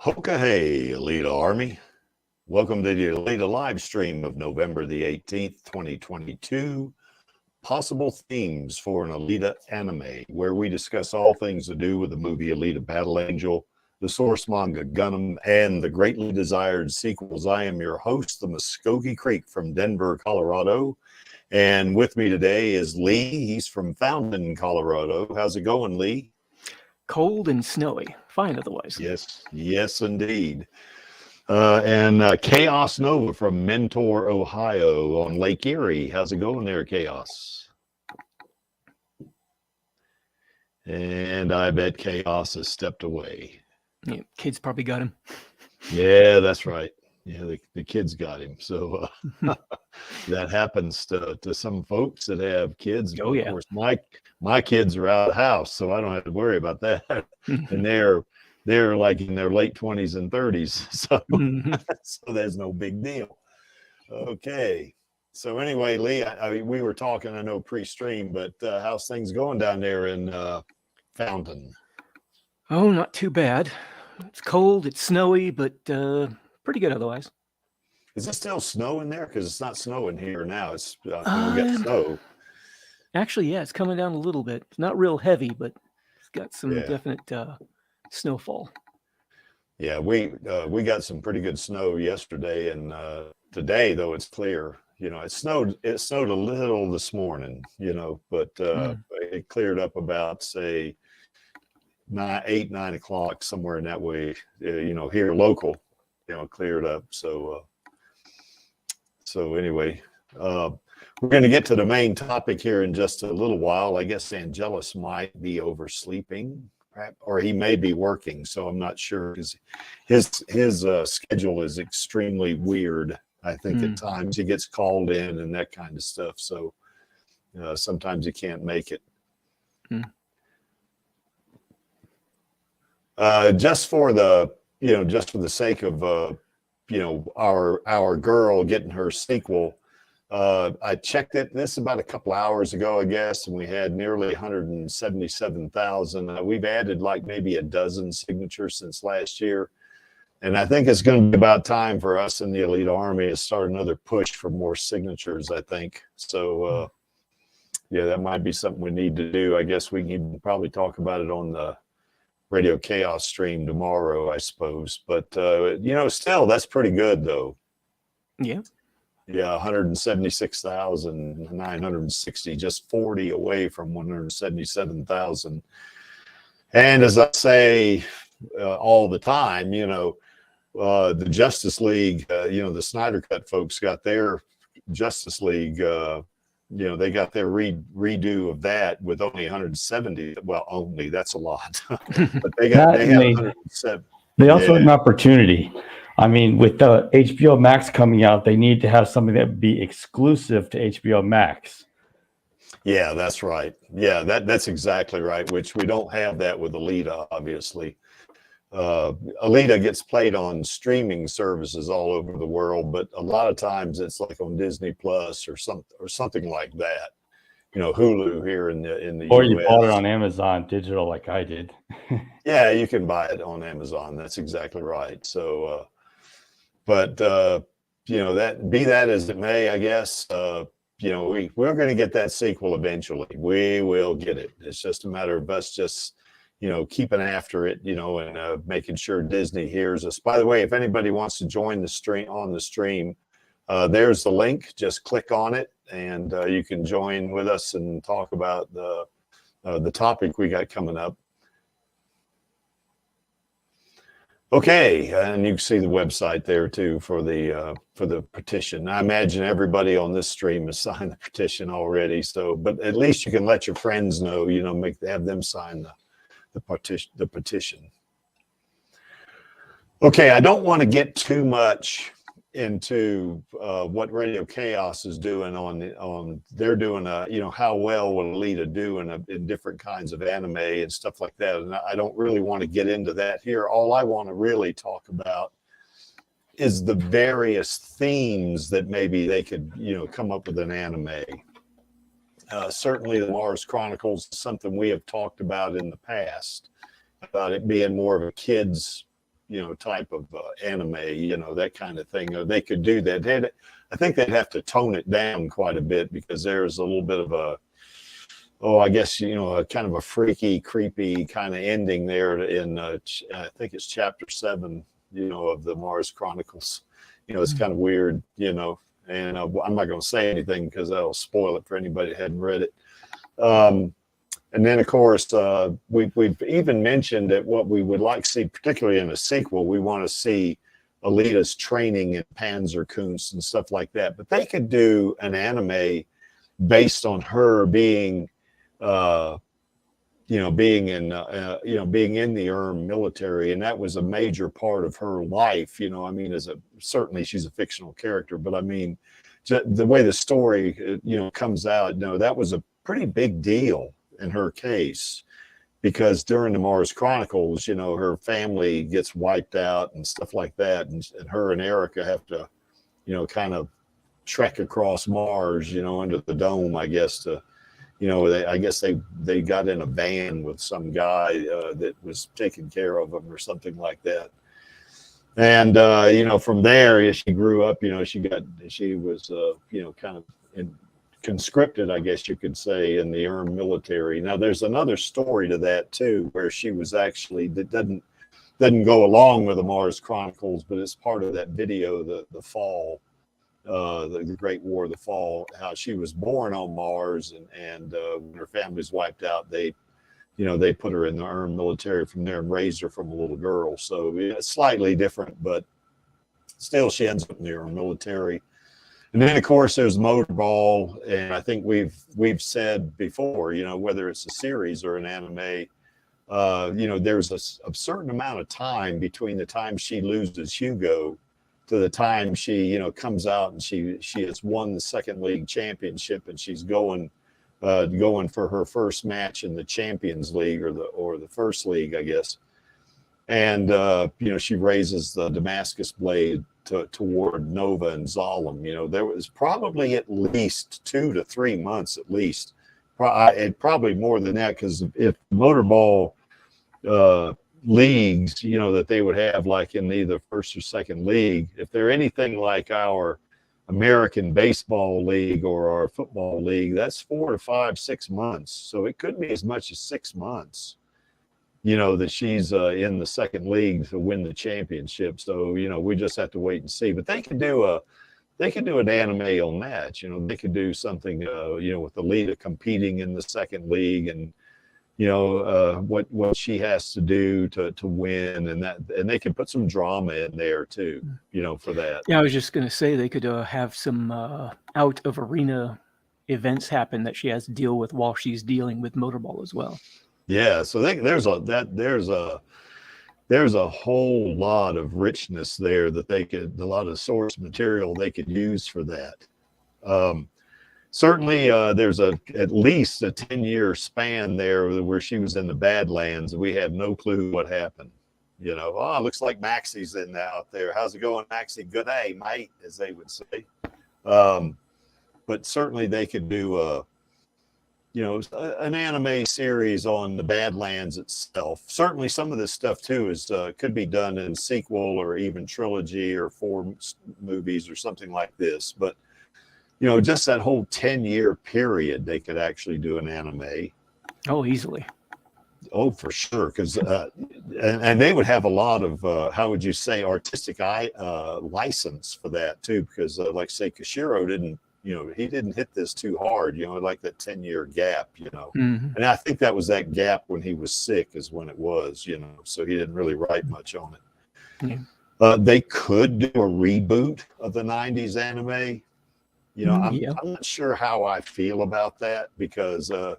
Hoka hey, Alita Army. Welcome to the Alita Livestream of November the 18th, 2022. Possible themes for an Alita anime, where we discuss all things to do with the movie Alita Battle Angel, the source manga Gundam, and the greatly desired sequels. I am your host, the Muskogee Creek from Denver, Colorado. And with me today is Lee. He's from Fountain, Colorado. How's it going, Lee? Cold and snowy. Fine otherwise. Yes, indeed. And Chaos Nova from Mentor, Ohio on Lake Erie. How's it going there, Chaos? And I bet Chaos has stepped away. Yeah, kids probably got him. Yeah, that's right. Yeah, the kids got him. So that happens to some folks that have kids. Oh, yeah. Of course, my kids are out of the house, so I don't have to worry about that. And they're like in their late 20s and 30s. So, so there's no big deal. Okay. So anyway, Lee, we were talking, I know pre-stream, but how's things going down there in Fountain? Oh, not too bad. It's cold, it's snowy, but pretty good otherwise. Is it still snowing there? Because it's not snowing here now. It's we got snow. Actually, yeah, it's coming down a little bit. It's not real heavy, but it's got some definite snowfall. Yeah, we got some pretty good snow yesterday, and today though it's clear. You know, it snowed a little this morning. You know, but it cleared up about say 8, 9 o'clock somewhere in that way. You know, here local. You know, cleared up. So anyway, we're going to get to the main topic here in just a little while. I guess Angelus might be oversleeping, or he may be working. So I'm not sure because his schedule is extremely weird. I think at times he gets called in and that kind of stuff. So sometimes he can't make it. Just for the sake of our girl getting her sequel, I checked it. This is about a couple hours ago, I guess, and we had nearly 177,000. We've added like maybe a dozen signatures since last year, and I think it's going to be about time for us in the Alita Army to start another push for more signatures. I think so. Yeah, that might be something we need to do. I guess we can probably talk about it on the Radio Chaos stream tomorrow, I suppose. But still, that's pretty good though. Yeah. Yeah, 176,960, just 40 away from 177,000. And as I say all the time, the Justice League, the Snyder Cut folks got their Justice League. They got their redo of that with only 170. Well, only that's a lot, but they had 107. They also had an opportunity. I mean, with the HBO Max coming out, they need to have something that would be exclusive to HBO Max. Yeah, that's right. Yeah, that's exactly right. Which we don't have that with Alita, obviously. Alita gets played on streaming services all over the world, but a lot of times it's like on Disney Plus or something like that. Hulu here in the or US. You bought it on Amazon digital like I did. Yeah, you can buy it on Amazon. That's exactly right. So, but that be that as it may, I guess we're going to get that sequel eventually. We will get it. It's just a matter of us just keeping after it, and making sure Disney hears us. By the way, if anybody wants to join the stream, there's the link. Just click on it, and you can join with us and talk about the topic we got coming up. Okay, and you can see the website there too for the petition. I imagine everybody on this stream has signed the petition already. So, but at least you can let your friends know. Have them sign the petition. Okay, I don't want to get too much into what Radio Chaos is doing they're doing how well will Alita do in different kinds of anime and stuff like that, and I don't really want to get into that here. All I want to really talk about is the various themes that maybe they could come up with an anime. Certainly the Mars Chronicles is something we have talked about in the past, about it being more of a kids type of anime, that kind of thing. They could do that. I think they'd have to tone it down quite a bit because there's a little bit of I guess, a kind of a freaky, creepy kind of ending there in, I think it's chapter 7, of the Mars Chronicles. It's kind of weird, and I'm not going to say anything because that'll spoil it for anybody that hadn't read it. And then, of course, we've even mentioned that what we would like to see, particularly in a sequel, we want to see Alita's training in Panzerkunst and stuff like that. But they could do an anime based on her being, being in the military, and that was a major part of her life. Certainly she's a fictional character, but I mean, the way the story, comes out, that was a pretty big deal in her case, because during the Mars Chronicles, her family gets wiped out and stuff like that, and her and Erica have to, kind of trek across Mars, under the dome, I guess, to, I guess they got in a van with some guy that was taking care of them or something like that. And from there, as she grew up, she was kind of conscripted, I guess you could say, in the military. Now there's another story to that too, where she was actually, that doesn't go along with the Mars Chronicles, but it's part of that video, the fall, the Great War of the Fall, how she was born on Mars, and when her family's wiped out, they put her in the military from there and raised her from a little girl. So it's slightly different, but still she ends up in the military. And then, of course, there's Motorball, and I think we've said before, whether it's a series or an anime, there's a certain amount of time between the time she loses Hugo to the time she, comes out and she has won the second league championship, and she's going for her first match in the Champions League or the first league, I guess. And she raises the Damascus blade toward Nova and Zalem. There was probably at least 2 to 3 months, at least, probably more than that, because if Motorball leagues, that they would have, like in either first or second league, if they're anything like our American baseball league or our football league, that's 4 to 5, 6 months. So it could be as much as 6 months, that she's in the second league to win the championship. So, we just have to wait and see. But they could do an anime on that. They could do something, with Alita competing in the second league, and what she has to do to win, and they can put some drama in there too, for that. Yeah, I was just gonna say they could have some out of arena events happen that she has to deal with while she's dealing with Motorball as well. Yeah, so there's a whole lot of richness there that a lot of source material they could use for that. Certainly, there's at least a 10-year span there where she was in the Badlands, and we had no clue what happened. Looks like Maxie's out there. How's it going, Maxie? Good day, mate, as they would say. But certainly they could do an anime series on the Badlands itself. Certainly some of this stuff too could be done in sequel or even trilogy or 4 movies or something like this. But just that whole 10-year period, they could actually do an anime. Oh, easily. Oh, for sure. Because and they would have a lot of how would you say, artistic license for that too, because like say Kishiro didn't, he didn't hit this too hard, like that 10-year gap, Mm-hmm. And I think that was that gap when he was sick is when it was, so he didn't really write much on it. Yeah. They could do a reboot of the 90s anime. I'm not sure how I feel about that, because, I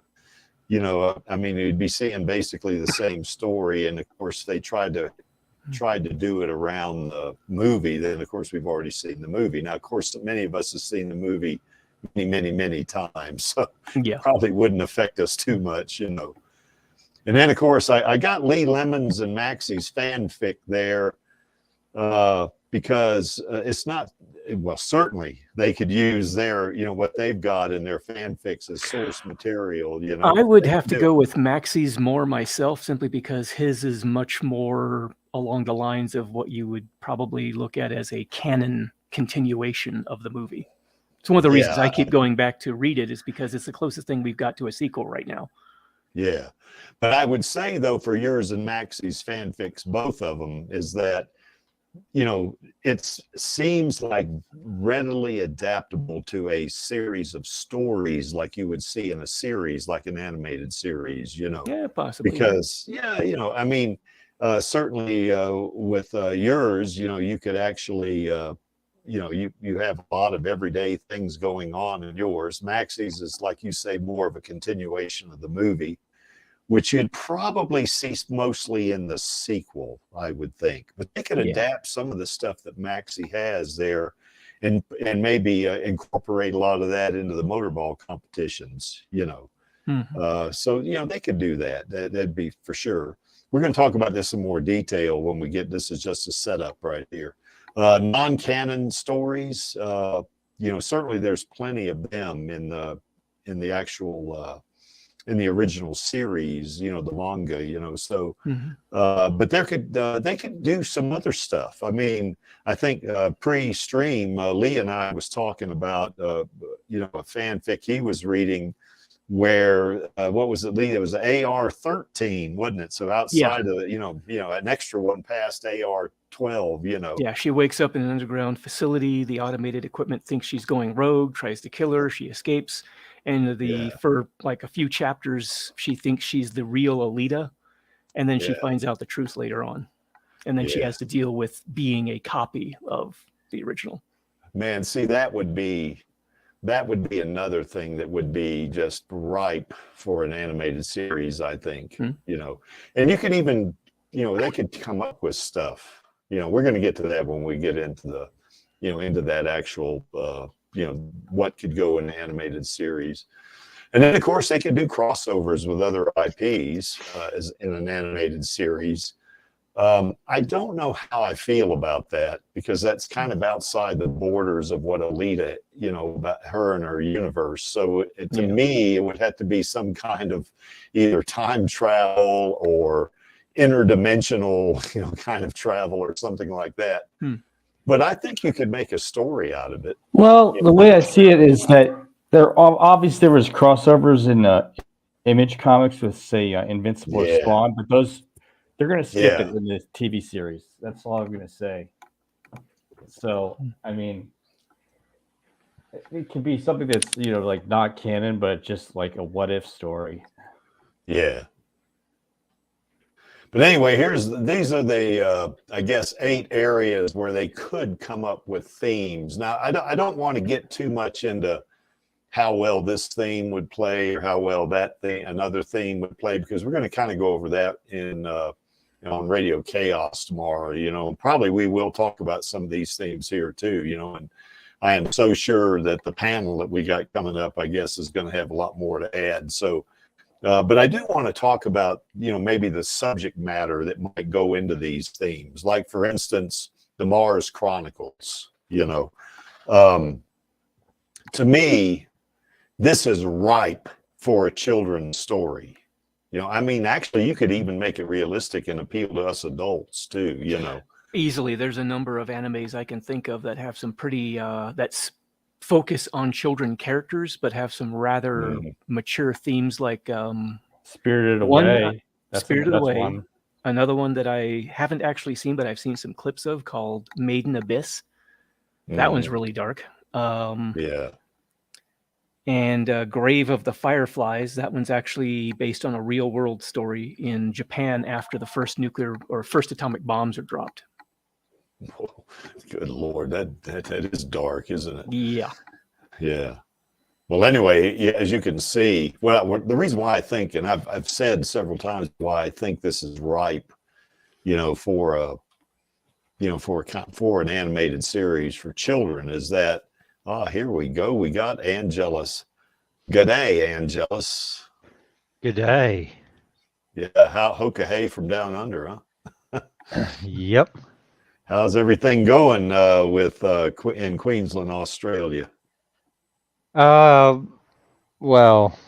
mean, you'd be seeing basically the same story. And of course they tried to do it around the movie. Then of course we've already seen the movie. Now, of course, many of us have seen the movie many times, so yeah, probably wouldn't affect us too much, And then of course I got Lee Lemons and Maxie's fanfic there, because it's not, well, certainly they could use their, what they've got in their fanfics as source material. I would have to go with Maxie's more myself, simply because his is much more along the lines of what you would probably look at as a canon continuation of the movie. It's one of the reasons I keep going back to read it, is because it's the closest thing we've got to a sequel right now. Yeah. But I would say, though, for yours and Maxie's fanfics, both of them, is that, you know, it seems like readily adaptable to a series of stories like you would see in a series, like an animated series, you know. Yeah, possibly. Because, yeah, you know, I mean, certainly with yours, you know, you could actually, you know, you have a lot of everyday things going on in yours. Maxie's is, like you say, more of a continuation of the movie, which you'd probably see mostly in the sequel, I would think. But they could adapt some of the stuff that Maxie has there, and maybe incorporate a lot of that into the motorball competitions, you know. So, you know, they could do that. That'd be for sure. We're going to talk about this in more detail when we get, this is just a setup right here. Non-canon stories, you know, certainly there's plenty of them in the actual, in the original series, you know, the manga, you know, so, but they could do some other stuff. I mean, I think pre-stream, Lee and I was talking about, you know, a fanfic he was reading where, what was it, Lee? It was AR-13, wasn't it? So outside of, you know, an extra one past AR-12, you know. Yeah, she wakes up in an underground facility. The automated equipment thinks she's going rogue, tries to kill her. She escapes. And for like a few chapters, she thinks she's the real Alita. And then she finds out the truth later on. And then she has to deal with being a copy of the original. Man, see, that would be another thing that would be just ripe for an animated series, I think, you know. And you could even, you know, they could come up with stuff. You know, we're going to get to that when we get into the, you know, into that actual, you know, what could go in an animated series. And then, of course, they could do crossovers with other IPs as in an animated series. I don't know how I feel about that, because that's kind of outside the borders of what Alita, you know, about her and her universe. So to me, it would have to be some kind of either time travel or interdimensional, you know, kind of travel or something like that. But I think you could make a story out of it. Well, the way I see it is that there was crossovers in Image Comics with, say, Invincible or Spawn, but those, they're going to skip it in this TV series. That's all I'm going to say. So, I mean, it could be something that's, you know, like not canon, but just like a what if story. Yeah. But anyway, these are the, I guess, 8 areas where they could come up with themes. Now, I don't want to get too much into how well this theme would play or how well that thing, another theme would play, because we're going to kind of go over that in on Radio Chaos tomorrow, you know, and probably we will talk about some of these themes here too, you know, and I am so sure that the panel that we got coming up, I guess, is going to have a lot more to add. So, but I do want to talk about, you know, maybe the subject matter that might go into these themes, like, for instance, the Mars Chronicles, you know. To me, this is ripe for a children's story. You know, I mean, actually, you could even make it realistic and appeal to us adults too, you know. Easily. There's a number of animes I can think of that have some pretty, that's focus on children characters, but have some rather mature themes, like Spirited Away. Spirited Away. One. Another one that I haven't actually seen, but I've seen some clips of, called Maiden Abyss. That one's really dark. And Grave of the Fireflies. That one's actually based on a real world story in Japan after the first first atomic bombs are dropped. Oh, good Lord, that is dark, isn't it? Yeah. Well, anyway, as you can see, well, the reason why I think, and I've said several times why I think this is ripe, you know, for a, you know, for an animated series for children, is that, here we go. We got Angelus. Good day, Angelus. Good day. Yeah, how hoka hey from down under, huh? Yep. How's everything going with in Queensland, Australia? Well,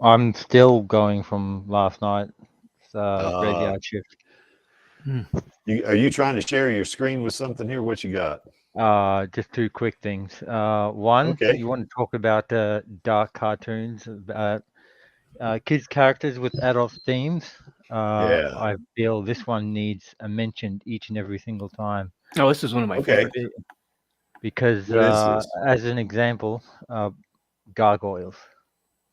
I'm still going from last night. It's graveyard shift. Are you trying to share your screen with something here? What you got? Just two quick things. One, Okay. you want to talk about dark cartoons, kids' characters with adult themes. Yeah. I feel this one needs a mention each and every single time. Oh, this is one of my Okay. favorites. Because, What is this? as an example, gargoyles.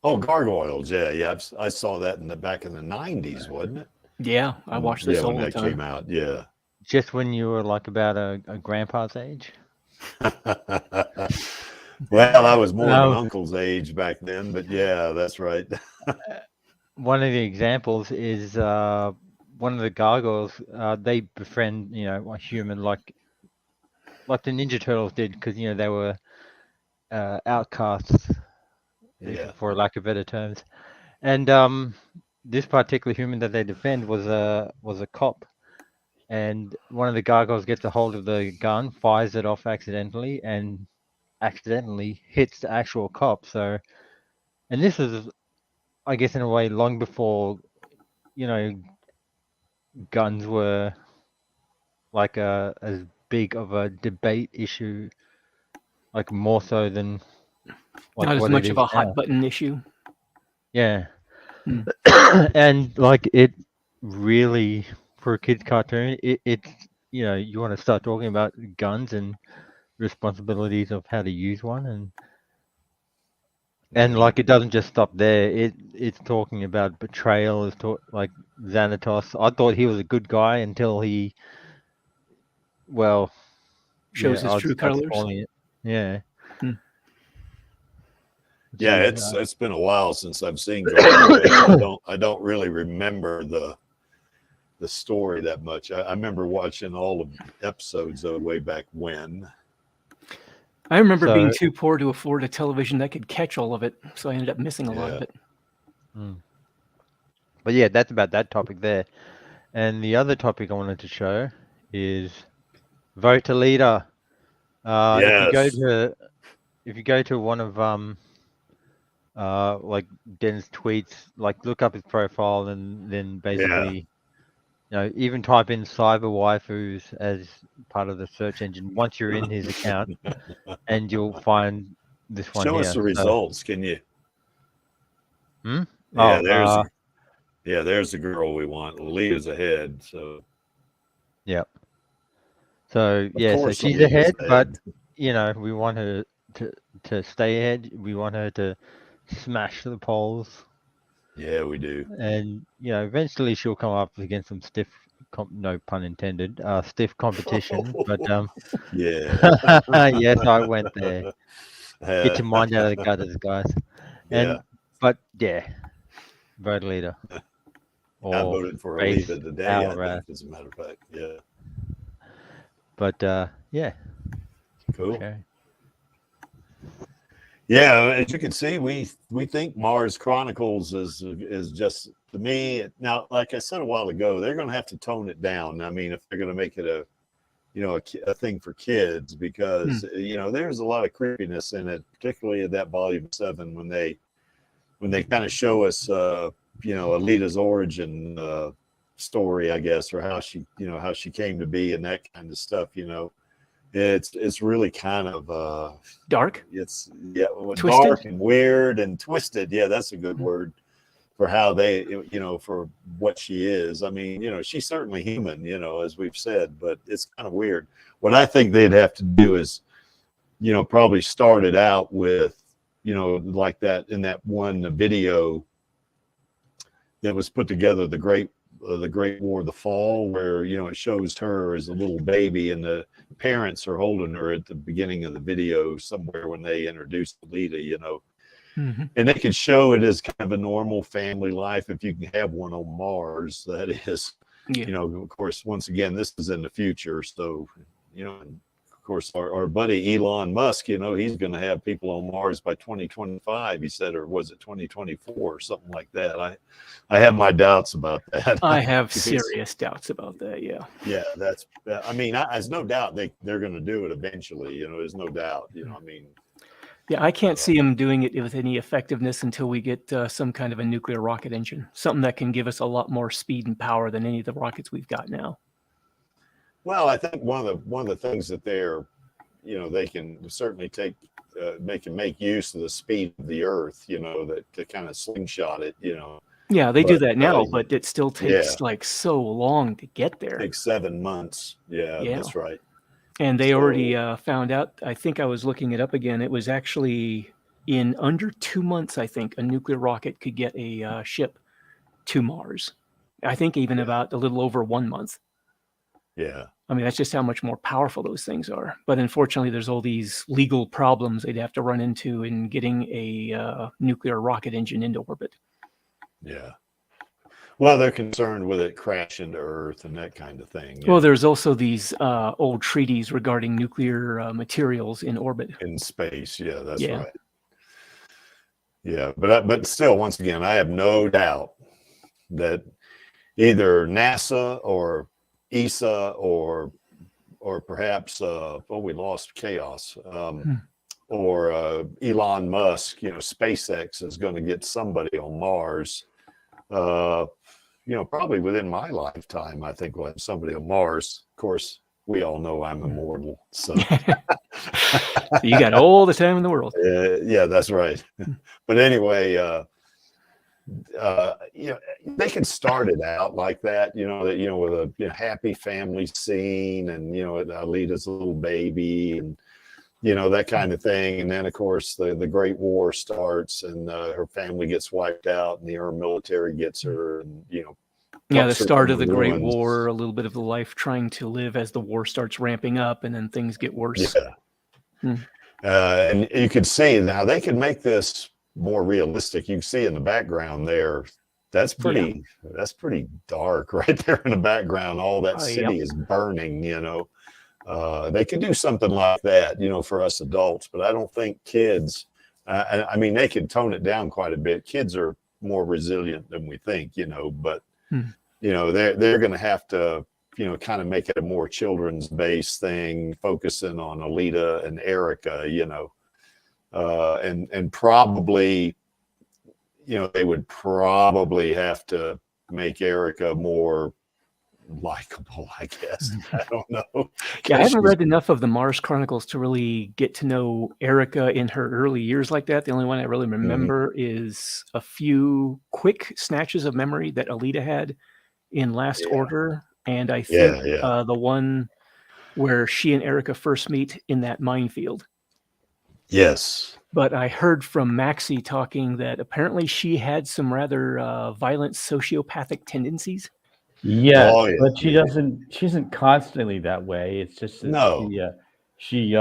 Oh, gargoyles. Yeah. I saw that back in the 90s, wasn't it? Yeah, I watched this all when the that time. came out. Yeah. Just when you were like about a grandpa's age. Well, I was more of an uncle's age back then, but yeah, that's right. One of the examples is one of the gargoyles. They befriend, a human like the Ninja Turtles did, because they were outcasts, Yeah. for lack of better terms. And this particular human that they defend was a cop, and one of the gargoyles gets a hold of the gun, fires it off accidentally, and accidentally hits the actual cop. So, and this is, I guess, in a way, long before guns were like as big of a debate issue, like more so than like Not as what much it of is a hot now. button issue. Yeah. Hmm. And like it really, for a kid's cartoon, it's you want to start talking about guns and responsibilities of how to use one, and like it doesn't just stop there. It's talking about betrayal. Like Xanatos. I thought he was a good guy until he, well, Shows his I'll true start colors. spoiling it. Yeah. Hmm. Yeah, Geez, it's been a while since I've seen gargoyles. I don't really remember the story that much. I remember watching all of the episodes way back when. I remember being So- too poor to afford a television that could catch all of it, so I ended up missing a lot of it. But yeah, that's about that topic there. And the other topic I wanted to show is vote Alita. If you go to one of like Den's tweets, like look up his profile and then basically even type in cyber waifus as part of the search engine once you're in his account, and you'll find this one Show here. us the results, can you? Yeah, there's the girl we want. Alita's ahead. So yep. So Of so course she's Alita's ahead, but ahead. we want her to stay ahead. We want her to smash the polls. Yeah, we do. And eventually she'll come up against some stiff, no pun intended, stiff competition. But yeah, yes, I went there. Get your mind out of the gutters, guys. Yeah. But yeah, vote Alita. I Or voted for face Alita today. our I wrath. think, as a matter of fact, yeah. But yeah. Cool. Okay. Yeah, as you can see, we think Mars Chronicles is just, to me now. Like I said a while ago, they're going to have to tone it down. I mean, if they're going to make it a thing for kids, because there's a lot of creepiness in it, particularly in that volume 7 when they kind of show us Alita's origin story, I guess, or how she came to be and that kind of stuff. It's really kind of Dark. It's Twisted? dark and weird and twisted. Yeah, that's a good word for how they, for what she is. I mean, she's certainly human, as we've said, but it's kind of weird. What I think they'd have to do is, probably start it out with, like that in that one video that was put together, the Great War of the Fall, where it shows her as a little baby and the parents are holding her at the beginning of the video somewhere when they introduced Alita, and they could show it as kind of a normal family life, if you can have one on Mars. That is, of course, once again, this is in the future, so of course, our buddy Elon Musk, he's going to have people on Mars by 2025, he said, or was it 2024 or something like that. I have my doubts about that. I have serious doubts about that. Yeah. Yeah, there's no doubt they're going to do it eventually. There's no doubt. Yeah, I can't see them doing it with any effectiveness until we get some kind of a nuclear rocket engine, something that can give us a lot more speed and power than any of the rockets we've got now. Well, I think one of the things that they're, they can certainly they can make use of the speed of the Earth, that to kind of slingshot it, Yeah, they do But, that now, but it still takes yeah. like so long to get there. Takes 7 months. Yeah, Yeah. that's right. And they So- already found out, I think I was looking it up again, it was actually in under 2 months, I think, a nuclear rocket could get a ship to Mars. I think even about a little over 1 month. Yeah. I mean, that's just how much more powerful those things are. But unfortunately, there's all these legal problems they'd have to run into in getting a nuclear rocket engine into orbit. Yeah. Well, they're concerned with it crashing to Earth and that kind of thing. Well, there's also these old treaties regarding nuclear materials in orbit. In space. Yeah, that's Yeah. right. Yeah, but still, once again, I have no doubt that either NASA or ESA or perhaps we lost Chaos or Elon Musk, SpaceX is going to get somebody on Mars. Probably within my lifetime, I think we'll have somebody on Mars. Of course, we all know I'm immortal, so So you got all the time in the world. yeah, that's right. But anyway, they can start it out like that, with a happy family scene, and Alita's little baby, and that kind of thing. And then, of course, the Great War starts, and her family gets wiped out, and the military gets her, and Yeah, the plucks her start from of the Great ruins. War, a little bit of the life trying to live as the war starts ramping up, and then things get worse. Yeah. And you could see now they can make this more realistic. You can see in the background there, that's pretty dark right there in the background. All that city is burning, They could do something like that, for us adults, but I don't think kids, I mean, they can tone it down quite a bit. Kids are more resilient than we think, but they're going to have to, kind of make it a more children's based thing, focusing on Alita and Erica, and probably, they would probably have to make Erica more likable, I guess. I don't know. Yeah, I haven't read enough of the Mars Chronicles to really get to know Erica in her early years like that. The only one I really remember is a few quick snatches of memory that Alita had in Last Order. And I think the one where she and Erica first meet in that minefield. Yes. But I heard from Maxie talking that apparently she had some rather violent sociopathic tendencies. Yeah, but she isn't constantly that way. It's just that she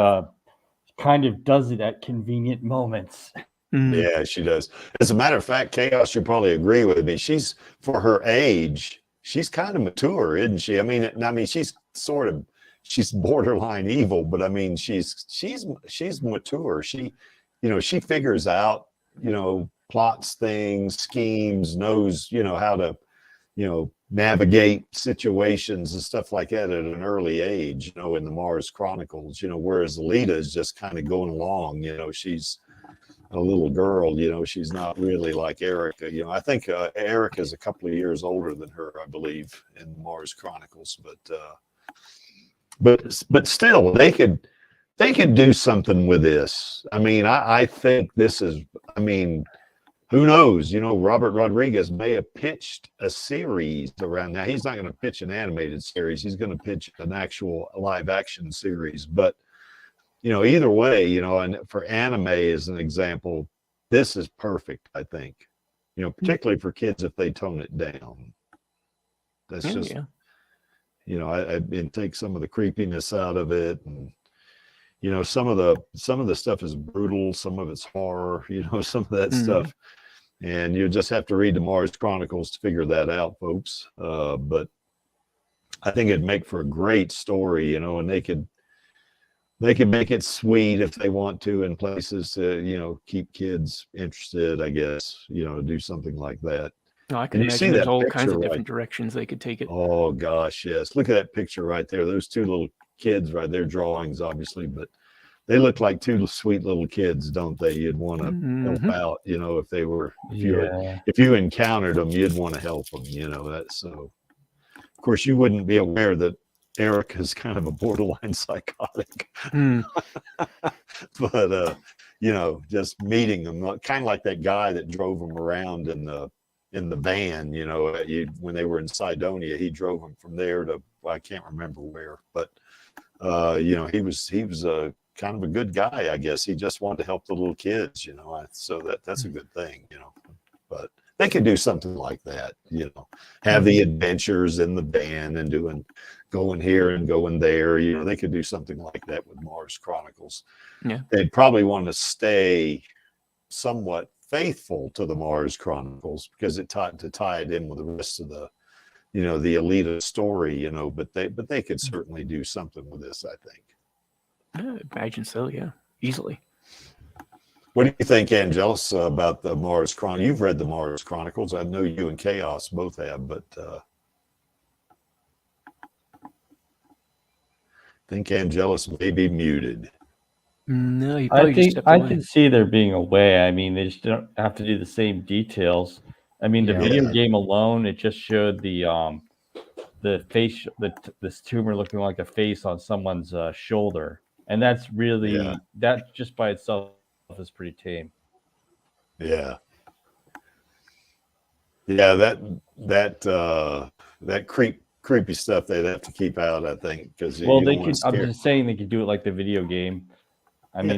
kind of does it at convenient moments. Yeah, she does. As a matter of fact, Chaos, you probably agree with me. She's, for her age, she's kind of mature, isn't she? I mean, she's borderline evil, but I mean, she's mature. She figures out, plots things, schemes, knows, how to, navigate situations and stuff like that at an early age, in the Mars Chronicles, whereas Alita is just kind of going along, she's a little girl, she's not really like Erica. I think Erica is a couple of years older than her, I believe, in Mars Chronicles, but still they could do something with this. I mean, I think this is, I mean, who knows? Robert Rodriguez may have pitched a series around now. He's not going to pitch an animated series. He's going to pitch an actual live action series. But, either way, and for anime as an example, this is perfect, I think, particularly for kids if they tone it down. That's just, and take some of the creepiness out of it. And, some of the stuff is brutal. Some of it's horror, some of that stuff. And you just have to read the Mars Chronicles to figure that out, folks. But I think it'd make for a great story, and they could make it sweet if they want to, in places to, keep kids interested, I guess, do something like that. No, I can imagine there's all kinds of different directions they could take it. Oh gosh, yes. Look at that picture right there. Those two little kids right there, drawings obviously, but they look like two sweet little kids, don't they? You'd want to help out, if they were, if you encountered them, you'd want to help them, that. So, of course, you wouldn't be aware that Eric is kind of a borderline psychotic. Hmm. But you know, just meeting them, kind of like that guy that drove them around in the van. You know, when they were in Cydonia, he drove them from there to, I can't remember where, but you know, he was kind of a good guy, I guess. He just wanted to help the little kids, you know. So that's a good thing, you know. But they could do something like that, you know, have the adventures in the van and going here and going there. You know, they could do something like that with Mars Chronicles. Yeah. They'd probably want to stay somewhat faithful to the Mars Chronicles because to tie it in with the rest of the, you know, the Alita story, you know, but they could certainly do something with this, I think. I imagine so, yeah, easily. What do you think, Angelus, about the Mars Chronicles? You've read the Mars Chronicles. I know you and Chaos both have, but I think Angelus may be muted. No, he probably just stepped I away. can see there being a way. I mean, they just don't have to do the same details. I mean, the video game alone, it just showed the face, this tumor looking like a face on someone's shoulder, and that's really that just by itself is pretty tame. Yeah. That creepy stuff they'd have to keep out, I think, because they could. I'm just saying they could do it like the video game. I mean,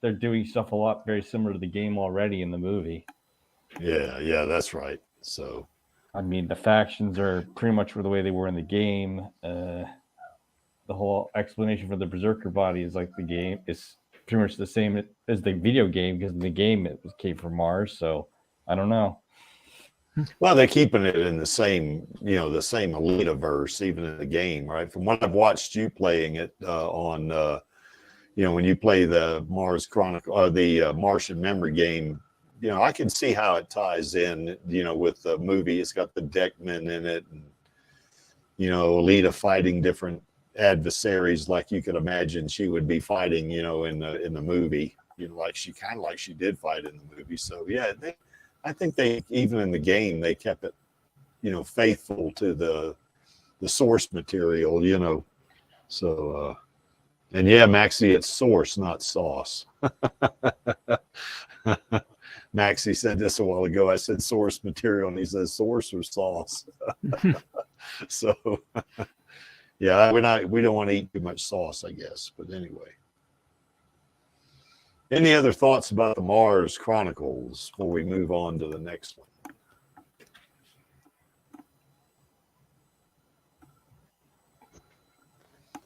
they're doing stuff a lot very similar to the game already in the movie. Yeah, that's right. So, I mean, the factions are pretty much the way they were in the game. The whole explanation for the Berserker body is like the game is pretty much the same as the video game, because in the game it came from Mars. So I don't know. Well, they're keeping it in the same Alita verse, even in the game, right? From what I've watched you playing it on, you know, when you play the Mars Chronicle or the Martian Memory game, you know, I can see how it ties in, you know, with the movie. It's got the Deckman in it, and, you know, Alita fighting different adversaries like you could imagine she would be fighting, you know, in the movie, you know, like she did fight in the movie. So yeah, I think they, even in the game, they kept it, you know, faithful to the source material, you know. So and yeah, Maxie, it's source, not sauce. Maxie said this a while ago. I said source material, and he says source or sauce. So yeah, we don't want to eat too much sauce, I guess. But anyway, any other thoughts about the Mars Chronicles before we move on to the next one?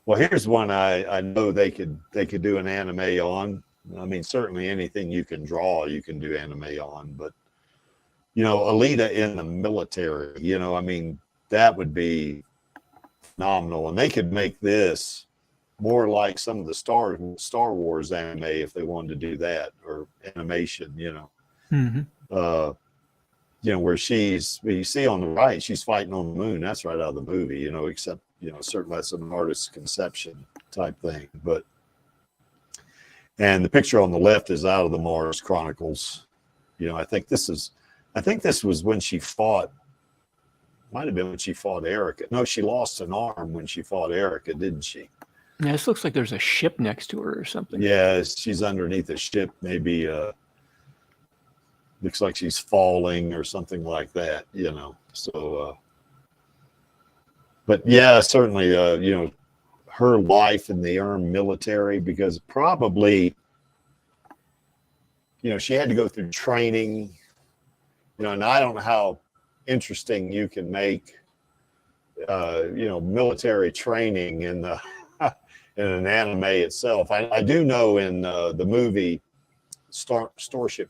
Well, here's one I know they could do an anime on. I mean, certainly anything you can draw, you can do anime on. But, you know, Alita in the military, you know, I mean, that would be phenomenal. And they could make this more like some of the Star Wars anime if they wanted to do that, or animation, you know. Mm-hmm. You know, where you see on the right, she's fighting on the moon. That's right out of the movie, you know, except, you know, certainly that's an artist's conception type thing. But, and the picture on the left is out of the Mars Chronicles. You know, I think this was when she fought, might have been when she fought Erica. No, she lost an arm when she fought Erica, didn't she? Yeah, this looks like there's a ship next to her or something. Yeah, she's underneath a ship, maybe. Looks like she's falling or something like that, you know. So, but yeah, certainly, you know, her life in the armed military, because probably, you know, she had to go through training, you know, and I don't know how interesting you can make, you know, military training in the in an anime itself. I do know in the movie Starship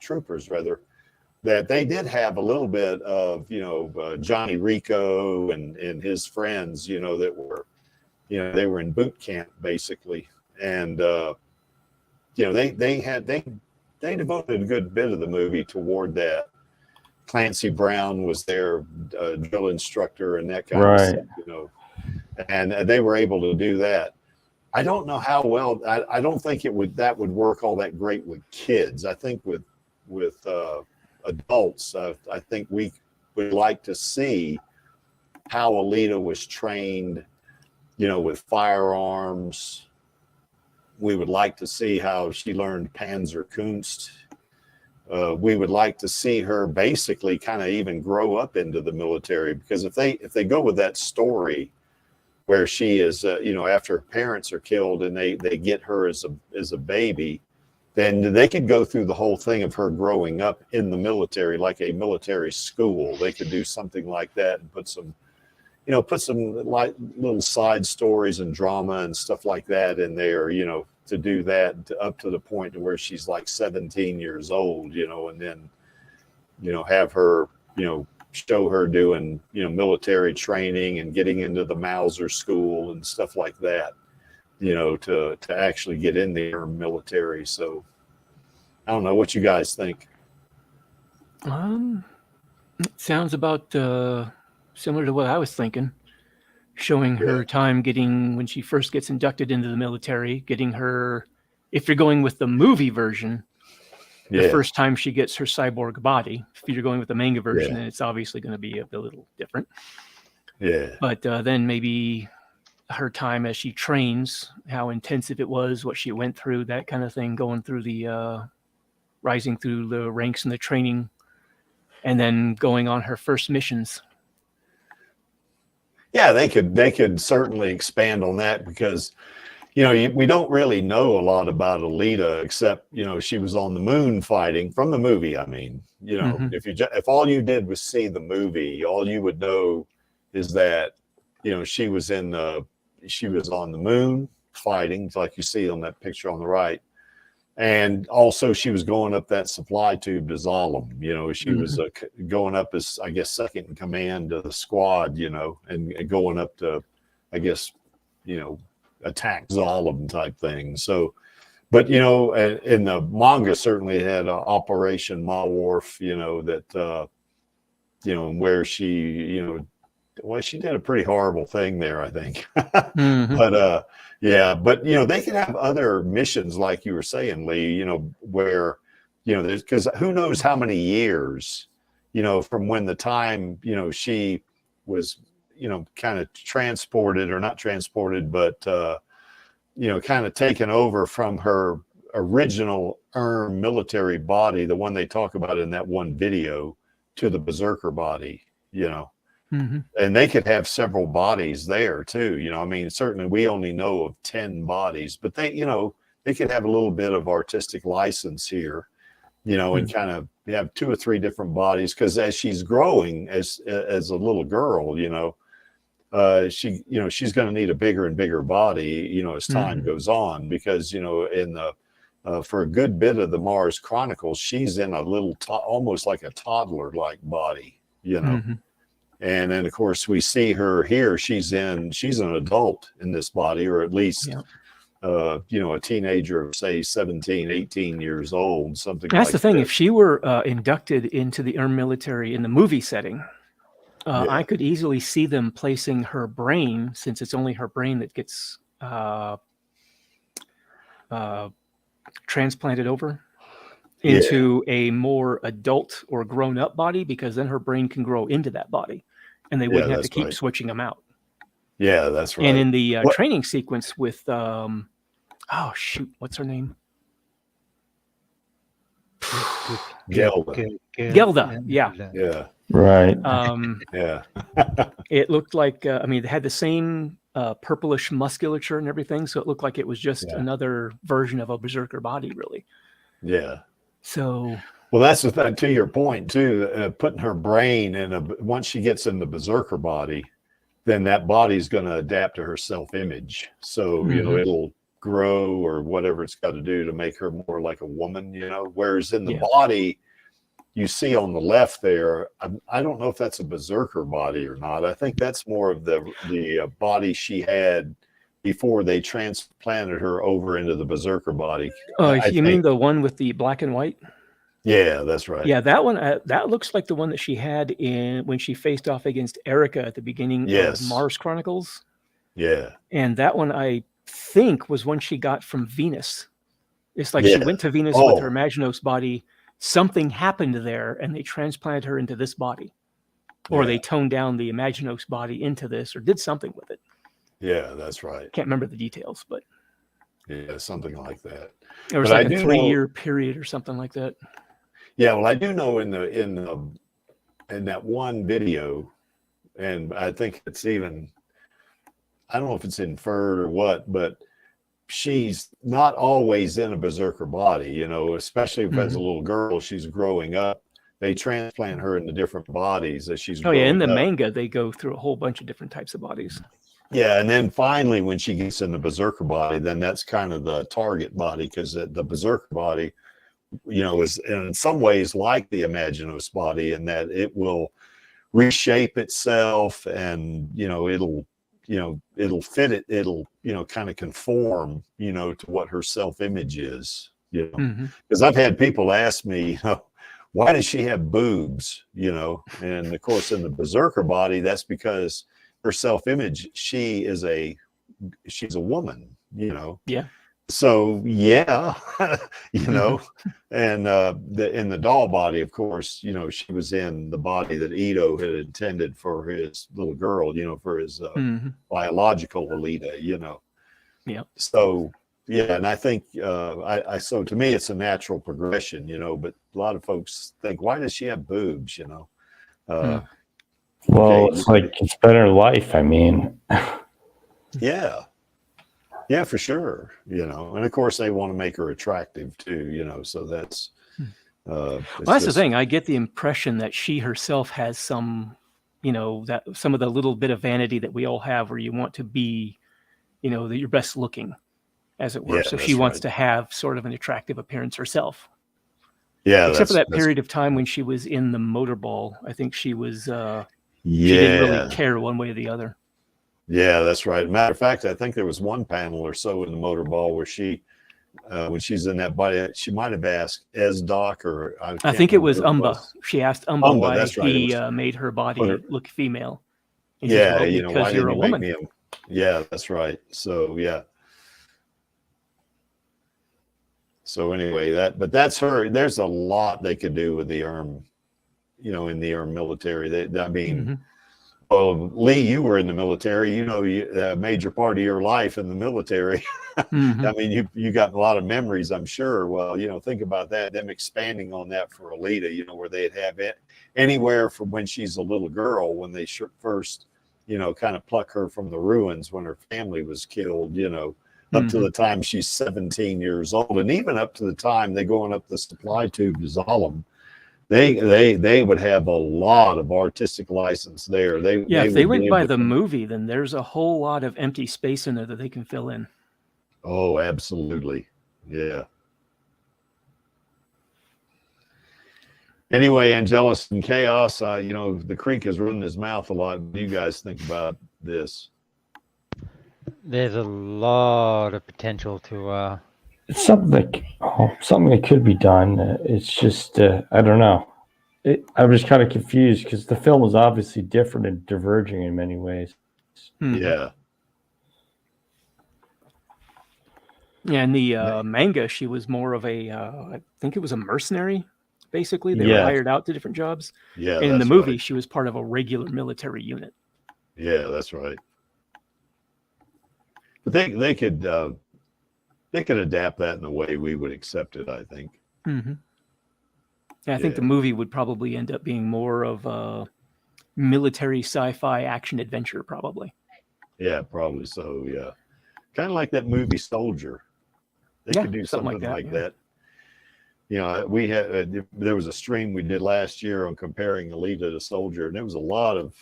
Troopers, rather, that they did have a little bit of, you know, Johnny Rico and his friends, you know, that were, you know, they were in boot camp basically, and you know, they devoted a good bit of the movie toward that. Clancy Brown was their drill instructor and that kind of stuff, you know, and they were able to do that. I don't know how well. I don't think that would work all that great with kids. I think with adults, I think we would like to see how Alita was trained, with firearms. We would like to see how she learned Panzerkunst. We would like to see her basically kind of even grow up into the military, because if they go with that story where she is, after her parents are killed and they get her as a baby, then they could go through the whole thing of her growing up in the military, like a military school. They could do something like that and put some like little side stories and drama and stuff like that in there, to do that up to the point to where she's like 17 years old, and then, have her, show her doing, military training and getting into the Mauser school and stuff like that, to actually get in the military. So I don't know what you guys think. It sounds about similar to what I was thinking. Showing her time when she first gets inducted into the military, getting her, if you're going with the movie version, the first time she gets her cyborg body. If you're going with the manga version, then it's obviously going to be a little different. Yeah. But then maybe her time as she trains, how intensive it was, what she went through, that kind of thing, going through the rising through the ranks and the training, and then going on her first missions. Yeah, they could certainly expand on that, because we don't really know a lot about Alita, except she was on the moon fighting, from the movie. I mean, if all you did was see the movie, all you would know is that she was on the moon fighting, like you see on that picture on the right. And also she was going up that supply tube to Zalem. She was going up as, I guess, second in command to the squad, and going up to, I guess, attack Zalem type thing. So, but, in the manga certainly had Operation Maworf, that, where she, well, she did a pretty horrible thing there, I think. But, yeah, but they can have other missions, like you were saying, Lee, where there's, because who knows how many years, from when the time she was kind of transported, or not transported, but kind of taken over from her original military body, the one they talk about in that one video, to the Berserker body, And they could have several bodies there too. I mean, certainly we only know of 10 bodies, but they could have a little bit of artistic license here, and kind of have 2 or 3 different bodies. Because as she's growing as a little girl, she's going to need a bigger and bigger body, as time goes on, because, in the, for a good bit of the Mars Chronicles, she's in a little, almost like a toddler-like body, And then, of course, we see her here. She's an adult in this body, or at least, a teenager of, say, 17, 18 years old, something like that. That's the thing. If she were inducted into the military in the movie setting, I could easily see them placing her brain, since it's only her brain that gets transplanted over, into a more adult or grown-up body, because then her brain can grow into that body, and they wouldn't have to keep switching them out. Yeah, that's right. And in the training sequence with, oh shoot, what's her name? Gelda. Yeah. Right. Yeah. It looked like, it had the same purplish musculature and everything, so it looked like it was just another version of a Berserker body, really. Yeah. So, well, that's the thing, to your point too, putting her brain in once she gets in the Berserker body, then that body's going to adapt to her self-image. So, it'll grow or whatever it's got to do to make her more like a woman, whereas in the body you see on the left there, I don't know if that's a Berserker body or not. I think that's more of the body she had before they transplanted her over into the Berserker body. You mean the one with the black and white? Yeah, that's right. Yeah, that one, that looks like the one that she had when she faced off against Erica at the beginning of Mars Chronicles. Yeah. And that one, I think, was one she got from Venus. It's like she went to Venus with her Imaginos body. Something happened there, and they transplanted her into this body. or Yeah. they toned down the Imaginos body into this, or did something with it. Yeah, that's right. Can't remember the details, but Yeah, something like that. there was But I like a do know- 3-year period or something like that. Yeah, well, I do know in that one video, and I think it's even, I don't know if it's inferred or what, but she's not always in a berserker body, you know, especially if as a little girl, she's growing up. They transplant her into different bodies as she's Oh yeah, in the growing up. manga they go through a whole bunch of different types of bodies. Yeah, and then finally, when she gets in the berserker body, then that's kind of the target body, because the berserker body, you know, is in some ways like the Imaginos body in that it will reshape itself, and it'll fit it, it'll kind of conform to what her self-image is, because I've had people ask me, why does she have boobs, and of course in the berserker body, that's because her self-image, she's a woman, Yeah. so yeah, and in the doll body, of course, she was in the body that Ito had intended for his little girl, for his biological Alita, Yeah. So yeah, and I think so to me it's a natural progression, but a lot of folks think, why does she have boobs, Well, it's like it's better life. I mean, yeah, for sure. And of course they want to make her attractive too, so that's Well, that's the thing. I get the impression that she herself has some, that some of the little bit of vanity that we all have, where you want to be, that you're best looking, as it were. Yeah, So that's she wants right. to have sort of an attractive appearance herself. Yeah, Except for that that's- period of time when she was in the motorball. I think she was, yeah, she didn't really care one way or the other. Yeah, that's right. Matter of fact, I think there was one panel or so in the motorball where she, when she's in that body, she might have asked Doc, or I think it was Umba. She asked Umba why that's right. he made her body look female. He says, Yeah, well, why because you're didn't a you make woman. me yeah, that's right. So yeah. So anyway, but that's her. There's a lot they could do with the in the ARM military. I mean, well, Lee, you were in the military. A major part of your life in the military. I mean, you got a lot of memories, I'm sure. Well, think about that. Them expanding on that for Alita. Where they'd have it anywhere from when she's a little girl, when they first, kind of pluck her from the ruins when her family was killed. Up to the time she's 17 years old, and even up to the time they're going up the supply tube to Zalem. They would have a lot of artistic license there. If they went by the movie, then there's a whole lot of empty space in there that they can fill in. Oh, absolutely. Yeah. Anyway, Angelus and Chaos, the Creek has ruined his mouth a lot. What do you guys think about this? There's a lot of potential to it's something that could be done. It's just I don't know. I was kind of confused because the film is obviously different and diverging in many ways. Yeah. Yeah, in the manga, she was more of a, I think it was a mercenary, basically. They were hired out to different jobs. Yeah. And in the that's movie, right. she was part of a regular military unit. Yeah, that's right. But they could adapt that in a way we would accept it, I think. And I think the movie would probably end up being more of a military sci-fi action adventure, probably. Yeah, probably so. Yeah, kind of like that movie Soldier. They could do something like that. We had there was a stream we did last year on comparing Alita to Soldier, and there was a lot of,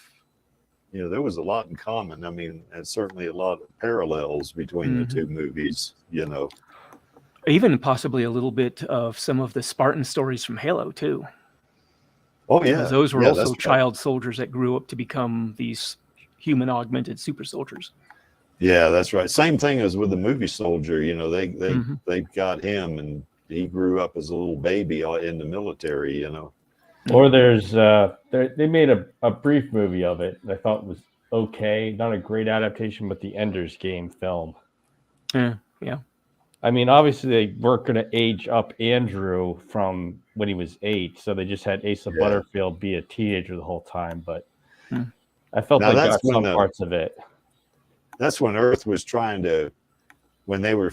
there was a lot in common. I mean, and certainly a lot of parallels between the two movies. Even possibly a little bit of some of the Spartan stories from Halo too. Oh yeah, because those were also that's child soldiers that grew up to become these human augmented super soldiers. Yeah, that's right. Same thing as with the movie Soldier. They got him, and he grew up as a little baby in the military. Or there's they made a brief movie of it that I thought was okay, not a great adaptation, but the Ender's Game film. Yeah. I mean, obviously they weren't going to age up Andrew from when he was 8, so they just had Asa Butterfield be a teenager the whole time. But I felt Now I that's got when some parts of it. That's when Earth was trying to, when they were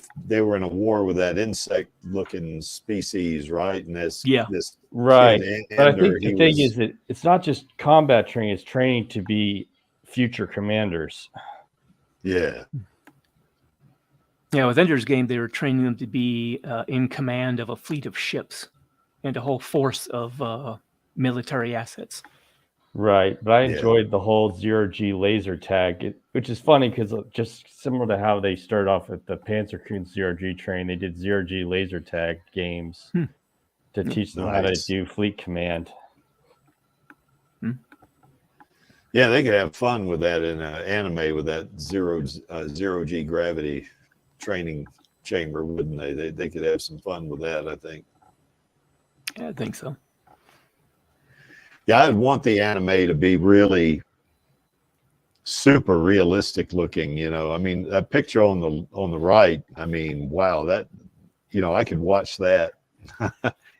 in a war with that insect-looking species, right? And this Yeah. this Right. kid, But I Ender, think the he thing was, is that it's not just combat training, it's training to be future commanders. yeah, Yeah, with Ender's Game, they were training them to be in command of a fleet of ships and a whole force of military assets. Right. But I Yeah. enjoyed the whole zero-G laser tag, which is funny because just similar to how they started off with the Panzerkunst zero-G train, they did zero-G laser tag games to teach them how to Nice. do fleet command. Yeah, they could have fun with that in an anime with that zero-G gravity training chamber, wouldn't they? They could have some fun with that, I think. Yeah, I think so. Yeah, I'd want the anime to be really super realistic looking, you know. I mean, that picture on the right, I mean, wow, that, you know, I could watch that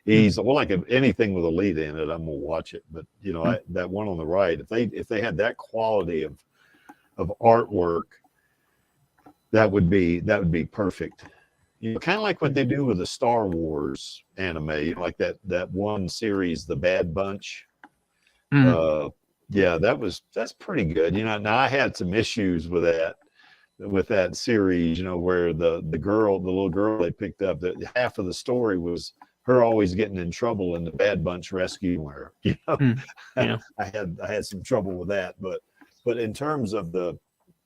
easily. Well, like anything with Alita in it, I'm gonna watch it. But you know, that one on the right, if they had that quality of artwork, that would be perfect. You know, kind of like what they do with the Star Wars anime, you know, like that one series, The Bad Bunch. Yeah, that's pretty good. You know, now I had some issues with that series, you know, where the little girl they picked up, that half of the story was her always getting in trouble and the Bad Bunch rescuing her. You know, Yeah. I had some trouble with that, but in terms of the,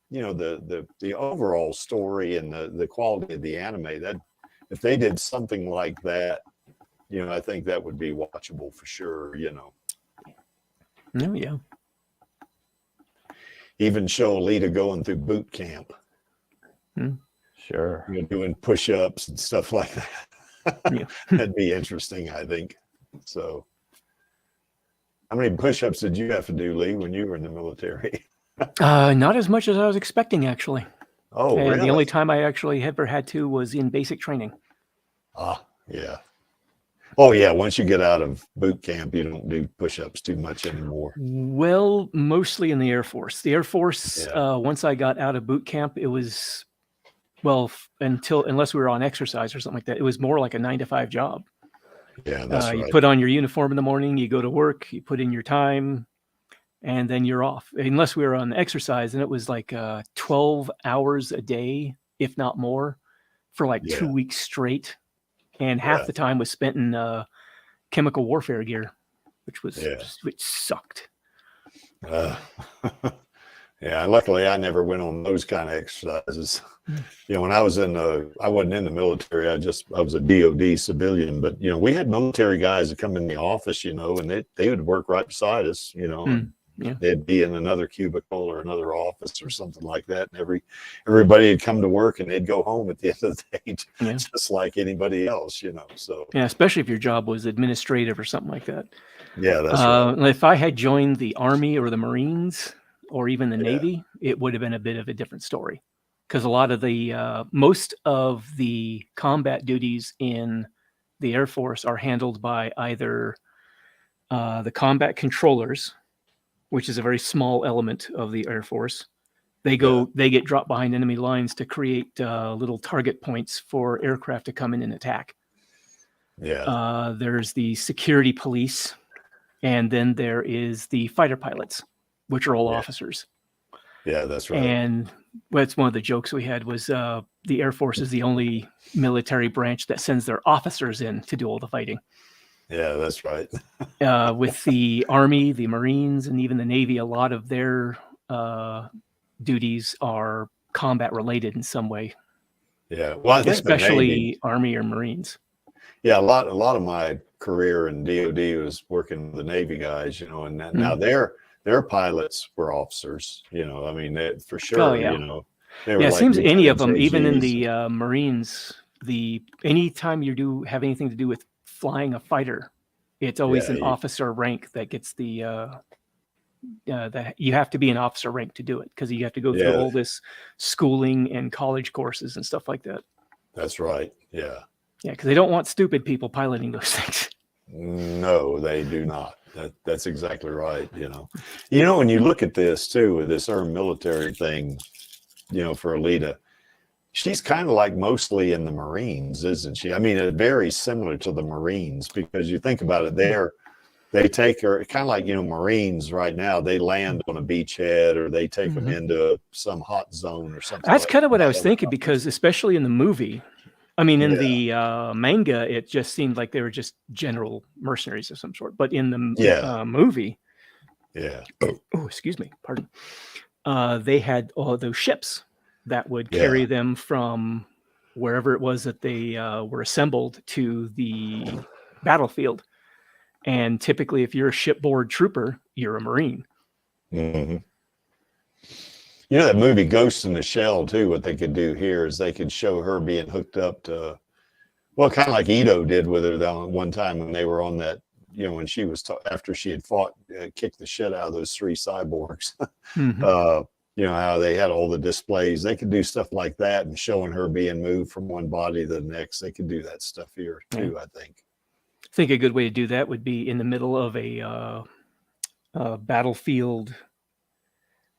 you know, the overall story and the quality of the anime, that if they did something like that, you know, I think that would be watchable for sure. You know. Oh, yeah. Even show Alita going through boot camp. Sure. You know, doing push-ups and stuff like that. Yeah. That'd be interesting, I think. So, how many push-ups did you have to do, Lee, when you were in the military? Not as much as I was expecting, actually. Oh, And really? the only time I actually ever had to was in basic training. Ah, yeah. Oh, yeah. Once you get out of boot camp, you don't do push-ups too much anymore. Well, mostly in the Air Force. The Air Force, once I got out of boot camp, it was, well, unless we were on exercise or something like that, it was more like a 9-to-5 job. Yeah, that's right. You put on your uniform in the morning, you go to work, you put in your time, and then you're off. Unless we were on exercise, and it was like 12 hours a day, if not more, for like 2 weeks straight. And half the time was spent in chemical warfare gear, which sucked. Yeah, luckily I never went on those kind of exercises. You know, when I wasn't in the military. I was a DOD civilian, but you know, we had military guys that come in the office, you know, and they would work right beside us, you know. And they'd be in another cubicle or another office or something like that, and everybody would come to work and they'd go home at the end of the day, just like anybody else, you know. So yeah, especially if your job was administrative or something like that. Yeah, that's right. If I had joined the Army or the Marines or even the Navy, it would have been a bit of a different story, because a lot of the most of the combat duties in the Air Force are handled by either the combat controllers, which is a very small element of the Air Force. They get dropped behind enemy lines to create little target points for aircraft to come in and attack. Yeah. There's the security police, and then there is the fighter pilots, which are all officers. Yeah, that's right. And that's one of the jokes we had was the Air Force is the only military branch that sends their officers in to do all the fighting. Yeah, that's right. With the Army, the Marines, and even the Navy, a lot of their duties are combat related in some way. Yeah, well, I think especially Army or Marines. Yeah, a lot of my career in DOD was working with the Navy guys, you know, and now their pilots were officers, you know. I mean, for sure, Oh, yeah. You know. They were Yeah, it like seems any of lieutenants, them, even in AGs. the Marines, anytime you have anything to do with flying a fighter, it's always an officer rank that gets the you have to be an officer rank to do it, because you have to go through all this schooling and college courses and stuff like that. That's right. Yeah. Yeah, because they don't want stupid people piloting those things. No, they do not. That's exactly right. When you look at this too, with this armed military thing, for Alita, she's kind of like mostly in the Marines, isn't she? I mean, it's very similar to the Marines, because you think about it, they take her kind of like, Marines right now, they land on a beachhead, or they take them into some hot zone or something. That's like kind of what that. I was thinking, because especially in the movie, I mean, in the manga, it just seemed like they were just general mercenaries of some sort. But in the movie, oh, excuse me, pardon. They had all those ships that would carry them from wherever it was that they were assembled to the battlefield. And typically, if you're a shipboard trooper, you're a Marine. Mm-hmm. That movie Ghost in the Shell too, what they could do here is they could show her being hooked up to, well, kind of like Ito did with her that one time when they were on that, when she was, after she had fought, kicked the shit out of those 3 cyborgs, how they had all the displays. They could do stuff like that, and showing her being moved from one body to the next. They could do that stuff here too, I think. I think a good way to do that would be in the middle of a battlefield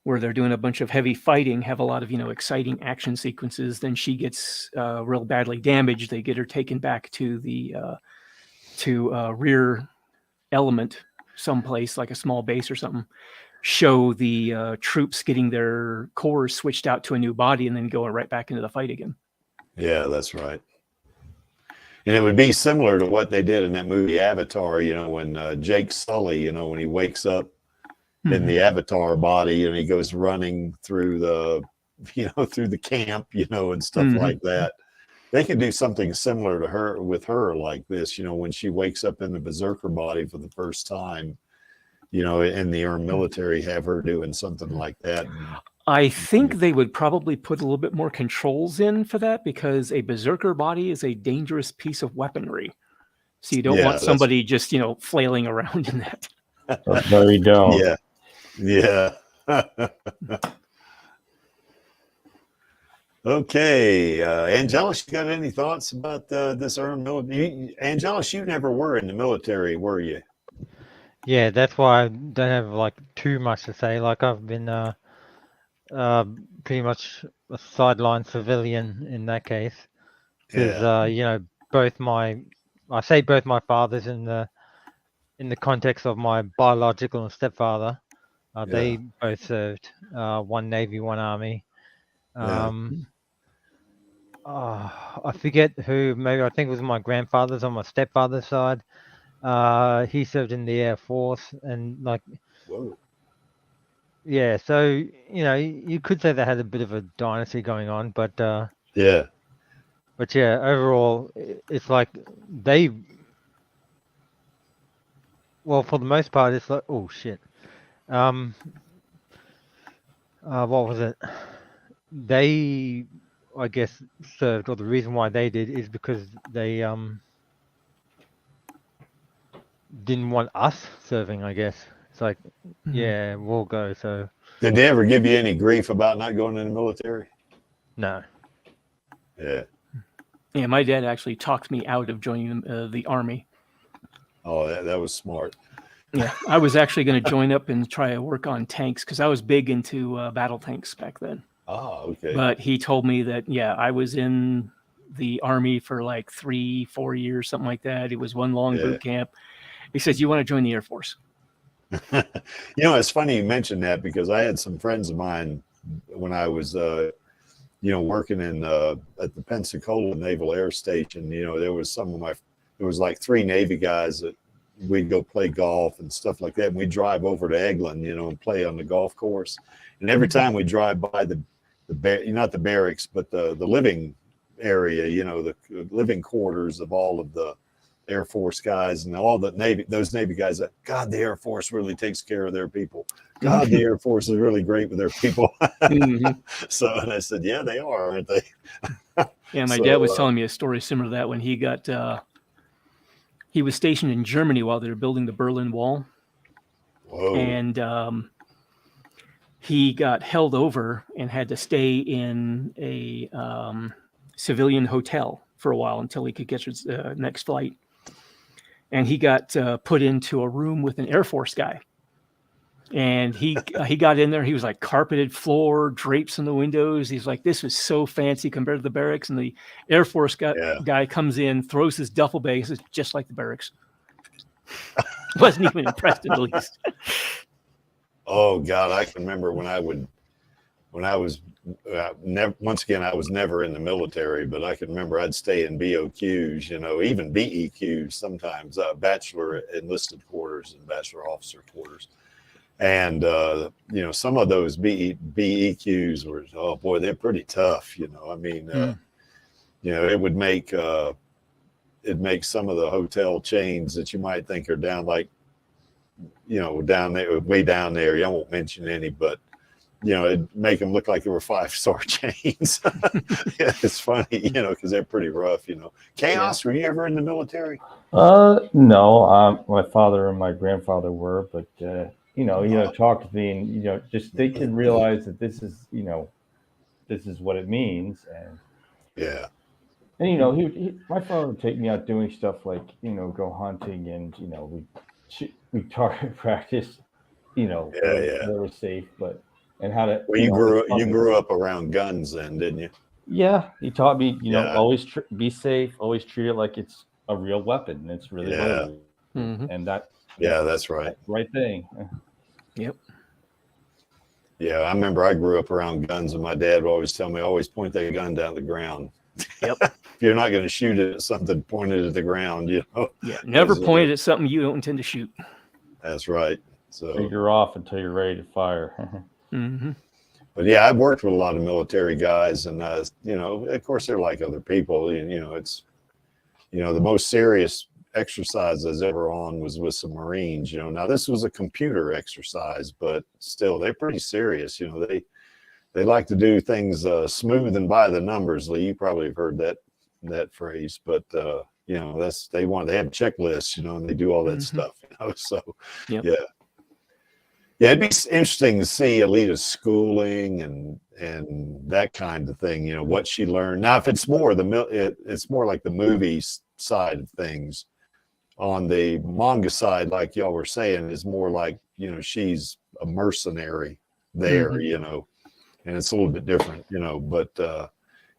where they're doing a bunch of heavy fighting, have a lot of, exciting action sequences. Then she gets real badly damaged. They get her taken back to the rear element someplace, like a small base or something. Show the troops getting their cores switched out to a new body, and then going right back into the fight again. Yeah, that's right. And it would be similar to what they did in that movie Avatar, when Jake Sully, when he wakes up in the Avatar body, and he goes running through the, through the camp, and stuff like that. They could do something similar to her with her like this, when she wakes up in the Berserker body for the first time, in the armed military, have her doing something like that. I think they would probably put a little bit more controls in for that, because a Berserker body is a dangerous piece of weaponry. So you don't want somebody just, flailing around in that. No, you don't. Yeah. Okay. Angelus, you got any thoughts about this armed military? Angelus, you never were in the military, were you? Yeah, that's why I don't have like too much to say. Like, I've been pretty much a sideline civilian in that case, because both my fathers in the context of my biological stepfather, they both served, one Navy, one Army. I forget who. Maybe I think it was my grandfather's on my stepfather's side. He served in the Air Force, and like, yeah. So you could say they had a bit of a dynasty going on, but but overall, it's like they. Well, for the most part, it's like, oh shit. What was it? They, I guess, served, or the reason why they did is because they didn't want us serving, I guess. It's like, yeah, we'll go. So did they ever give you any grief about not going in the military? No. Yeah, my dad actually talked me out of joining the Army. Oh, that was smart. Yeah, I was actually going to join up and try to work on tanks, because I was big into battle tanks back then. Oh, okay. But he told me that, I was in the Army for like 3-4 years, something like that. It was one long boot camp. He says, "You want to join the Air Force?" It's funny you mentioned that, because I had some friends of mine when I was, working in at the Pensacola Naval Air Station. There was like 3 Navy guys that we'd go play golf and stuff like that. And we'd drive over to Eglin, and play on the golf course. And every time we drive by not the barracks, but the living area, the living quarters of all of the Air Force guys and all those Navy guys, that God, the Air Force really takes care of their people. God, the Air Force is really great with their people. So, and I said, yeah, they are, aren't they? Yeah, my dad was telling me a story similar to that when he got, he was stationed in Germany while they were building the Berlin Wall. Whoa. And he got held over and had to stay in a civilian hotel for a while until he could get his next flight. and he got put into a room with an Air Force guy. And he got in there. He was like carpeted floor, drapes in the windows. He's like, this was so fancy compared to the barracks. And the Air Force guy comes in, throws his duffel bag. It's just like the barracks. Wasn't even impressed in the least. Oh God, I can remember when I was never. Once again, I was never in the military, but I can remember I'd stay in BOQs, even BEQs sometimes, bachelor enlisted quarters and bachelor officer quarters. And, some of those BEQs were, oh boy, they're pretty tough. I mean, it would make, it'd make some of the hotel chains that you might think are down, like, down there, way down there. I won't mention any, but, it'd make them look like they were 5-star chains. Yeah, it's funny, because they're pretty rough, Chaos, were you ever in the military? No, my father and my grandfather were, but, talk to me and, just they can realize that this is, this is what it means. And yeah. And, my father would take me out doing stuff like, go hunting and, we target practice, where we're safe, but, and how to. Well, you grew up around guns then, didn't you? Yeah. He taught me, always be safe, always treat it like it's a real weapon. And it's really loaded. And that. Yeah, that's right. Right thing. Yep. Yeah, I remember I grew up around guns, and my dad would always tell me, always point that gun down the ground. Yep. If you're not going to shoot it at something, point it at the ground, Yeah, never point it at something you don't intend to shoot. That's right. So figure off until you're ready to fire. But yeah, I've worked with a lot of military guys, and of course they're like other people. And it's the most serious exercise I was ever on was with some Marines. Now this was a computer exercise, but still they're pretty serious. They like to do things smooth and by the numbers. Lee, you probably have heard that phrase, but they have checklists, and they do all that stuff. So yeah, it'd be interesting to see Alita's schooling and that kind of thing. What she learned. Now, if it's more it's more like the movies side of things. On the manga side, like y'all were saying, is more like she's a mercenary there, and it's a little bit different, But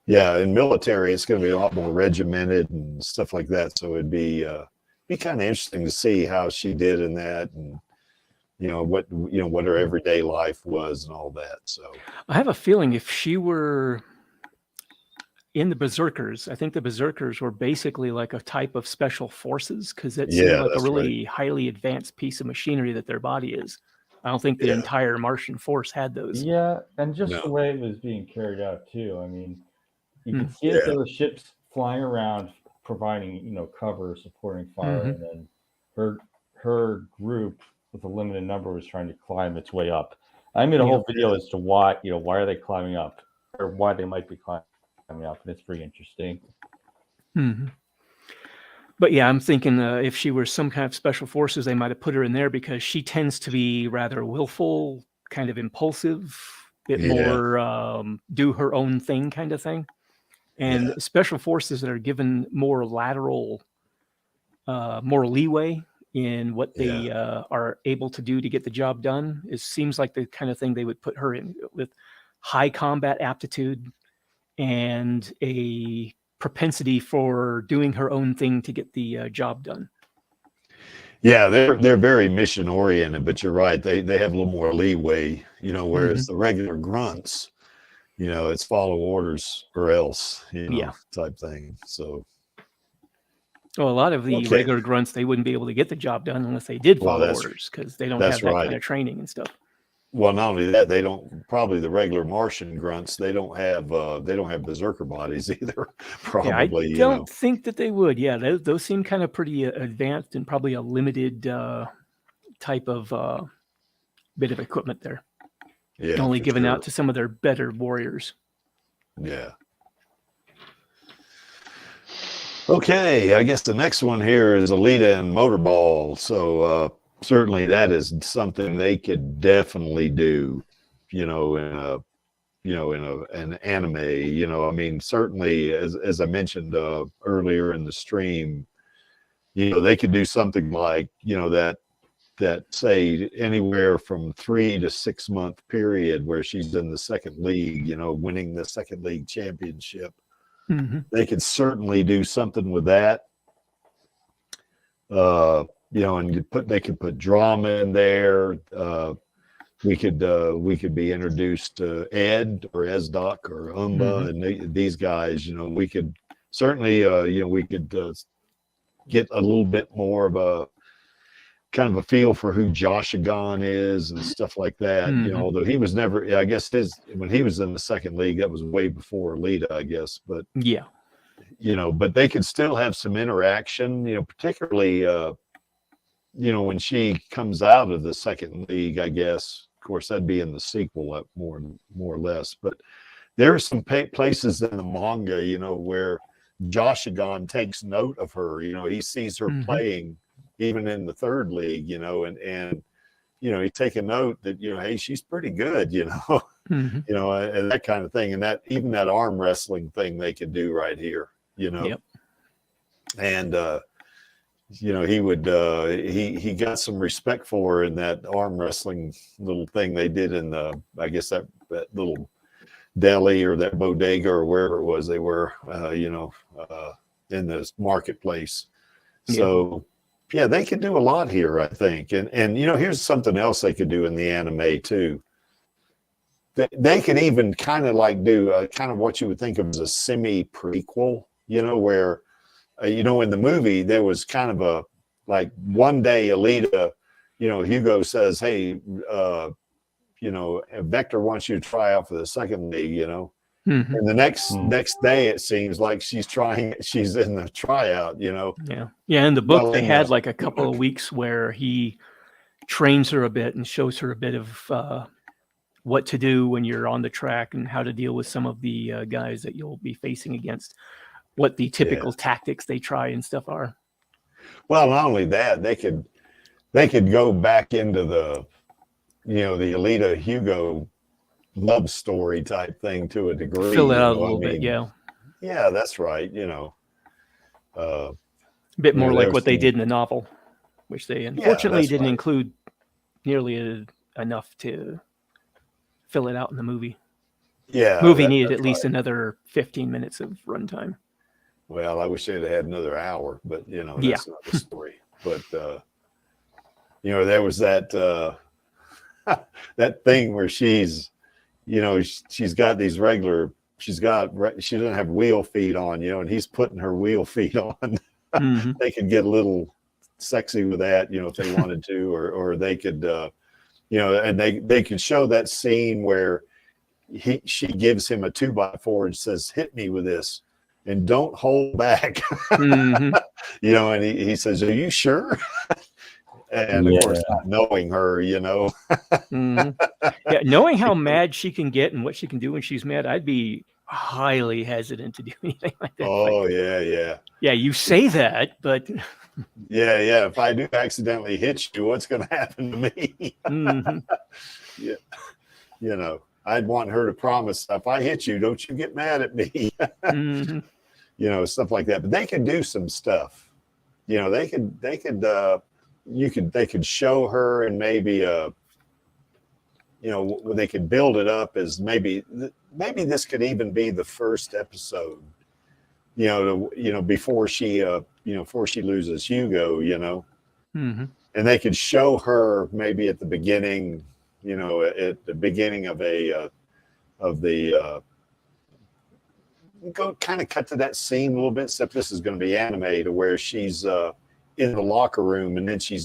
in military, it's going to be a lot more regimented and stuff like that. So it'd be kind of interesting to see how she did in that, and what her everyday life was and all that. So I have a feeling if she were in the Berserkers, I think the Berserkers were basically like a type of special forces, because it seemed like a really highly advanced piece of machinery that their body is. I don't think the entire Martian force had those. Yeah, and just the way it was being carried out too. I mean, you can see that there were ships flying around, providing cover, supporting fire, and then her group with a limited number was trying to climb its way up. I made a whole video as to why are they climbing up, or why they might be climbing up, and it's pretty interesting. But yeah, I'm thinking if she were some kind of special forces, they might have put her in there, because she tends to be rather willful, kind of impulsive, bit more do her own thing kind of thing. And special forces that are given more lateral, more leeway in what they are able to do to get the job done, it seems like the kind of thing they would put her in, with high combat aptitude and a propensity for doing her own thing to get the job done. Yeah, they're very mission oriented, but you're right. They have a little more leeway, whereas the regular grunts, it's follow orders or else, type thing. So, well, a lot of the regular grunts, they wouldn't be able to get the job done unless they did follow orders, because they don't have that kind of training and stuff. Well, not only that, they don't, probably the regular Martian grunts, they don't have berserker bodies either. Probably. Yeah, I don't think that they would. Yeah, those seem kind of pretty advanced and probably a limited type of bit of equipment there. Yeah, only given out to some of their better warriors. Yeah. Okay, I guess the next one here is Alita and Motorball. So certainly that is something they could definitely do, in an anime. I mean, certainly as I mentioned earlier in the stream, they could do something like, that say anywhere from 3 to 6 month period where she's in the second league, winning the second league championship. Mm-hmm. They could certainly do something with that. And they could put drama in there. We could be introduced to Ed or Esdoc or Umba, and these guys. We could certainly, we could get a little bit more of a kind of a feel for who Joshagon is and stuff like that. Although he was never, I guess when he was in the second league, that was way before Alita, I guess. But yeah, but they could still have some interaction. Particularly, when she comes out of the second league, I guess. Of course, that'd be in the sequel, more or less. But there are some places in the manga, where Joshagon takes note of her. He sees her playing even in the third league, and he's taking note that, hey, she's pretty good, and that kind of thing. And that even that arm wrestling thing they could do right here, Yep. And he would he got some respect for her in that arm wrestling little thing they did in I guess that little deli or that bodega or wherever it was they were, in this marketplace. So yeah, they could do a lot here, I think. And here's something else they could do in the anime too. They could even kind of like do kind of what you would think of as a semi prequel, where in the movie there was kind of a like one day Alita, Hugo says, hey, Vector wants you to try out for the second league, and the next day it seems like she's in the tryout, Yeah, in the book they had like a couple of weeks where he trains her a bit and shows her a bit of what to do when you're on the track and how to deal with some of the guys that you'll be facing against, what the typical tactics they try and stuff are. Well, not only that, they could go back into the the Alita Hugo love story type thing to a degree. Fill it out a little bit, yeah. Yeah, that's right. A bit more like what they did in the novel, which they unfortunately didn't include nearly enough to fill it out in the movie. Yeah, movie needed at least another 15 minutes of runtime. Well, I wish they'd have had another hour, but that's not the story. But there was that that thing where she's got these regular, she doesn't have wheel feet on, and he's putting her wheel feet on. They could get a little sexy with that, if they wanted to, or they could, and they could show that scene where she gives him a 2x4 and says, hit me with this and don't hold back. And he says, are you sure? And of course, not knowing her, Yeah, knowing how mad she can get and what she can do when she's mad, I'd be highly hesitant to do anything like that. Oh, yeah. Yeah, you say that, but yeah. If I do accidentally hit you, what's going to happen to me? Yeah, I'd want her to promise, if I hit you, don't you get mad at me. Stuff like that. But they could do some stuff. They could show her, and maybe they could build it up as maybe this could even be the first episode, before she before she loses Hugo, and they could show her maybe at the beginning, at the beginning of go kind of cut to that scene a little bit, except this is going to be anime, to where she's in the locker room, and then she's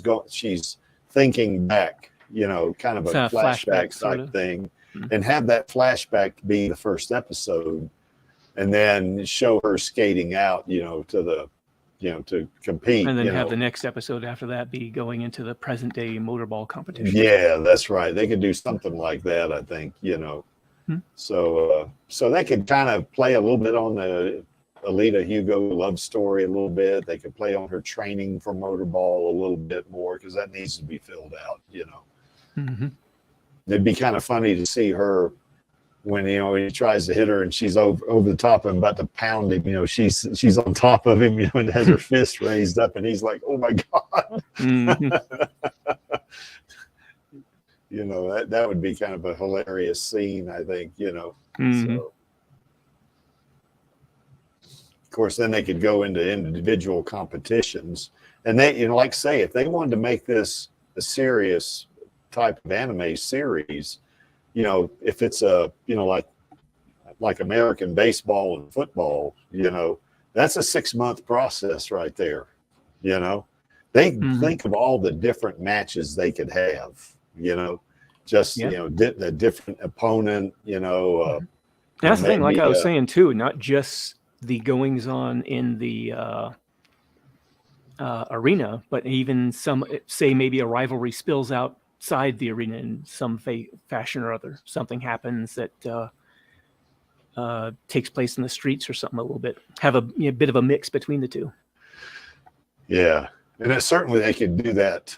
thinking back, kind of a flashback type thing, and have that flashback be the first episode, and then show her skating out, to compete, and then have the next episode after that be going into the present day motorball competition. Yeah, that's right. They could do something like that, I think, So they could kind of play a little bit on the Alita Hugo love story a little bit. They could play on her training for motorball a little bit more, because that needs to be filled out, It'd be kind of funny to see her, when he tries to hit her and she's over the top of him, about to pound him. She's on top of him, and has her fist raised up, and he's like, "Oh my God!" That would be kind of a hilarious scene, I think. So, of course, then they could go into individual competitions, and they, like say, if they wanted to make this a serious type of anime series, if it's like American baseball and football, that's a 6-month process right there. They think of all the different matches they could have, just, a different opponent, That's the thing, like I was saying too, not just the goings on in the arena, but even some, say maybe a rivalry spills outside the arena in some fashion or other. Something happens that takes place in the streets or something a little bit. Have a bit of a mix between the two. Yeah, and certainly they could do that.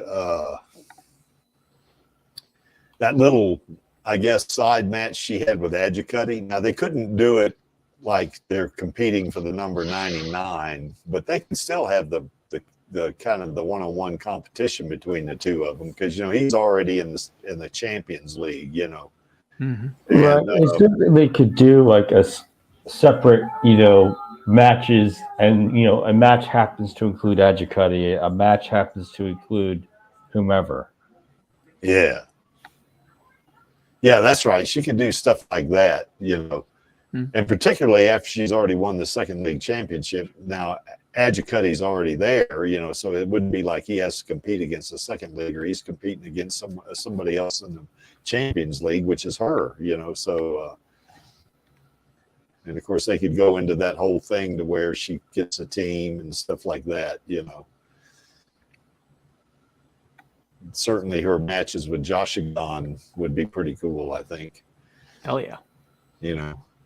That little, I guess, side match she had with Adjicutty. Now they couldn't do it like they're competing for the number 99, but they can still have the kind of the one-on-one competition between the two of them, because he's already in the Champions League. Right. They could do like a separate, matches, and a match happens to include Adjicutty, a match happens to include whomever. Yeah, that's right. She could do stuff like that, and particularly after she's already won the second league championship. Now Adjicutty's already there, so it wouldn't be like he has to compete against the second league, or he's competing against somebody else in the Champions League, which is her, so and of course they could go into that whole thing to where she gets a team and stuff like that. Certainly her matches with Joshigan would be pretty cool, I think. Hell yeah.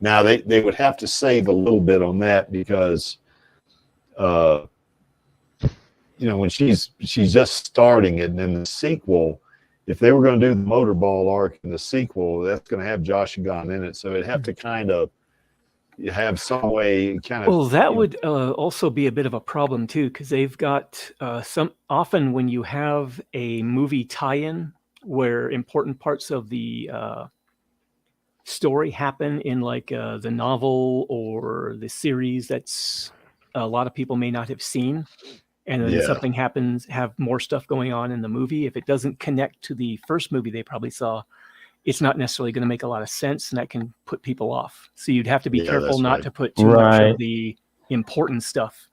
Now they would have to save a little bit on that, because when she's just starting it, and in the sequel, if they were going to do the motorball arc in the sequel, that's going to have Joshigan in it, so it'd have to kind of have some way Well, that would also be a bit of a problem too, because they've got often when you have a movie tie-in where important parts of the story happen in like the novel or the series that's a lot of people may not have seen, and then something happens, have more stuff going on in the movie. If it doesn't connect to the first movie they probably saw, it's not necessarily going to make a lot of sense, and that can put people off. So you'd have to be careful not to put too much of the important stuff.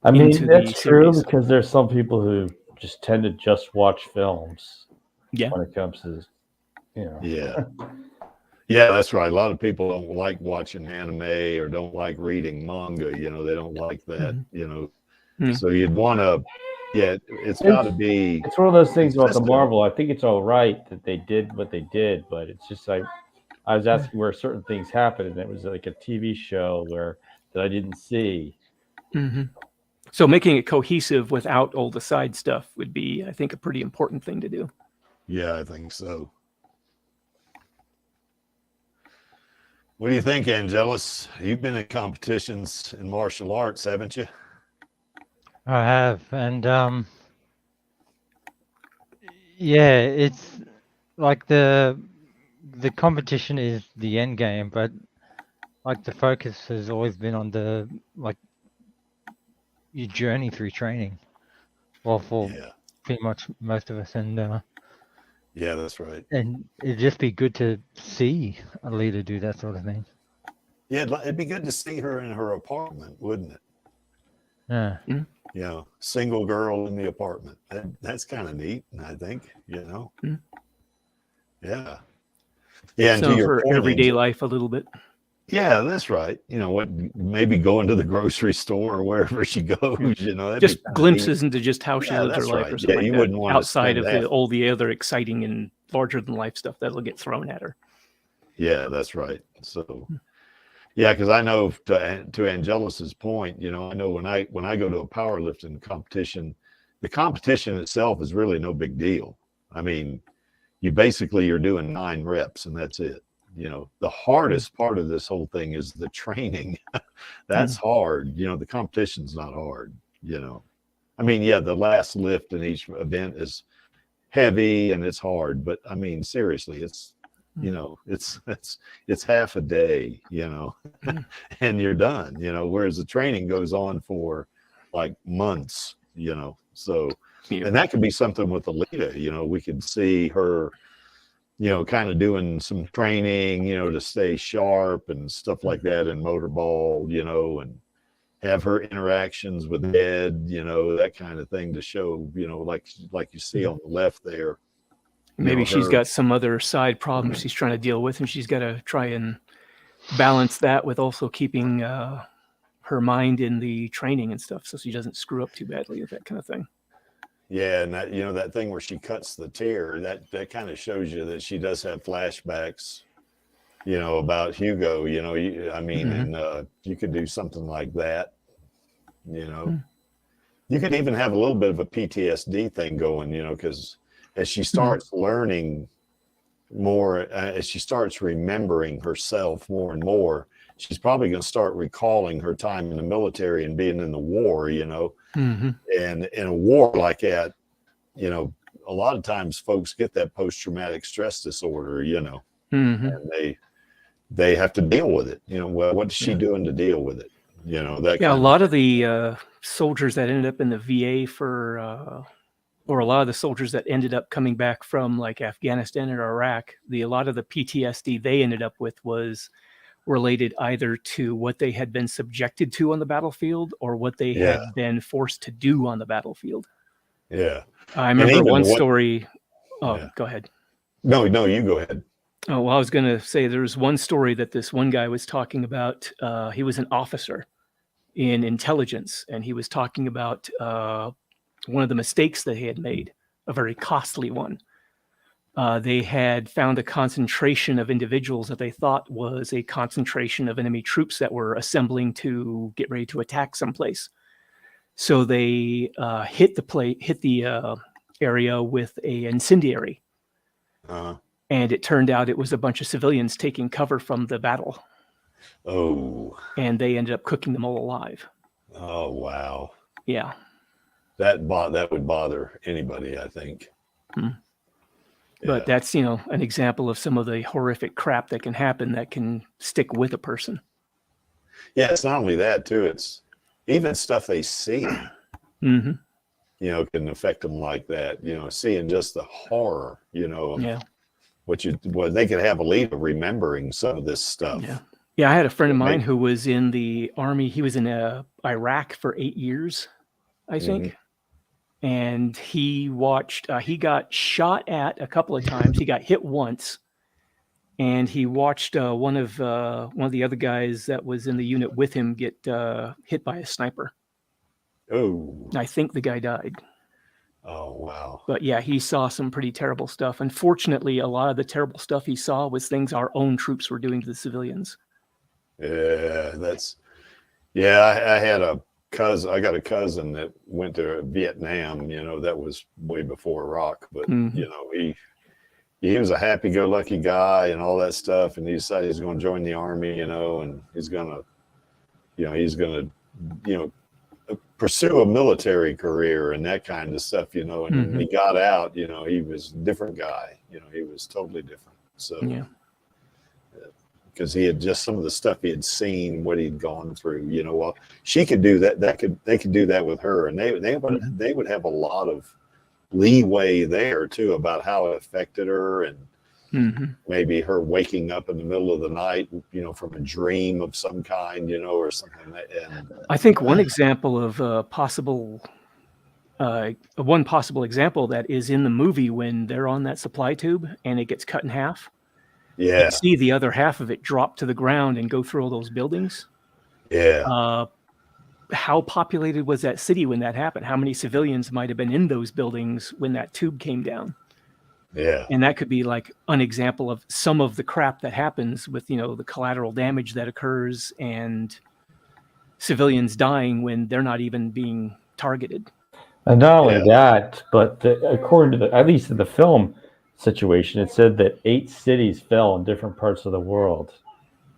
I mean, that's true, because there's some people who just tend to just watch films. When it comes to, Yeah, that's right. A lot of people don't like watching anime or don't like reading manga. They don't like that. So you'd want to. It's got to be. It's one of those things about the Marvel. I think it's all right that they did what they did, but it's just like I was asking where certain things happened, and it was like a TV show that I didn't see. So making it cohesive without all the side stuff would be, I think, a pretty important thing to do. Yeah, I think so. What do you think, Angelus? You've been in competitions in martial arts, haven't you? I have, and it's like the competition is the end game, but like the focus has always been on your journey through training. Well, for pretty much most of us, and yeah, that's right. And it'd just be good to see Alita do that sort of thing. Yeah, it'd be good to see her in her apartment, wouldn't it? Yeah. Single girl in the apartment. That's kind of neat, I think. Yeah. Yeah, and so to your for point, everyday life a little bit. Yeah, that's right. Maybe going to the grocery store or wherever she goes. Just glimpses into just how she lives her life, right. or something you like wouldn't that, want outside to of all the other exciting and larger than life stuff that'll get thrown at her. Yeah, that's right. So, yeah, because I know to Angelus's point, I know when I go to a powerlifting competition, the competition itself is really no big deal. I mean, you're doing 9 reps and that's it. You know, the hardest part of this whole thing is the training. That's hard. You know, the competition's not hard, you know. I mean, yeah, the last lift in each event is heavy and it's hard, but I mean, seriously, it's, you know, it's half a day, you know, and you're done, you know, whereas the training goes on for like months, you know. So, and that could be something with Alita, you know, we could see her, you know, kind of doing some training, you know, to stay sharp and stuff like that in motorball, you know, and have her interactions with Ed, you know, that kind of thing to show, you know, like you see on the left there. Maybe she's got some other side problems she's trying to deal with, and she's got to try and balance that with also keeping her mind in the training and stuff, so she doesn't screw up too badly with that kind of thing. Yeah, and that, you know, that thing where she cuts the tear, that kind of shows you that she does have flashbacks, you know, about Hugo, you know, I mean, and you could do something like that, you know. You could even have a little bit of a PTSD thing going, you know, because as she starts learning more, as she starts remembering herself more and more, she's probably going to start recalling her time in the military and being in the war, you know. And in a war like that, you know, a lot of times folks get that post-traumatic stress disorder, you know, and they have to deal with it. You know, well, what's she doing to deal with it? You know, that. Yeah, a lot of the soldiers that ended up in the VA for, or a lot of the soldiers that ended up coming back from like Afghanistan or Iraq, a lot of the PTSD they ended up with was related either to what they had been subjected to on the battlefield or what they had been forced to do on the battlefield. Yeah. I remember one story. Oh, go ahead. No, you go ahead. Oh, well, I was going to say there was one story that this one guy was talking about. He was an officer in intelligence, and he was talking about one of the mistakes that he had made, a very costly one. They had found a concentration of individuals that they thought was a concentration of enemy troops that were assembling to get ready to attack someplace. So they hit the area with an incendiary. And it turned out it was a bunch of civilians taking cover from the battle. Oh. And they ended up cooking them all alive. Oh, wow. Yeah. That would bother anybody, I think. But that's, you know, an example of some of the horrific crap that can happen that can stick with a person. Yeah, it's not only that, too. It's even stuff they see, you know, can affect them like that. You know, seeing just the horror, you know, they could have Alita remembering some of this stuff. Yeah, I had a friend of mine who was in the Army. He was in Iraq for 8 years, I think. And he watched, he got shot at a couple of times. He got hit once. And he watched one of the other guys that was in the unit with him get hit by a sniper. Oh. I think the guy died. Oh, wow. But yeah, he saw some pretty terrible stuff. Unfortunately, a lot of the terrible stuff he saw was things our own troops were doing to the civilians. Yeah, I had a cousin. I got a cousin that went to Vietnam, you know, that was way before Iraq, but you know, he was a happy-go-lucky guy and all that stuff, and he decided he's going to join the Army, you know, and he's going to pursue a military career and that kind of stuff, you know. And when he got out, you know, he was a different guy, you know, he was totally different. So because he had just some of the stuff he had seen, what he'd gone through, you know. Well, she could do that. They could do that with her, and they would have a lot of leeway there too about how it affected her, and maybe her waking up in the middle of the night, you know, from a dream of some kind, you know, or something. And I think one example of one possible example that is in the movie when they're on that supply tube and it gets cut in half. Yeah. You see the other half of it drop to the ground and go through all those buildings. Yeah. How populated was that city when that happened? How many civilians might have been in those buildings when that tube came down? Yeah. And that could be like an example of some of the crap that happens with, you know, the collateral damage that occurs and civilians dying when they're not even being targeted. And not only that, but according to at least in the film, situation, it said that 8 cities fell in different parts of the world.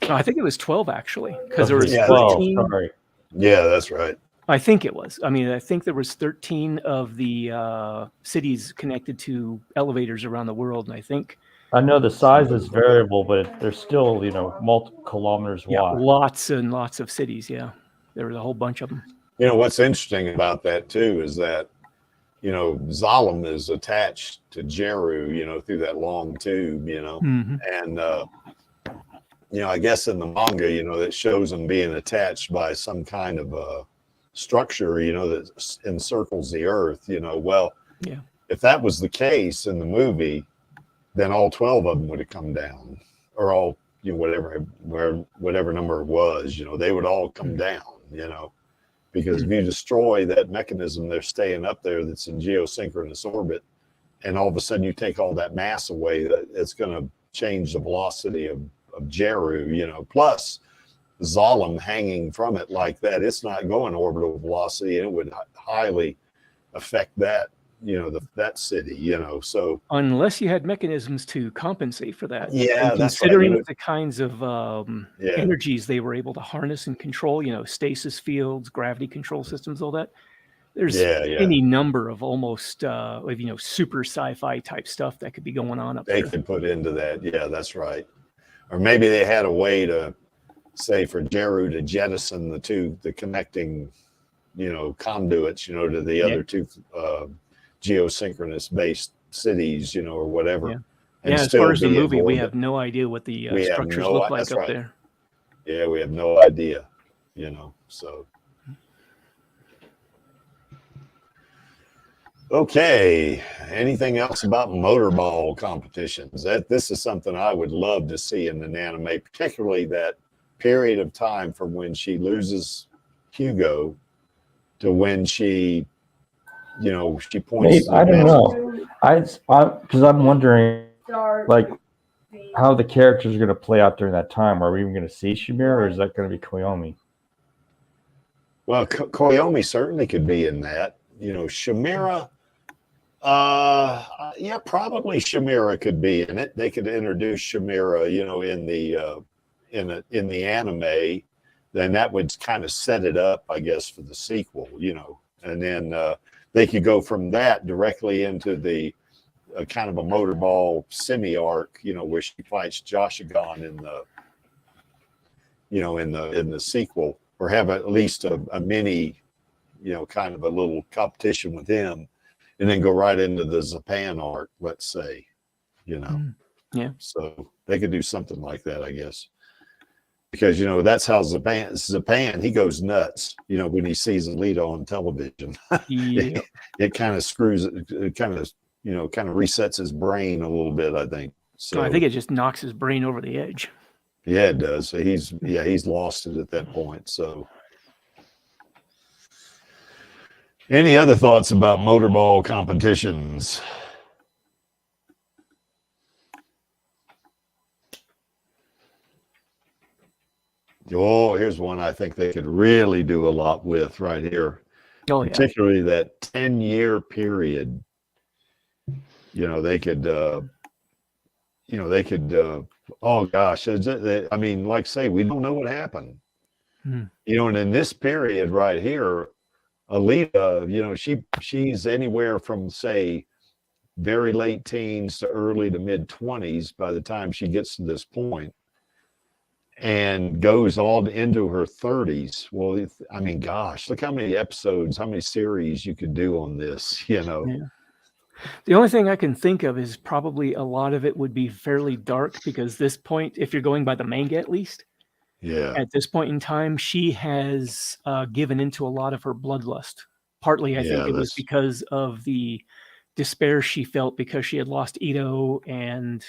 No, I think it was 12 actually, because there was Yeah, 13. Sorry. Yeah, that's right. I think it was. I mean, I think there was 13 of the cities connected to elevators around the world, and I think I know the size is variable, but they're still, multiple kilometers wide. lots and lots of cities. Yeah, there was a whole bunch of them. You know, what's interesting about that too is that, Zalem is attached to Jeru, through that long tube, Mm-hmm. and, I guess in the manga, that shows them being attached by some kind of a structure, that encircles the earth, well, Yeah. if that was the case in the movie, then all 12 of them would have come down, or all, whatever number it was, they would all come down, because if you destroy that mechanism, they're staying up there that's in geosynchronous orbit, and all of a sudden you take all that mass away, it's going to change the velocity of Jeru, plus Zalem hanging from it like that, it's not going orbital velocity, and it would highly affect that, that city, so Unless you had mechanisms to compensate for that. Yeah, And that's considering right. the kinds of Yeah. energies they were able to harness and control, stasis fields, gravity control systems, all that. There's any number of almost super sci-fi type stuff that could be going on up They there. could put into that. Yeah, that's right. Or maybe they had a way to say for Jeru to jettison the connecting, conduits, to the other two geosynchronous based cities, or whatever. Yeah. And As still far as the be in movie, we orbit. have no idea what the We have structures no- look like that's up right. there. Yeah, we have no idea, so. Okay, anything else about motorball competitions? This is something I would love to see in an anime, particularly that period of time from when she loses Hugo to when she, she points. I don't know. Because I'm wondering, like, how the characters are going to play out during that time. Are we even going to see Shamir, or is that going to be Koyomi? Well, Koyomi certainly could be in that. Shamira. Yeah, probably Shamira could be in it. They could introduce Shamira, in the anime. Then that would kind of set it up, I guess, for the sequel, and then they could go from that directly into the kind of a motorball semi arc, where she fights Joshigon in the sequel, or have at least a mini, kind of a little competition with him, and then go right into the Zapan arc, let's say, Yeah. So they could do something like that, I guess. Because, that's how Zapan, he goes nuts, when he sees Alita on television. Yeah. It kind of screws it, kind of resets his brain a little bit, I think. So I think it just knocks his brain over the edge. yeah, it does. So he's lost it at that point. So any other thoughts about motorball competitions? Oh, here's one I think they could really do a lot with right here. Oh, yeah. Particularly that 10-year period. They could, oh gosh, I mean, like say, we don't know what happened. And in this period right here, Alita, she's anywhere from, say, very late teens to early to mid 20s by the time she gets to this point, and goes all into her 30s. Well, I mean, gosh, look how many episodes, how many series you could do on this, Yeah. The only thing I can think of is probably a lot of it would be fairly dark, because this point, if you're going by the manga at least, at this point in time, she has given into a lot of her bloodlust. Partly, I think it was because of the despair she felt because she had lost Ito and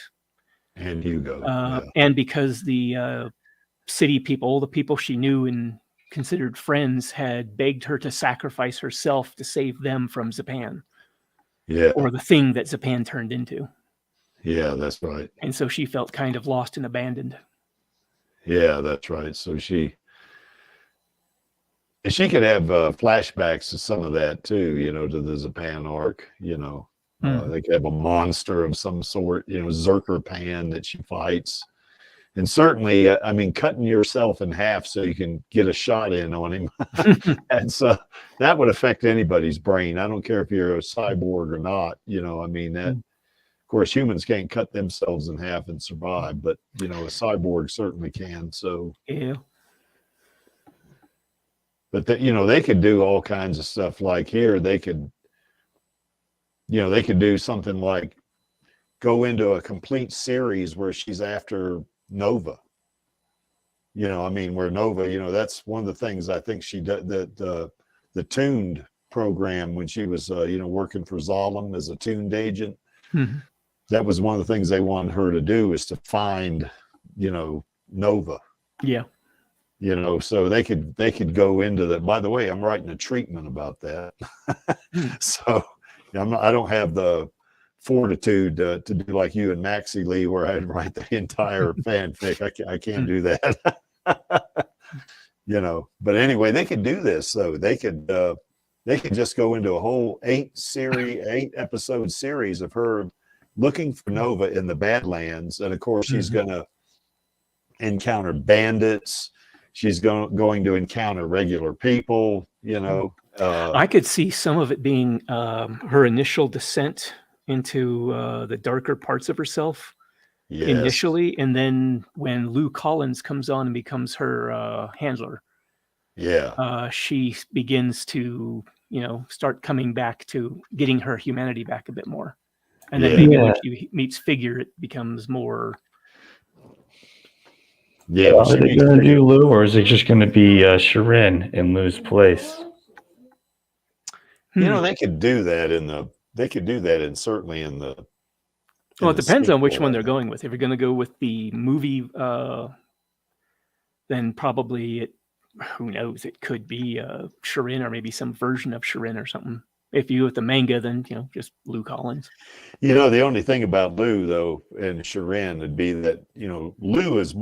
Hugo, and because the city people, the people she knew and considered friends, had begged her to sacrifice herself to save them from Zapan. Or the thing that Zapan turned into. Yeah, that's right. And so she felt kind of lost and abandoned. Yeah, that's right. So she could have flashbacks to some of that too, to the Zapan arc, They could have a monster of some sort, Zerker Pan that she fights. And certainly, I mean, cutting yourself in half so you can get a shot in on him, that would affect anybody's brain. I don't care if you're a cyborg or not. I mean, that, of course, humans can't cut themselves in half and survive, but, a cyborg certainly can. So, Yeah. But, they could do all kinds of stuff. Like here, they could do something like go into a complete series where she's after Nova. I mean, where Nova, that's one of the things I think she did, the tuned program when she was, working for Zalem as a tuned agent. Mm-hmm. That was one of the things they wanted her to do, is to find, Nova. Yeah. So they could go into that. By the way, I'm writing a treatment about that. So I don't have the fortitude to do like you and Maxie Lee, where I'd write the entire fanfic. I can't do that. But anyway, they could do this. So they could just go into a whole 8-episode series of her looking for Nova in the Badlands. And of course, she's going to encounter bandits. She's going to encounter regular people, I could see some of it being her initial descent into the darker parts of herself initially, and then when Lou Collins comes on and becomes her handler, she begins to start coming back to getting her humanity back a bit more, and then maybe when she meets Figure, it becomes more. Yeah, are they going to do Lou, or is it just going to be Shirin in Lou's place? They could do that certainly in the. Well, it depends on which one they're going with. If you're going to go with the movie, then probably who knows? It could be Shirin, or maybe some version of Shirin or something. If you go with the manga, then just Lou Collins. The only thing about Lou though and Shirin would be that Lou is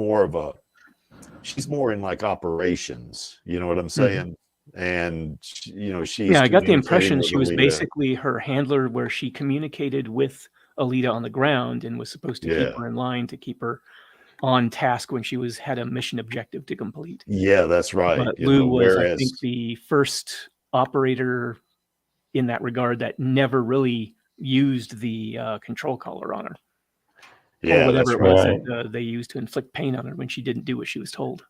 she's more in like operations. You know what I'm saying? And she's. Yeah, I got the impression she was basically her handler, where she communicated with Alita on the ground and was supposed to keep her in line, to keep her on task when she had a mission objective to complete. Yeah, that's right. But Lou was, I think, the first operator in that regard that never really used the control collar on her. Yeah, or whatever it was that they used to inflict pain on her when she didn't do what she was told.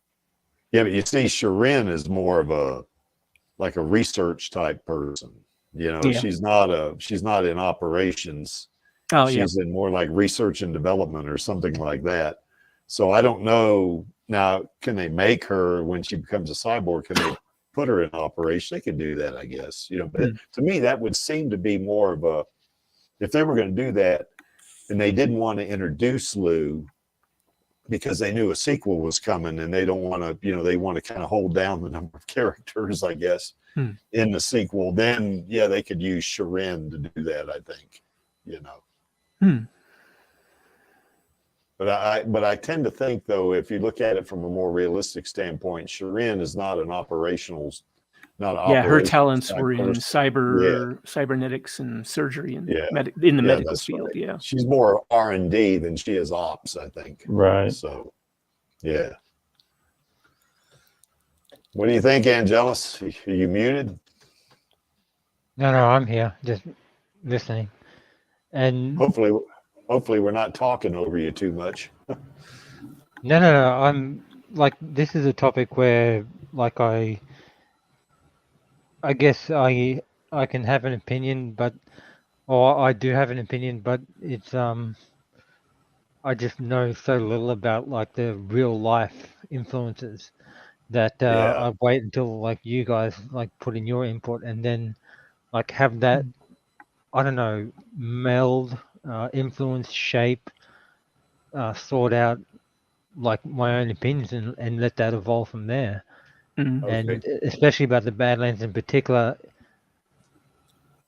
Yeah, but you see, Shirin is more of a research type person. She's not in operations. Oh, she's in more like research and development or something like that. So I don't know. Now, can they make her, when she becomes a cyborg, can they put her in operation? They could do that, I guess. But to me, that would seem to be more of a, if they were going to do that and they didn't want to introduce Lou because they knew a sequel was coming, and they don't want to, they want to kind of hold down the number of characters, I guess, in the sequel, then they could use Shirin to do that, I think, But I tend to think, though, if you look at it from a more realistic standpoint, Shirin is not an operational. Her talents were in cybernetics and surgery and in the medical field. Right. Yeah, she's more R&D than she is ops, I think. Right. So, yeah. What do you think, Angelus? Are you muted? No, I'm here, just listening. And hopefully we're not talking over you too much. No. I'm like, this is a topic where, like, I guess I can have an opinion, or I do have an opinion, but it's I just know so little about like the real life influences that I wait until like you guys like put in your input, and then like have that, I don't know, meld, influence, shape, sort out like my own opinions and let that evolve from there. And especially about the Badlands in particular,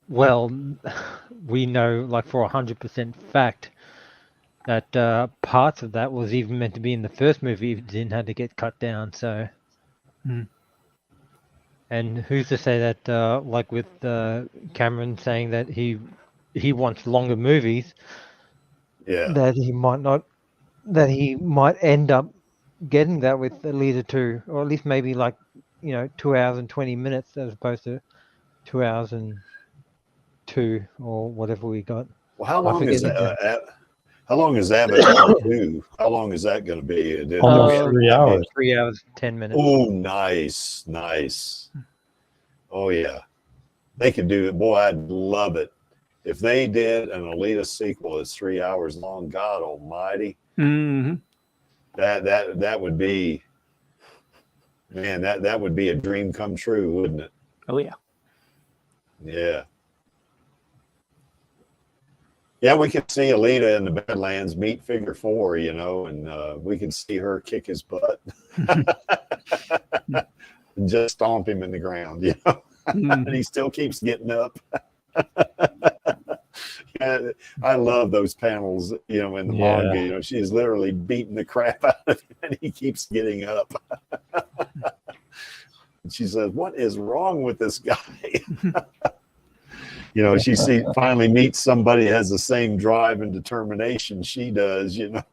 well, we know like for 100% fact that parts of that was even meant to be in the first movie, it didn't have to get cut down. So, and who's to say that like with Cameron saying that he he wants longer movies, Yeah. that he might end up getting that with Alita 2, or at least maybe like 2 hours and 20 minutes as opposed to 2 hours and 2 or whatever we got. Well, how I long forget is exactly. how long is Avatar 2? How long is that going to be? Almost 3 hours. 3 hours 10 minutes. Oh, nice. Oh yeah, they could do it. Boy, I'd love it if they did an Alita sequel that's 3 hours long. God Almighty, Mm-hmm. that would be, man, that would be a dream come true, wouldn't it? Oh yeah. Yeah. Yeah, we could see Alita in the Badlands meet Figure 4, and we could see her kick his butt and just stomp him in the ground, and he still keeps getting up. Yeah, I love those panels, in the manga. She's literally beating the crap out of him, and he keeps getting up. And she says, "What is wrong with this guy?" She finally meets somebody that has the same drive and determination she does, Yep.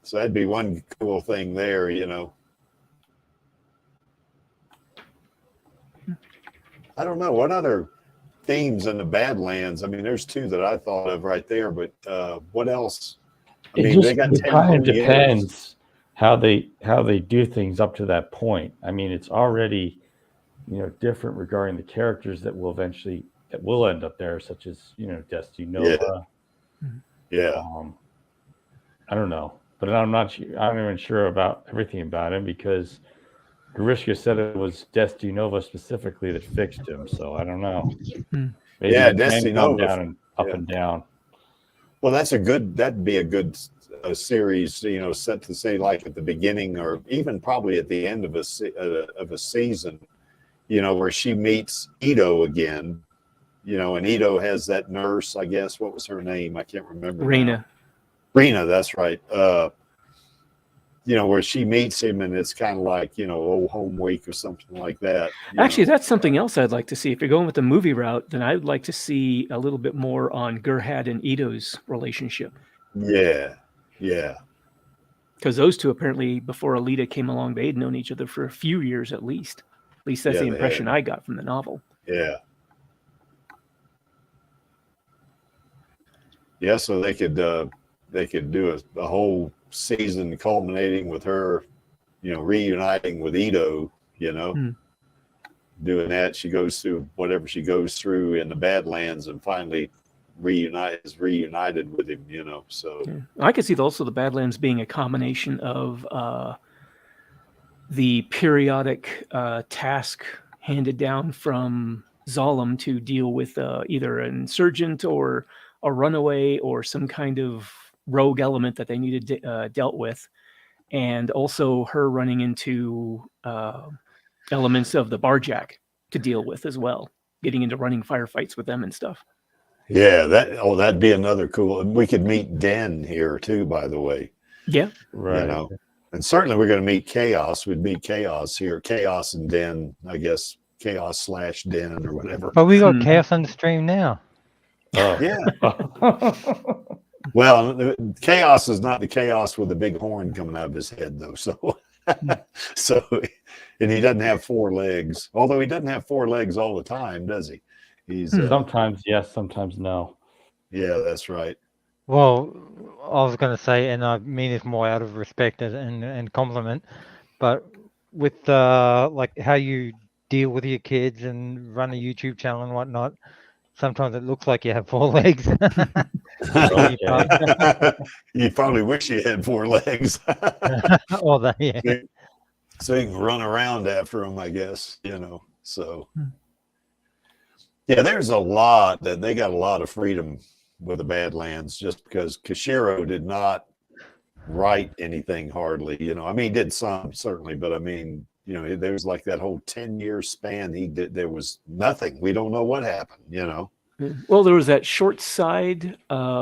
So that'd be one cool thing there, I don't know. What other themes in the Badlands? I mean, there's two that I thought of right there, but what else? I mean, they got it 10 kind of years. depends how they do things up to that point. I mean, it's already different regarding the characters that will end up there, such as Destiny Nova. Yeah. I don't know, but I'm not even sure about everything about him because Grishka said it was Destiny Nova specifically that fixed him. So I don't know. Maybe Yeah, it Destiny can come Nova. down and up and down. Well, that'd be a good series, set to say like at the beginning or even probably at the end of a season, where she meets Ito again, and Ito has that nurse, I guess. What was her name? I can't remember. Raina. Rena, that's right. Where she meets him and it's kind of like, old home week or something like that. Actually, that's something else I'd like to see. If you're going with the movie route, then I'd like to see a little bit more on Gerhard and Ito's relationship. Yeah. Because those two apparently, before Alita came along, they had known each other for a few years at least. At least that's the impression I got from the novel. Yeah. Yeah, so they could do a whole season culminating with her, reuniting with Ito, doing that. She goes through whatever she goes through in the Badlands and finally is reunited with him, so. Yeah. I could see also the Badlands being a combination of the periodic task handed down from Zalem to deal with either an insurgent or a runaway or some kind of rogue element that they needed dealt with, and also her running into elements of the Barjack to deal with as well, getting into running firefights with them and stuff. Yeah, that'd be another cool. We could meet Den here too, by the way. Yeah, Right. And certainly we're going to meet Chaos. We'd meet Chaos here. Chaos and Den, I guess. Chaos/Den or whatever. But we got Chaos on the stream now. Oh. Yeah. Well, Chaos is not the Chaos with the big horn coming out of his head, though. So, and he doesn't have 4 legs. Although he doesn't have 4 legs all the time, does he? He's sometimes yes, sometimes no. Yeah, that's right. Well, I was going to say, and I mean this more out of respect and compliment, but with like how you deal with your kids and run a YouTube channel and whatnot, sometimes it looks like you have 4 legs. You probably wish you had 4 legs. Oh, yeah. So you can run around after them, I guess, so. Yeah, there's a lot that they got a lot of freedom with the Badlands just because Kishiro did not write anything hardly, I mean, he did some certainly, but I mean, there's like that whole 10-year span there was nothing. We don't know what happened, Well, there was that short side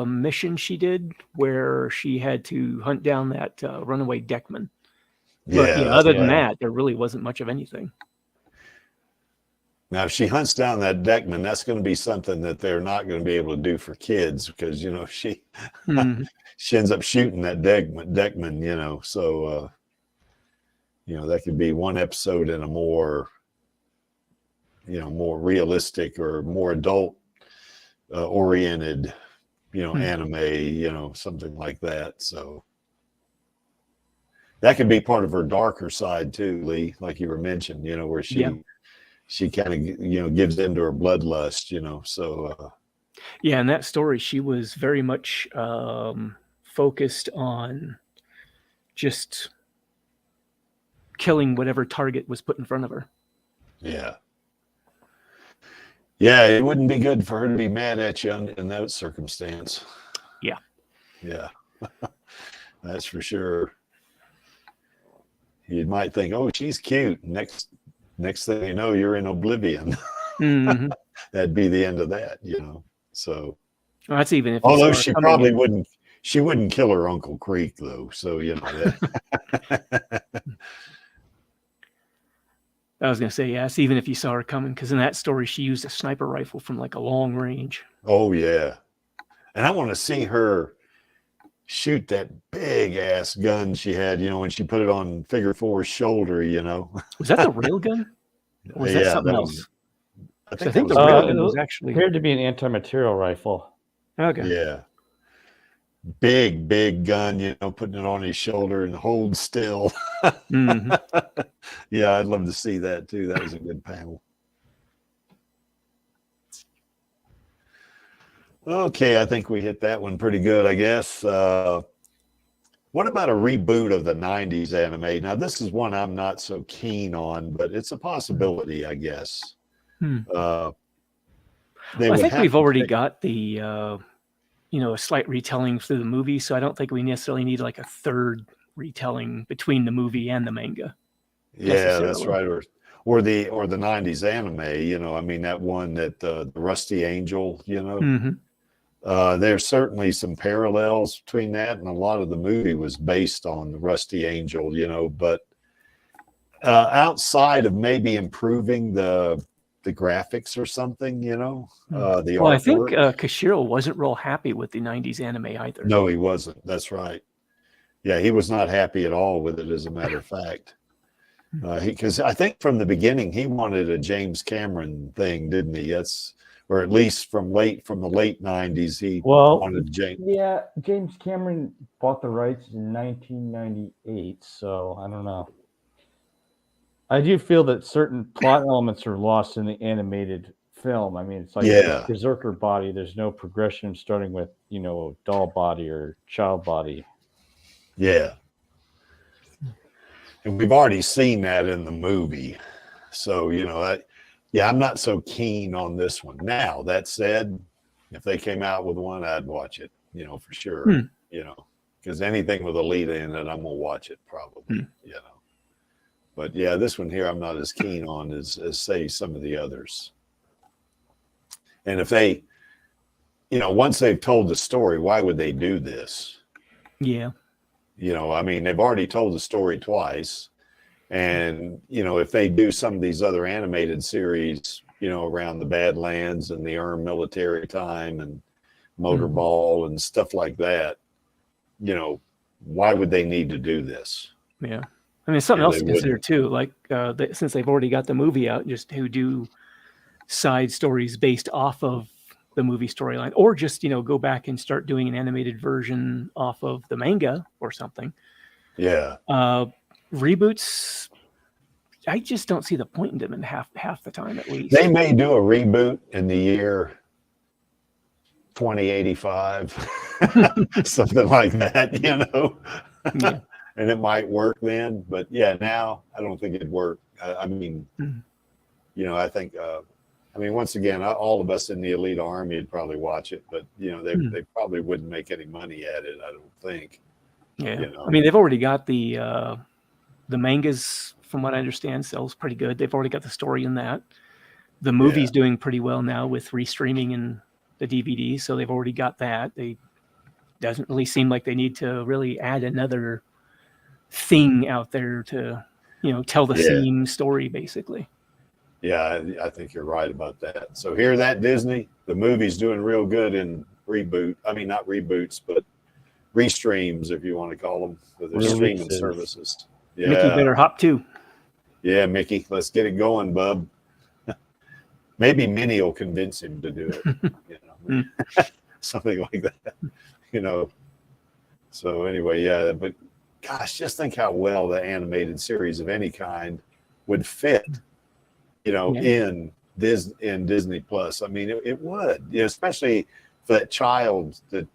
mission she did where she had to hunt down that runaway deckman. But other than that, there really wasn't much of anything. Now, if she hunts down that Deckman, that's going to be something that they're not going to be able to do for kids because, you know, she ends up shooting that Deckman, you know. So, you know, that could be one episode in a more, you know, more realistic or more adult oriented, you know, anime, you know, something like that. So that could be part of her darker side too, Lee, like you were mentioning, you know, where she kind of, you know, gives into her bloodlust, you know. So yeah, in that story, she was very much focused on just killing whatever target was put in front of her. Yeah. Yeah, it wouldn't be good for her to be mad at you in that circumstance. Yeah. Yeah. That's for sure. You might think, oh, she's cute. Next thing you know, you're in oblivion. That'd be the end of that, you know. So well, that's even if although she probably wouldn't kill her Uncle Creek though. So, you know that. I was going to say, yes, even if you saw her coming, because in that story, she used a sniper rifle from like a long range. Oh, yeah. And I want to see her shoot that big ass gun she had, you know, when she put it on Figure 4's shoulder, you know. Was that the rail gun? Or was that something else? I think the rail gun was actually appeared to be an anti-material rifle. Okay. Yeah. Big gun, you know, putting it on his shoulder and hold still. Yeah, I'd love to see that too. That was a good panel. Okay, I think we hit that one pretty good, I guess. What about a reboot of the 90s anime? Now, this is one I'm not so keen on, but it's a possibility, I guess. I think we've already got the you know, a slight retelling through the movie, so I don't think we necessarily need like a third retelling between the movie and the manga. Yeah, that's right. Or the 90s anime, you know, I mean that one that the Rusty Angel, you know. There's certainly some parallels between that, and a lot of the movie was based on the Rusty Angel, you know, but outside of maybe improving the graphics or something, you know, the well, artwork. I think Kishiro wasn't real happy with the 90s anime either. No, he wasn't. That's right. Yeah, he was not happy at all with it, as a matter of fact. Because I think from the beginning he wanted a James Cameron thing, didn't he? Or at least from the late 90s, he wanted James. Yeah, James Cameron bought the rights in 1998, so I don't know. I do feel that certain plot elements are lost in the animated film. I mean, it's like Berserker body. There's no progression starting with, you know, doll body or child body. Yeah. And we've already seen that in the movie. So, you know, I'm not so keen on this one. Now, that said, if they came out with one, I'd watch it, you know, for sure. You know, because anything with Alita in it, I'm going to watch it probably, you know. But yeah, this one here I'm not as keen on as say some of the others. And if they, you know, once they've told the story, why would they do this? Yeah. You know, I mean, they've already told the story twice. And, you know, if they do some of these other animated series, you know, around the Badlands and the Armed Military Time and Motorball and stuff like that, you know, why would they need to do this? Yeah. I mean, something else to consider too, like since they've already got the movie out, just who do side stories based off of the movie storyline, or just, you know, go back and start doing an animated version off of the manga or something. Yeah. Reboots, I just don't see the point in them in half the time at least. They may do a reboot in the year 2085, something like that, you know. Yeah. And it might work then, but yeah, now I don't think it'd work. I mean, you know, I think, I mean, once again, all of us in the Alita Army would probably watch it, but you know, they probably wouldn't make any money at it, I don't think. Yeah, you know? I mean, they've already got the mangas, from what I understand, sells pretty good. They've already got the story in that. The movie's doing pretty well now with restreaming and the DVD, so they've already got that. They doesn't really seem like they need to really add another thing out there to, you know, tell the same story basically. Yeah, I think you're right about that. So hear that, Disney? The movie's doing real good in reboot. I mean, not reboots, but restreams, if you want to call them, for their streaming Releases. services. Mickey Yeah, better hop too. yeah, Mickey, let's get it going, bub. Maybe Minnie will convince him to do it. You know, something like that. You know. So anyway, yeah, but gosh, just think how well the animated series of any kind would fit, you know, Yeah. in Disney Plus. I mean, it would, you know, especially for that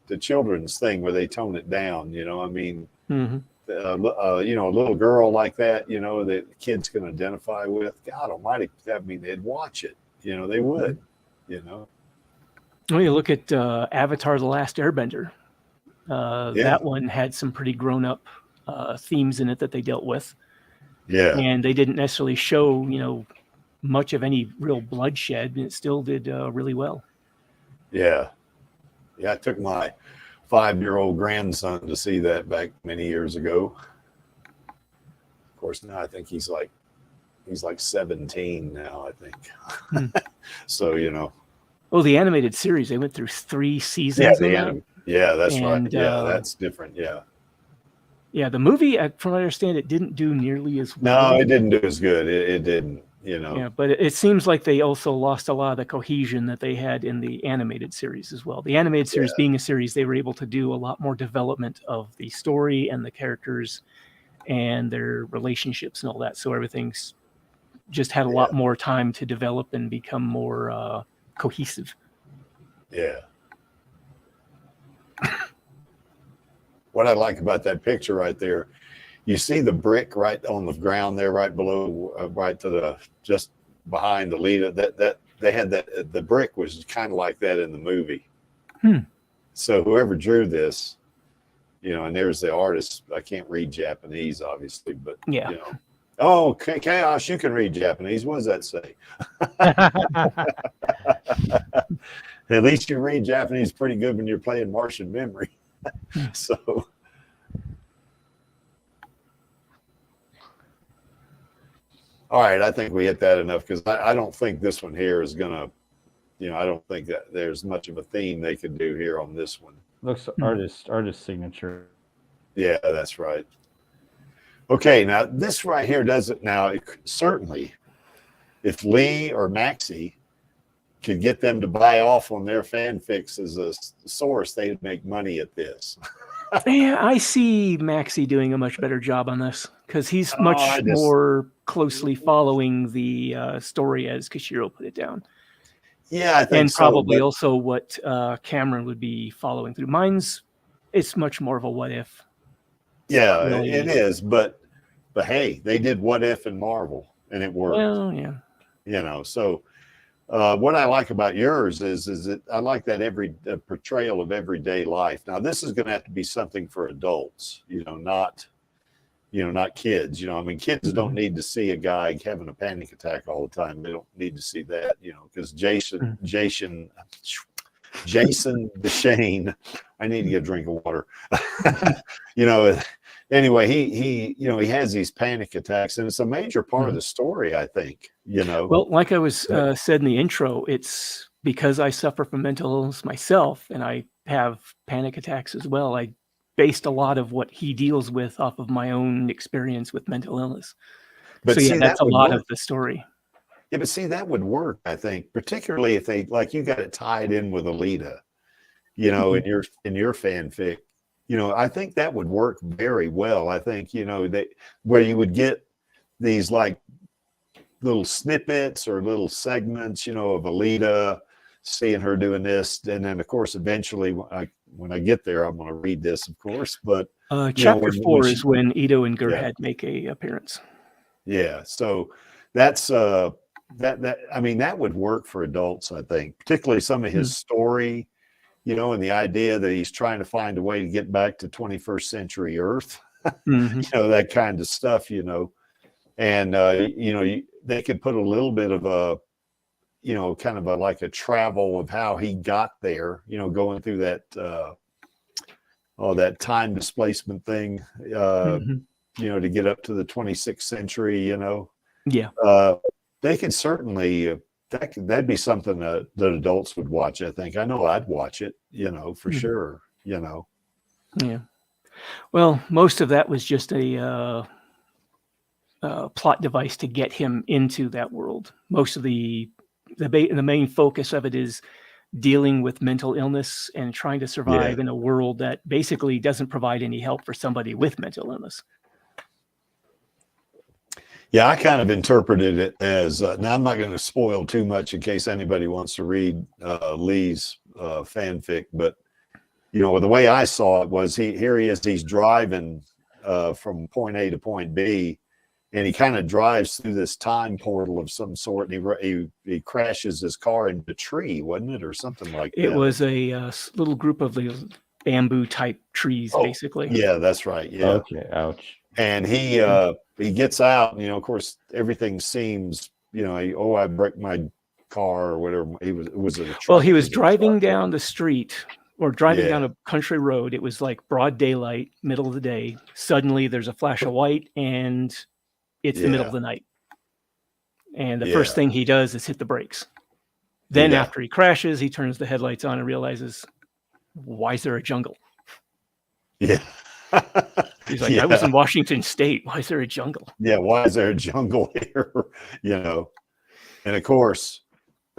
the children's thing where they tone it down. You know, I mean, Hmm. you know, a little girl like that, you know, that kids can identify with. God Almighty, I mean, they'd watch it. You know, they would. You know. When you look at Avatar: The Last Airbender, Yeah. that one had some pretty grown-up themes in it that they dealt with, Yeah. and they didn't necessarily show, you know, much of any real bloodshed, and it still did really well. Yeah. Yeah. I took my 5-year-old grandson to see that back many years ago. Of course, now I think he's like 17 now, I think. So, you know. Oh, the animated series, they went through 3 seasons. Yeah, that's right. And, Yeah, that's different. Yeah. Yeah, the movie, from what I understand, it didn't do nearly as well. No, it didn't do as good. It didn't, you know. Yeah, but it seems like they also lost a lot of the cohesion that they had in the animated series as well. The animated series being a series, they were able to do a lot more development of the story and the characters and their relationships and all that. So everything's just had a lot more time to develop and become more cohesive. Yeah. What I like about that picture right there, you see the brick right on the ground there, right below, right to the just behind Alita. That they had that the brick was kind of like that in the movie. So whoever drew this, you know, and there's the artist. I can't read Japanese, obviously, but you know. Oh, Chaos, you can read Japanese. What does that say? At least you read Japanese pretty good when you're playing Martian Memory. So, all right, I think we hit that enough because I don't think this one here is going to, you know, I don't think that there's much of a theme they could do here on this one. Looks artist signature. Yeah, that's right. Okay, now this right here doesn't. Now, certainly, if Lee or Maxie could get them to buy off on their fanfics as a source, they'd make money at this. Yeah, I see Maxie doing a much better job on this because he's much more closely following the story as Kishiro put it down. Yeah, I think and so, probably also what Cameron would be following through. Mine's it's much more of a what if. Yeah, really. It is, but hey, they did What If in Marvel, and it worked. Well, yeah. You know, so what I like about yours is that I like that every portrayal of everyday life. Now, this is going to have to be something for adults, you know, not kids. You know, I mean, kids don't need to see a guy having a panic attack all the time. They don't need to see that, you know, because Jason Deshane, I need to get a drink of water. You know, anyway, he you know, he has these panic attacks, and it's a major part of the story, I think, you know. Well, like I was said in the intro, it's because I suffer from mental illness myself, and I have panic attacks as well. I based a lot of what he deals with off of my own experience with mental illness. But so, yeah, that's a lot of the story. Yeah, but see, that would work, I think, particularly if they, like, you got it tied in with Alita, you know, in your fanfic. You know, I think that would work very well. I think, you know, where you would get these like little snippets or little segments, you know, of Alita, seeing her doing this, and then of course eventually when I get there, I'm going to read this, of course. But chapter 4 is when Ito and Gerhard make a appearance. Yeah, so that's that I mean, that would work for adults, I think, particularly some of his story. You know, and the idea that he's trying to find a way to get back to 21st century Earth, you know, that kind of stuff, you know, and, you know, they could put a little bit of a, you know, kind of like a travel of how he got there, you know, going through that, that time displacement thing, you know, to get up to the 26th century, you know. Yeah. they could certainly that'd be something that adults would watch. I think. I know I'd watch it. For sure. Yeah. Well, most of that was just a plot device to get him into that world. Most of the main focus of it is dealing with mental illness and trying to survive in a world that basically doesn't provide any help for somebody with mental illness. Yeah, I kind of interpreted it as now I'm not going to spoil too much in case anybody wants to read Lee's fanfic, but the way I saw it was he's driving from point A to point B, and he kind of drives through this time portal of some sort, and he crashes his car into a tree, wasn't it, or something like that? It was a little group of the bamboo type trees, basically. Yeah, that's right. Yeah. Okay. Ouch. And he gets out, and of course, everything seems, I broke my car or whatever. It was a truck. Well, he was driving down the street or driving down a country road. It was like broad daylight, middle of the day. Suddenly, there's a flash of white, and it's the middle of the night. And the first thing he does is hit the brakes. Then after he crashes, he turns the headlights on and realizes, why is there a jungle? Yeah. He's like, I was in Washington State. Why is there a jungle? Yeah, why is there a jungle here? And of course,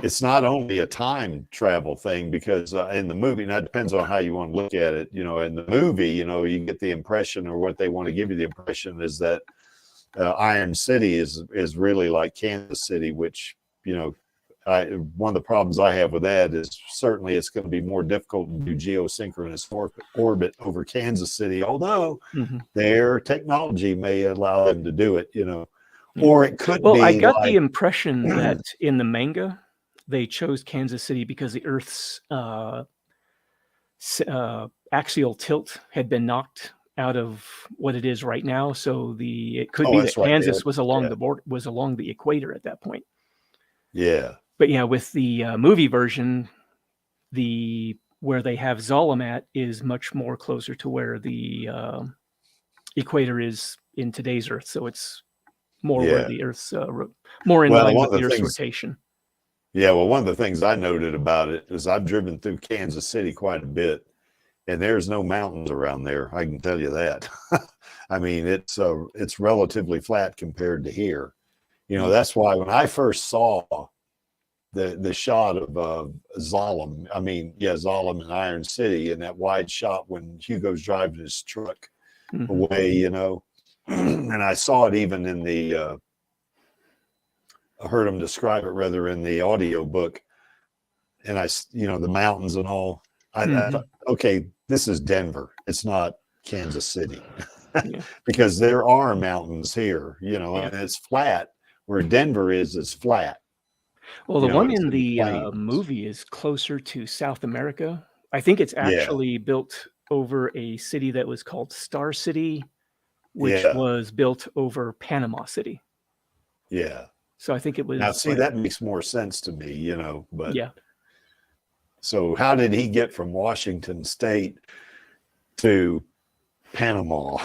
it's not only a time travel thing, because in the movie, and that depends on how you want to look at it. In the movie, you get the impression, or what they want to give you the impression is that Iron City is really like Kansas City, which, one of the problems I have with that is certainly it's going to be more difficult to do geosynchronous orbit over Kansas City, although their technology may allow them to do it, or it could be. Well, I got the impression that in the manga, they chose Kansas City because the Earth's axial tilt had been knocked out of what it is right now. So it could be that Kansas was along the border, was along the equator at that point. Yeah. But with the movie version, where they have Zolom at is much more closer to where the equator is in today's Earth. So it's more where the Earth's more in line with the Earth's rotation. Yeah, well, one of the things I noted about it is I've driven through Kansas City quite a bit, and there's no mountains around there. I can tell you that. I mean, it's relatively flat compared to here. That's why when I first saw the shot of Zolom, Zolom and Iron City, and that wide shot when Hugo's driving his truck away, and I saw it even in the I heard him describe it rather in the audio book, and the mountains and all. I thought, okay, this is Denver. It's not Kansas City, because there are mountains here, and it's flat. Where Denver is flat. Well, the one in the movie is closer to South America. I think it's actually built over a city that was called Star City, which was built over Panama City. Yeah. So I think it was. Now, see, that makes more sense to me, but. Yeah. So how did he get from Washington State to Panama?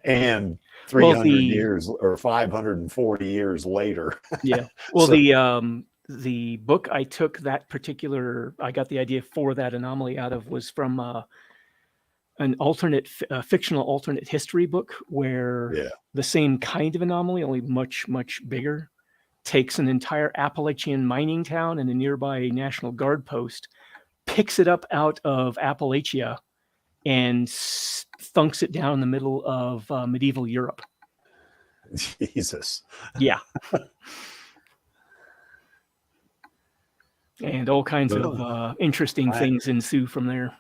And 300 years or 540 years later. Yeah. Well, the book I took I got the idea for that anomaly out of was from an fictional alternate history book where the same kind of anomaly, only much, much bigger, takes an entire Appalachian mining town and a nearby National Guard post, picks it up out of Appalachia, and thunks it down in the middle of medieval Europe. Jesus. Yeah. And all kinds of interesting things ensue from there.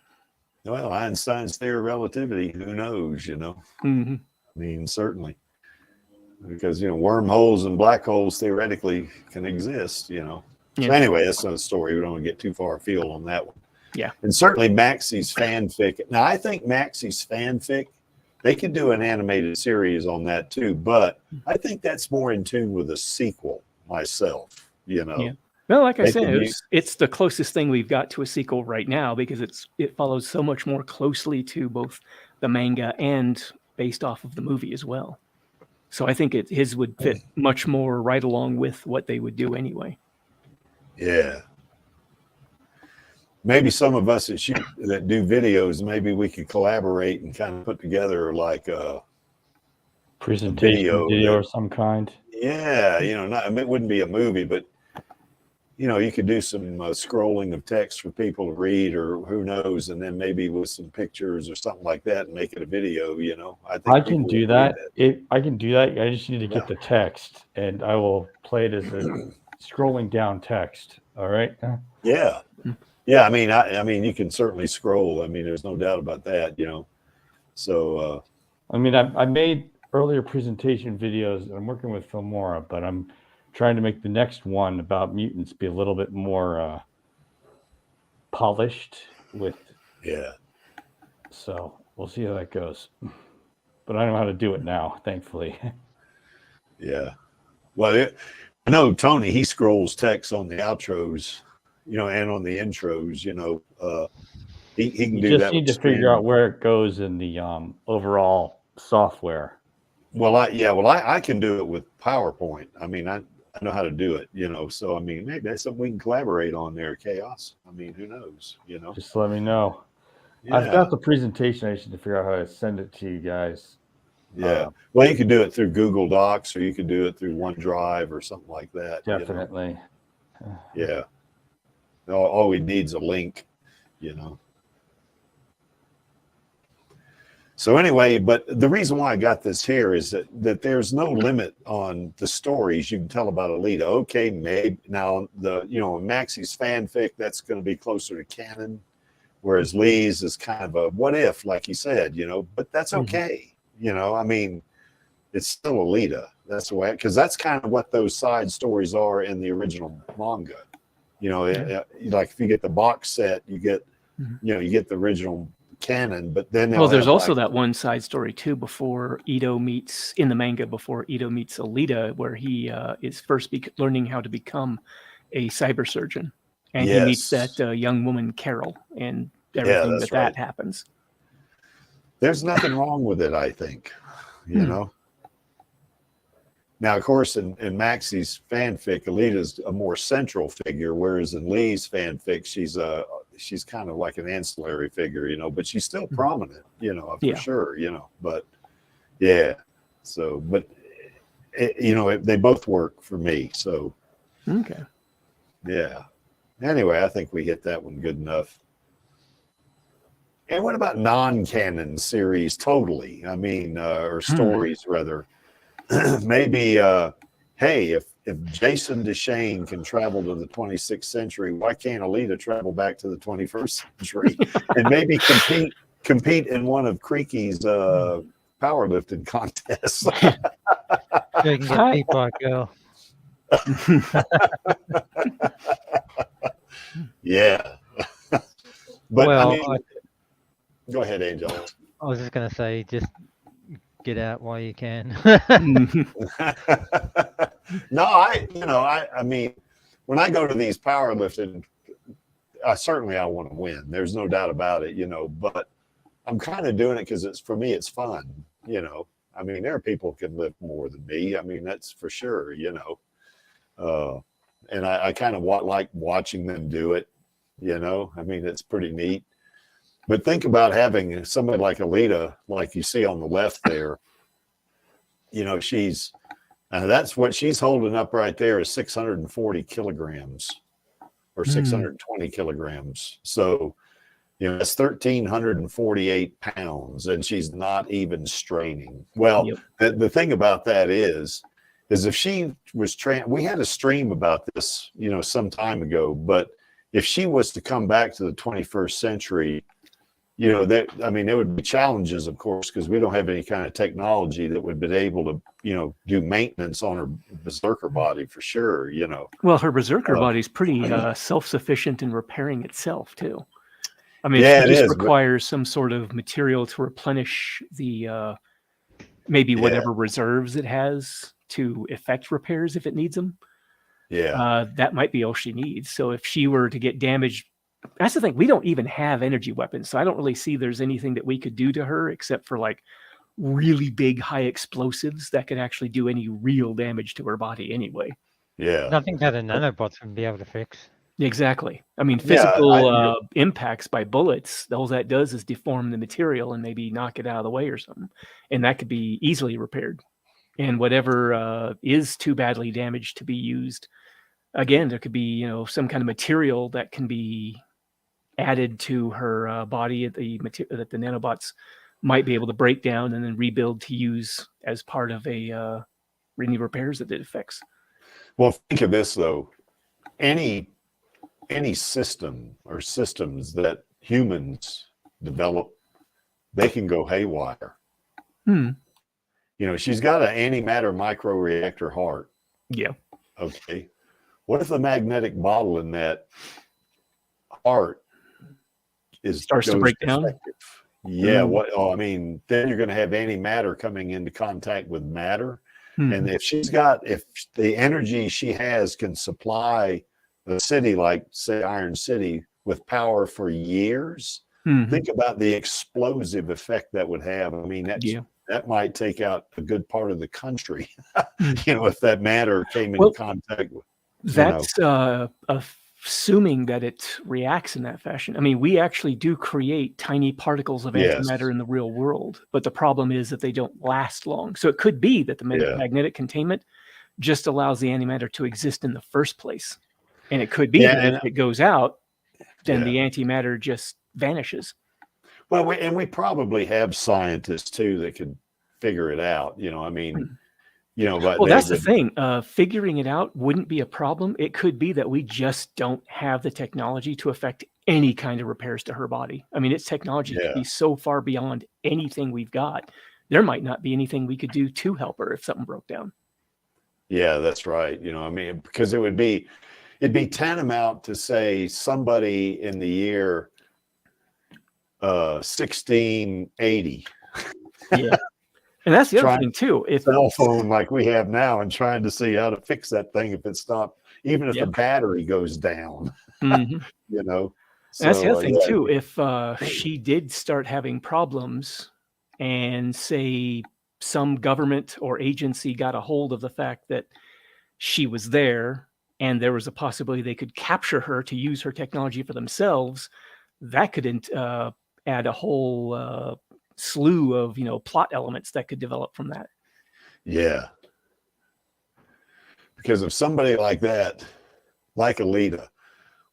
Well, Einstein's theory of relativity, who knows, I mean, certainly. Because, wormholes and black holes theoretically can exist, So anyway, that's not a story. We don't want to get too far afield on that one. Yeah. And certainly Maxie's fanfic. Now, I think Maxie's fanfic, they could do an animated series on that too, but I think that's more in tune with a sequel myself, Yeah. Well, like I said, it's the closest thing we've got to a sequel right now, because it follows so much more closely to both the manga and based off of the movie as well. So I think his would fit much more right along with what they would do anyway. Yeah. Maybe some of us that do videos, maybe we could collaborate and kind of put together like a presentation video of some kind. Yeah, it wouldn't be a movie, but you could do some scrolling of text for people to read, or who knows, and then maybe with some pictures or something like that, and make it a video. I think I can do that. I can do that. I just need to get the text, and I will play it as a scrolling down text. All right. Yeah. Yeah, I mean, you can certainly scroll. I mean, there's no doubt about that, So, I mean, I made earlier presentation videos, and I'm working with Filmora, but I'm trying to make the next one about mutants be a little bit more polished with. Yeah. So we'll see how that goes. But I know how to do it now, thankfully. Yeah. Well, I know Tony, he scrolls text on the outros, and on the intros, he can do that. You just need to figure out where it goes in the overall software. Well, I can do it with PowerPoint. I mean, I know how to do it, so I mean, maybe that's something we can collaborate on there, Chaos. I mean, who knows, Just let me know. Yeah. I've got the presentation. I just need to figure out how to send it to you guys. Yeah. Well, you could do it through Google Docs, or you could do it through OneDrive or something like that. Definitely. Yeah. All we need is a link, So anyway, but the reason why I got this here is that there's no limit on the stories you can tell about Alita. Okay, maybe now Maxie's fanfic, that's going to be closer to canon, whereas Lee's is kind of a what if, like you said, but that's okay. I mean, it's still Alita. That's the way, because that's kind of what those side stories are in the original manga. Like if you get the box set, you get, you get the original canon, but then there's also that one side story too before Ito meets Alita, where he is first learning how to become a cyber surgeon, and he meets that young woman Carol, and everything that happens. There's nothing wrong with it, I think. Now, of course, in Maxie's fanfic, Alita's a more central figure, whereas in Lee's fanfic, she's kind of like an ancillary figure, but she's still prominent, for sure, but yeah. So, but they both work for me. So, okay. Yeah. Anyway, I think we hit that one good enough. And what about non-canon series? Totally. I mean, or stories rather. Maybe, hey, if Jason DeShane can travel to the 26th century, why can't Alita travel back to the 21st century and maybe compete in one of Creaky's powerlifting contests? So you can get beat by a girl. Yeah. But well, I mean, go ahead, Angel. I was just going to say, just get out while you can. No, I mean, when I go to these powerlifting, I want to win. There's no doubt about it, but I'm kind of doing it because for me, it's fun, I mean, there are people who can lift more than me. I mean, that's for sure, and I kind of like watching them do it, I mean, it's pretty neat. But think about having somebody like Alita, like you see on the left there, that's what she's holding up right there is 640 kilograms or 620 kilograms. So, that's 1,348 pounds, and she's not even straining. Well, the thing about that is if she was we had a stream about this, some time ago, but if she was to come back to the 21st century, there would be challenges, of course, because we don't have any kind of technology that would be able to, do maintenance on her berserker body for sure, Well, her berserker body's pretty self-sufficient in repairing itself too. I mean, it just requires some sort of material to replenish the maybe whatever reserves it has to effect repairs if it needs them. Yeah, that might be all she needs. So if she were to get damaged, that's the thing. We don't even have energy weapons, so I don't really see there's anything that we could do to her except for like really big, high explosives that could actually do any real damage to her body anyway. Yeah. Nothing that a nanobots would be able to fix. Exactly. I mean, Yeah, physical impacts by bullets, all that does is deform the material and maybe knock it out of the way or something. And that could be easily repaired. And whatever is too badly damaged to be used, again, there could be, you know, some kind of material that can be added to her body that the nanobots might be able to break down and then rebuild to use as part of any repairs that it affects. Well, think of this though. Any system or systems that humans develop, they can go haywire. Hmm. You know, she's got an antimatter microreactor heart. Yeah. Okay. What if the magnetic bottle in that heart starts to break down? Yeah. What? Oh, I mean, then you're going to have antimatter coming into contact with matter. And if the energy she has can supply a city like, say, Iron City with power for years, think about the explosive effect that would have. I mean, that might take out a good part of the country, you know, if that matter came into contact with. That's assuming that it reacts in that fashion. I mean, we actually do create tiny particles of antimatter in the real world, but the problem is that they don't last long. So it could be that the magnetic containment just allows the antimatter to exist in the first place. And it could be that if it goes out, then the antimatter just vanishes. Well, we probably have scientists too that could figure it out. You know, I mean, you know, but that's the thing. Figuring it out wouldn't be a problem. It could be that we just don't have the technology to affect any kind of repairs to her body. I mean, its technology could be so far beyond anything we've got. There might not be anything we could do to help her if something broke down. Yeah, that's right. You know, I mean, because it'd be tantamount to say somebody in the year 1680. Yeah. And that's the other thing too. If cell phone like we have now and trying to see how to fix that thing if it stopped, even if the battery goes down, you know. So, that's the other thing too. If she did start having problems and say some government or agency got a hold of the fact that she was there and there was a possibility they could capture her to use her technology for themselves, that could add a whole slew of, you know, plot elements that could develop from that. Yeah. Because if somebody like that, like Alita,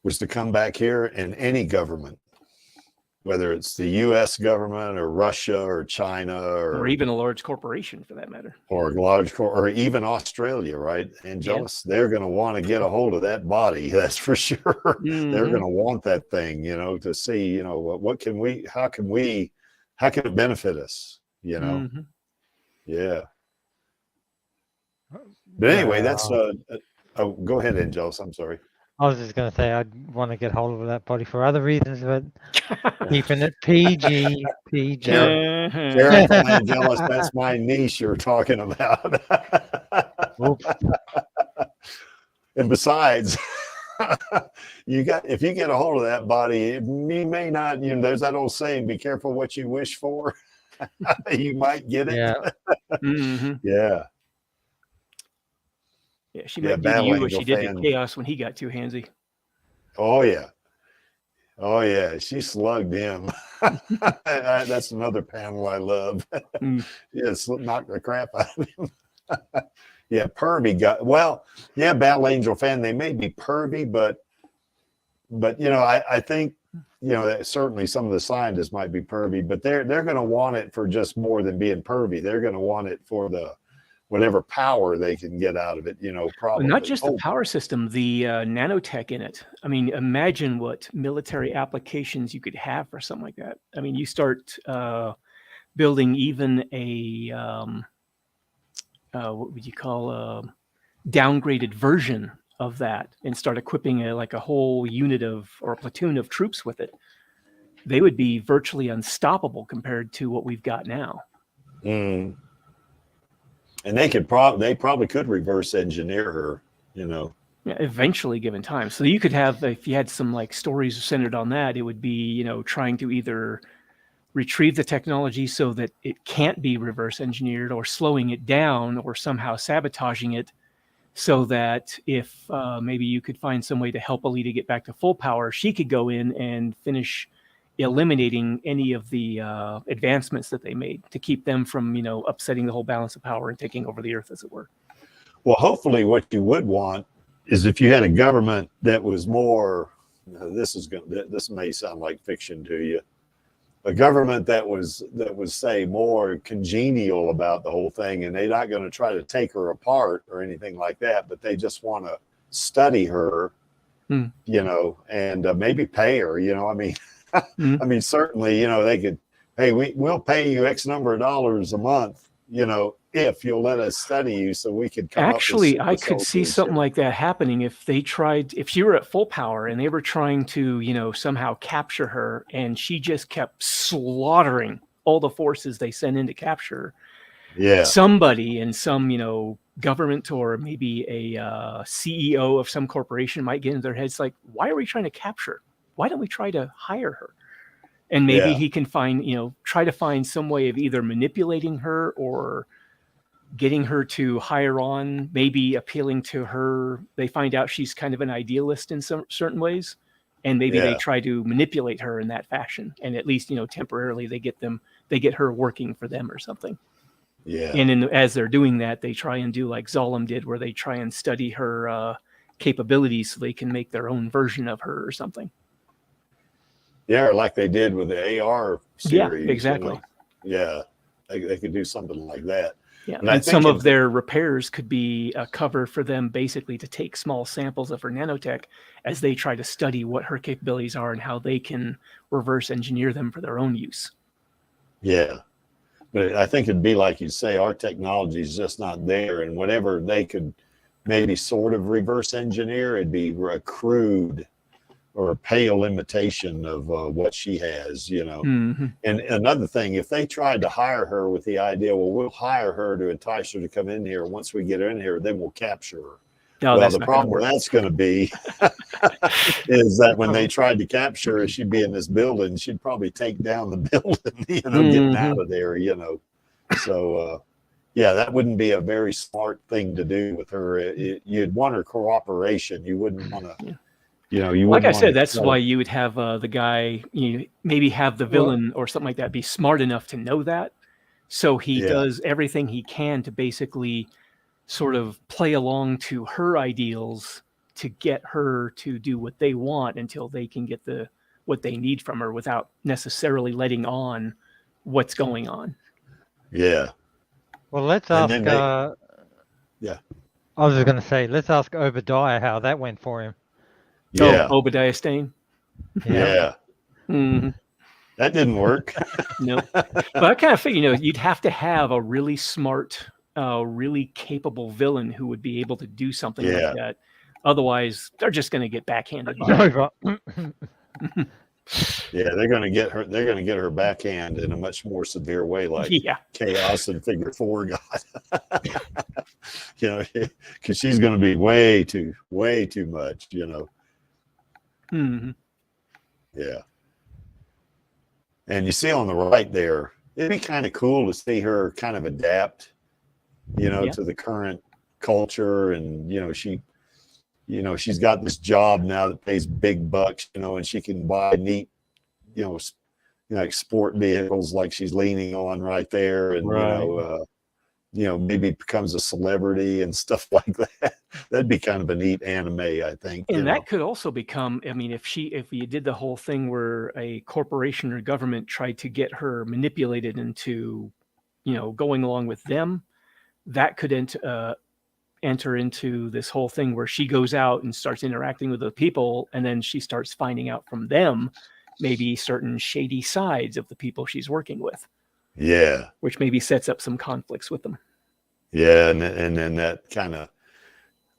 was to come back here and any government, whether it's the US government or Russia or China or even a large corporation for that matter, or or even Australia, right? Angelus, they're going to want to get a hold of that body. That's for sure. They're going to want that thing, you know, to see, you know, how can it benefit us, you know? Yeah. But anyway, that's go ahead, Angelus. I'm sorry. I was just going to say I'd want to get hold of that body for other reasons, but keeping it PG. Careful, Angelus, that's my niche you're talking about. And besides, if you get a hold of that body, you may not, you know, there's that old saying, be careful what you wish for. You might get it. Yeah. Yeah, she might do to you what she did to Chaos when he got too handsy. Oh yeah. She slugged him. That's another panel I love. Knocked the crap out of him. Yeah, pervy Battle Angel fan. They may be pervy, but you know, I think, you know, certainly some of the scientists might be pervy, but they're going to want it for just more than being pervy. They're going to want it for the whatever power they can get out of it, you know, probably. Not just the power system, the nanotech in it. I mean, imagine what military applications you could have for something like that. I mean, you start building even a, what would you call a downgraded version of that and start equipping like a whole unit or a platoon of troops with it. They would be virtually unstoppable compared to what we've got now. And they probably could reverse engineer her, you know. Yeah, eventually, given time. So you could have, if you had some like stories centered on that, it would be, you know, trying to either retrieve the technology so that it can't be reverse engineered, or slowing it down, or somehow sabotaging it, so that if maybe you could find some way to help Alita get back to full power, she could go in and finish eliminating any of the advancements that they made to keep them from, upsetting the whole balance of power and taking over the Earth, as it were. Well, hopefully what you would want is if you had a government that was more, this may sound like fiction to you, a government that was say more congenial about the whole thing, and they're not going to try to take her apart or anything like that, but they just want to study her, and maybe pay her, I mean, I mean, certainly, they could, hey, we'll pay you X number of dollars a month, if you'll let us study you so we could come Actually, up I with could see something like that happening if she were at full power and they were trying to, somehow capture her, and she just kept slaughtering all the forces they sent in to capture her. Yeah. Somebody in some, government, or maybe a CEO of some corporation might get in their heads like, why are we trying to capture her? Why don't we try to hire her? And maybe he can find, try to find some way of either manipulating her or getting her to hire on, maybe appealing to her. They find out she's kind of an idealist in some certain ways, and maybe they try to manipulate her in that fashion. And at least, temporarily they get her working for them or something. Yeah. And as they're doing that, they try and do like Zolom did, where they try and study her capabilities so they can make their own version of her or something. Yeah, like they did with the AR series. Yeah, exactly. Yeah, they could do something like that. Yeah, and some of their repairs could be a cover for them basically to take small samples of her nanotech as they try to study what her capabilities are and how they can reverse engineer them for their own use. Yeah, but I think it'd be like you say, our technology is just not there, and whatever they could maybe sort of reverse engineer, it'd be a crude or a pale imitation of what she has, Mm-hmm. And another thing, if they tried to hire her with the idea, well, we'll hire her to entice her to come in here. Once we get her in here, then we'll capture her. No, well, the problem that's going to be is that when they tried to capture her, she'd be in this building. She'd probably take down the building, getting out of there, So, that wouldn't be a very smart thing to do with her. You'd want her cooperation. You wouldn't want to... Yeah. You like I said, that's why you would have the guy, maybe have the villain or something like that be smart enough to know that. So he does everything he can to basically sort of play along to her ideals to get her to do what they want until they can get what they need from her without necessarily letting on what's going on. Yeah. Well, let's ask. I was just going to say, let's ask Obadiah how that went for him. Yeah. Oh, Obadiah Stane. Yeah. Mm-hmm. That didn't work. No. But I kind of figure, you'd have to have a really smart, really capable villain who would be able to do something like that. Otherwise, they're just going to get backhanded. Yeah, they're going to get her. They're going to get her backhand in a much more severe way, like Chaos and Figure 4 got. Because she's going to be way too much. Mm-hmm. Yeah. And you see on the right there, it'd be kind of cool to see her kind of adapt, to the current culture. And, she's got this job now that pays big bucks, and she can buy neat, like sport vehicles like she's leaning on right there. And, maybe becomes a celebrity and stuff like that. That'd be kind of a neat anime, I think. And that could also become, if you did the whole thing where a corporation or government tried to get her manipulated into, going along with them, that could enter into this whole thing where she goes out and starts interacting with the people, and then she starts finding out from them maybe certain shady sides of the people she's working with. Yeah. Which maybe sets up some conflicts with them. Yeah, and then that kind of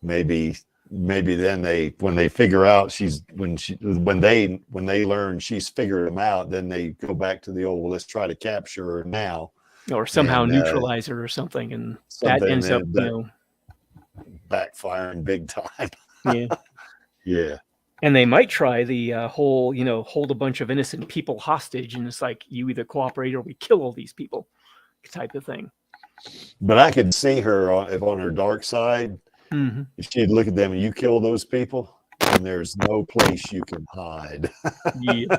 maybe then when they figure out when they learn she's figured them out, then they go back to the old, well, let's try to capture her now. Or somehow neutralize her or something, and that ends up backfiring big time. Yeah. Yeah. And they might try the whole, hold a bunch of innocent people hostage, and it's like you either cooperate or we kill all these people type of thing. But I could see her on her dark side. Mm-hmm. If she'd look at them and you kill those people, and there's no place you can hide. Yeah.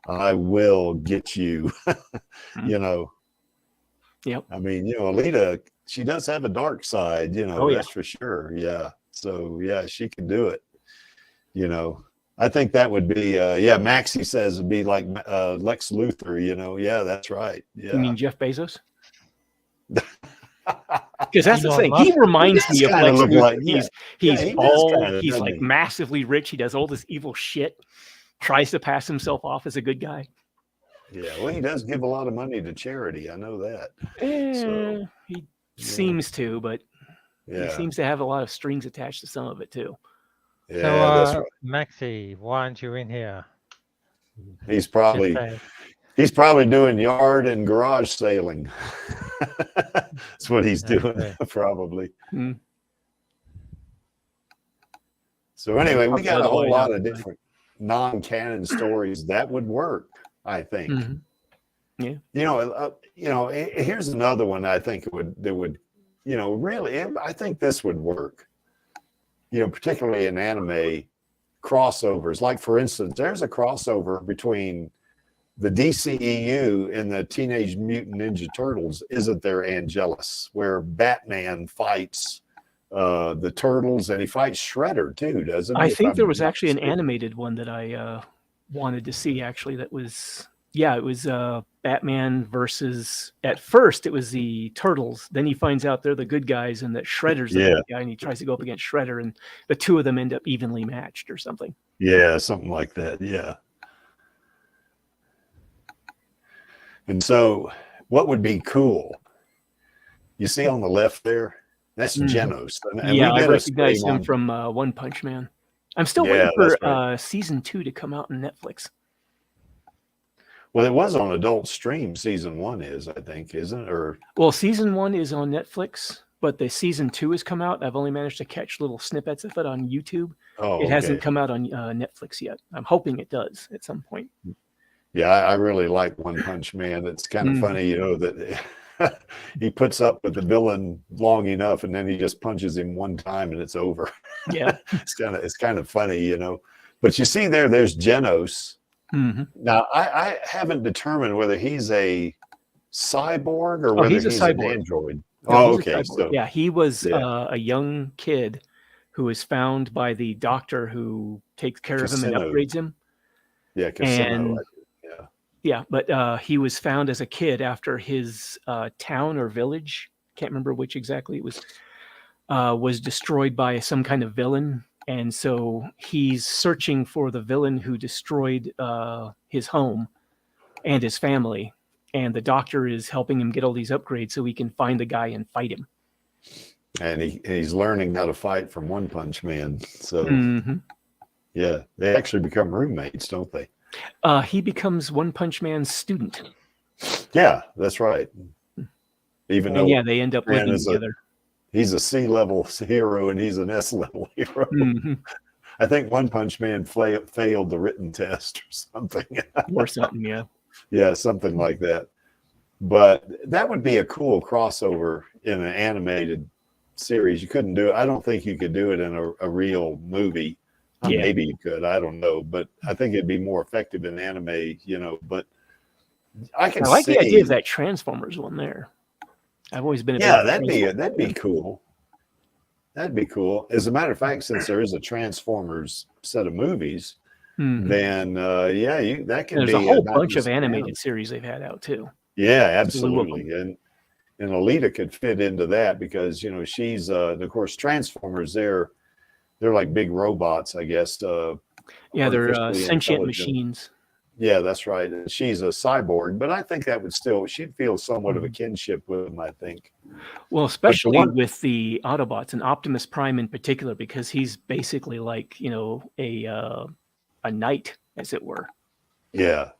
I will get you. Yep. I mean, Alita, she does have a dark side, Oh, yeah. that's for sure. Yeah. So yeah, she can do it. I think that would be Maxie says it'd be like Lex Luthor, yeah, that's right. Yeah. You mean Jeff Bezos? Because that's the Elon thing. Musk. He reminds me of kinda Lex look Luthor. like- he's yeah, he does bald. kinda, He's doesn't like he? massively rich. He does all this evil shit. Tries to pass himself off as a good guy. Yeah, well, he does give a lot of money to charity. I know that. So, He seems to, but he yeah, seems to have a lot of strings attached to some of it too. yeah, So, that's right. Maxie, why aren't you in here? He's Just probably doing yard and garage sailing. That's what he's doing, Okay. probably. Hmm. So anyway, we got a whole Otherwise, lot of outside. different non-canon stories that would work, I think. Mhm. Here's another one I think that would really, I think this would work. Particularly in anime crossovers. Like, for instance, there's a crossover between the DCEU and the Teenage Mutant Ninja Turtles, isn't there, Angelus, where Batman fights the Turtles, and he fights Shredder too, doesn't he? I If think I'm there was not actually an mistaken. animated one that I wanted to see. Actually, it was Batman versus. At first, it was the Turtles. Then he finds out they're the good guys, and that Shredder's the bad guy, and he tries to go up against Shredder, and the two of them end up evenly matched or something. Yeah, something like that. Yeah. And so, what would be cool? You see on the left there, that's Mhm. Genos. And Yeah, we I did a recognize stream him on- from One Punch Man. I'm still Yeah, waiting for that's right. season 2 to come out on Netflix. Well, it was on Adult Stream. Season 1 is, I think, isn't it? Or Well, season 1 is on Netflix, but the season 2 has come out. I've only managed to catch little snippets of it on YouTube. It hasn't come out on Netflix yet. I'm hoping it does at some point. Yeah, I really like One Punch Man. It's kind of funny, that he puts up with the villain long enough, and then he just punches him one time, and it's over. Yeah. it's kind of funny, But you see there's Genos. Mhm. Now, I haven't determined whether he's a cyborg or whether he's a an cyborg. android. No, he's a Okay. cyborg. So Yeah, he was yeah. a young kid who was found by the doctor who takes care of him and Casino. upgrades him. Yeah, Casino. And but he was found as a kid after his town or village, can't remember which exactly it was destroyed by some kind of villain. And so he's searching for the villain who destroyed his home and his family. And the doctor is helping him get all these upgrades so he can find the guy and fight him. And he's learning how to fight from One Punch Man. So Mhm. yeah, they actually become roommates, don't they? He becomes One Punch Man's student. Yeah, that's right. Even And though they end up Man living is together. he's a C-level hero and he's an S-level hero. Mhm. I think One Punch Man failed the written test or something. Or something, yeah. Yeah, something like that. But that would be a cool crossover in an animated series. You couldn't do it. I don't think you could do it in a real movie. Yeah. Maybe you could. I don't know. But I think it'd be more effective in anime, But I can I like see the idea of that Transformers one there. I've always been a Yeah, big that'd be cool. That'd be cool. As a matter of fact, since there is a Transformers set of movies, Mhm. then that can There's be a whole not bunch of just animated series they've had out too. Yeah, Slew of absolutely. And Alita could fit into that because she's of course Transformers. They're like big robots, I guess. Yeah, they're artificially sentient intelligent. machines. Yeah, that's right. And she's a cyborg, but I think that would she'd feel somewhat of a kinship with him, I think. Well, especially one- with the Autobots and Optimus Prime in particular, because he's basically like a knight, as it were. Yeah.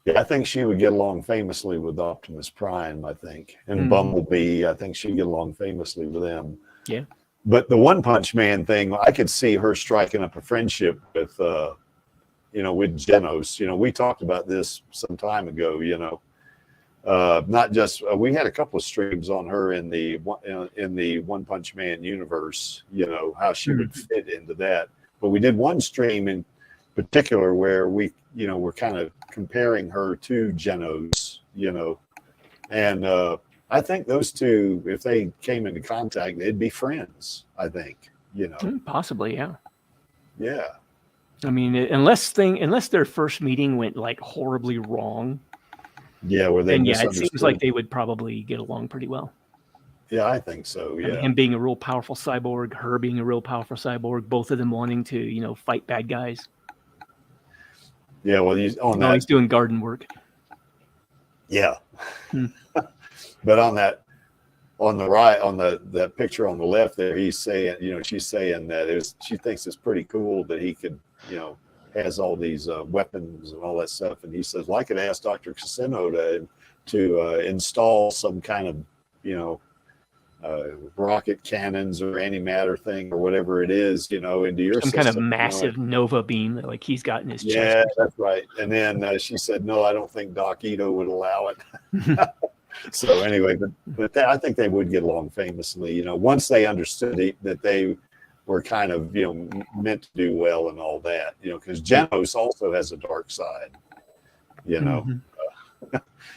Yeah, I think she would get along famously with Optimus Prime, I think. And Bumblebee, I think she'd get along famously with them. Yeah. But the One Punch Man thing, I could see her striking up a friendship with, you know, with Genos. You know, we talked about this some time ago. You know, not just we had a couple of streams on her in the One Punch Man universe. You know, how she would fit into that. But we did one stream in particular where we, you know, we're kind of comparing her to Genos. You know, and I think those two, if they came into contact, they'd be friends. I think, you know, Possibly, yeah. Yeah. I mean, unless their first meeting went like horribly wrong. Yeah, where they then yeah, it misunderstood. seems like they would probably get along pretty well. Yeah, I think so. I mean, Yeah. him being a real powerful cyborg, her being a real powerful cyborg, both of them wanting to, you know, fight bad guys. Yeah. Well, he's on No, that. he's doing garden work. Yeah. Hmm. But on the right, on that picture on the left there, he's saying, you know, she's saying that she thinks it's pretty cool that he could, you know, has all these weapons and all that stuff. And he says, well, I could ask Dr. Casino to install some kind of, you know, rocket cannons or antimatter thing or whatever it is, you know, into your Some system, kind of you know, massive Nova beam that like he's got in his chest. Yeah, that's right. And then she said, no, I don't think Doc Ito would allow it. So anyway, but I think they would get along famously, you know, once they understood that they were kind of, you know, meant to do well and all that, you know, because Genos also has a dark side, you know.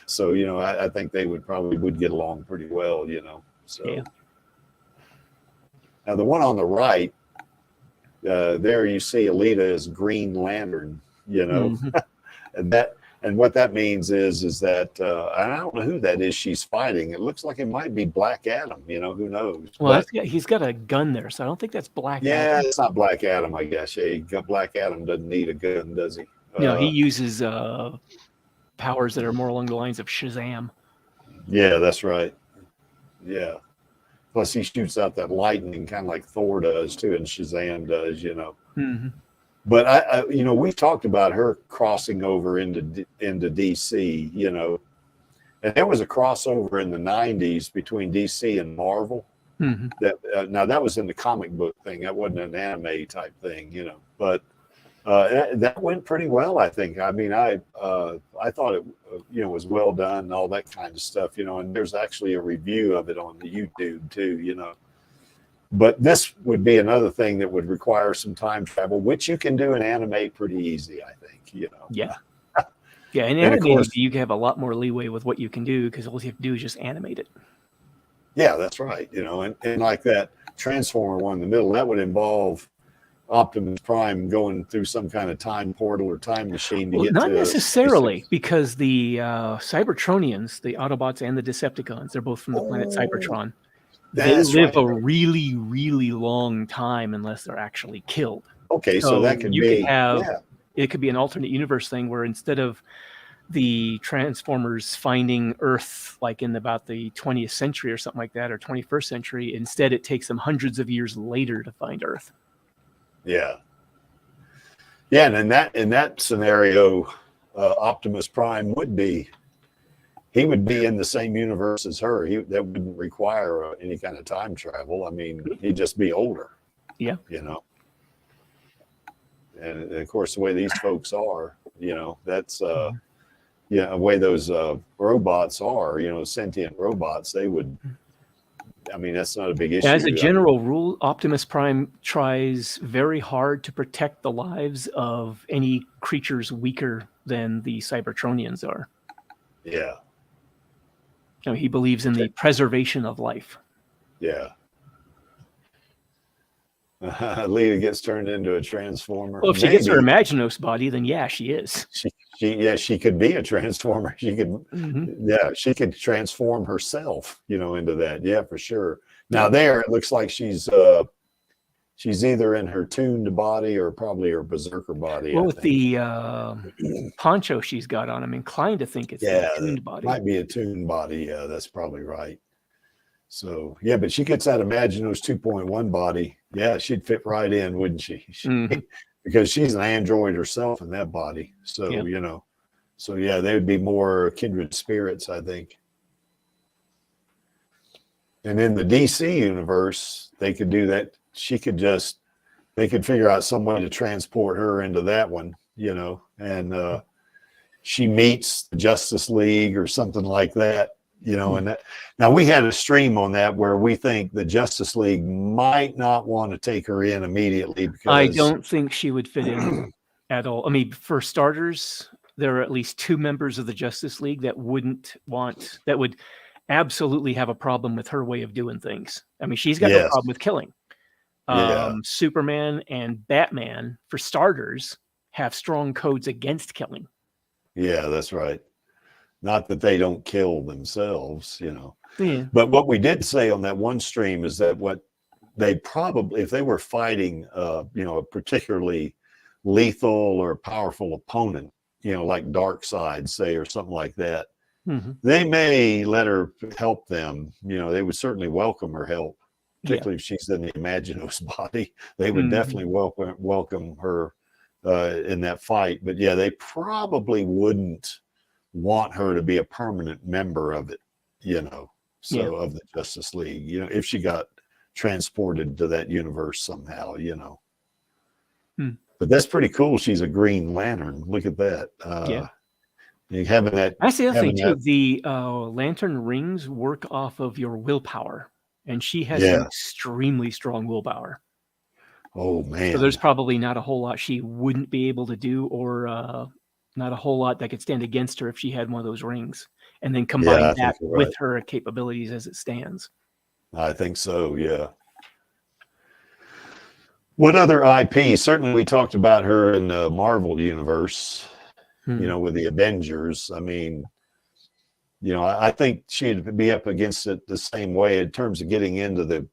So, you know, I think they would get along pretty well, you know. So Yeah. Now the one on the right, there you see Alita as Green Lantern, you know, and what that means is that I don't know who that is she's fighting. It looks like it might be Black Adam, you know, who knows? Well, he's got a gun there, so I don't think that's Black Adam. Yeah, it's not Black Adam, I guess. Yeah, Black Adam doesn't need a gun, does he? No, he uses powers that are more along the lines of Shazam. Yeah, that's right. Yeah. Plus, he shoots out that lightning, kind of like Thor does too, and Shazam does, you know. But I, you know, we've talked about her crossing over into DC, you know, and there was a crossover in the '90s between DC and Marvel. That now that was in the comic book thing. That wasn't an anime type thing, you know. But that went pretty well, I think. I mean, I thought it, you know, was well done and all that kind of stuff, you know. And there's actually a review of it on the YouTube too, you know. But this would be another thing that would require some time travel, which you can do in anime pretty easy, I think, you know. Yeah. Yeah, in And of anime, course- you have a lot more leeway with what you can do because all you have to do is just animate it. Yeah, that's right. You know, and like that Transformer one in the middle, that would involve Optimus Prime going through some kind of time portal or time machine to Well, get not to necessarily, because the Cybertronians, the Autobots and the Decepticons, they're both from the planet Cybertron. They That's live right. a really, really long time unless they're actually killed. Okay, so that could you be could have yeah. it could be an alternate universe thing where instead of the Transformers finding Earth like in about the 20th century or something like that, or 21st century, instead it takes them hundreds of years later to find Earth. Yeah. Yeah, and in that scenario, Optimus Prime would be in the same universe as her. That wouldn't require any kind of time travel. I mean, he'd just be older. Yeah. You know. And of course, the way these folks are, you know, that's yeah, the way those robots are, you know, sentient robots, they would. I mean, that's not a big issue. As a general rule, Optimus Prime tries very hard to protect the lives of any creatures weaker than the Cybertronians are. Yeah. You know, he believes in the preservation of life. Yeah. Alita gets turned into a transformer. Well, if she gets her Imaginos body, then yeah, she is. She could be a transformer. She could, yeah, she could transform herself, you know, into that. Yeah, for sure. Now there, it looks like she's either in her tuned body or probably her berserker body. Well, with the poncho she's got on, I'm inclined to think it's a tuned body. Might be a tuned body. Yeah, that's probably right. So yeah, but she gets that Imaginos 2.1 body. Yeah, she'd fit right in, wouldn't she? Because she's an android herself in that body. So you know, so yeah, they would be more kindred spirits, I think. And in the DC universe, they could do that. They could figure out some way to transport her into that one, you know, and she meets the Justice League or something like that, you know. And that, now we had a stream on that where we think the Justice League might not want to take her in immediately because I don't think she would fit in at all. I mean, for starters, there are at least 2 members of the Justice League that would absolutely have a problem with her way of doing things. I mean, she's got no Yes. problem with killing. Yeah. Superman and Batman, for starters, have strong codes against killing. Yeah, that's right. Not that they don't kill themselves, you know. Yeah. But what we did say on that one stream is that what they probably, if they were fighting, you know, a particularly lethal or powerful opponent, you know, like Darkseid, say, or something like that, they may let her help them. You know, they would certainly welcome her help, particularly if she's in the Imaginos body. They would definitely welcome her in that fight. But yeah, they probably wouldn't want her to be a permanent member of it, you know, so of the Justice League, you know, if she got transported to that universe somehow, you know. But that's pretty cool. She's a Green Lantern. Look at that. Having that. That's the other thing too. The lantern rings work off of your willpower, and she has an extremely strong willpower. Oh man! So there's probably not a whole lot she wouldn't be able to do, or not a whole lot that could stand against her if she had one of those rings. And then combine that with her capabilities as it stands. I think so. Yeah. What other IP? Certainly, we talked about her in the Marvel universe. You know, with the Avengers. I mean, you know, I think she'd be up against it the same way in terms of getting into the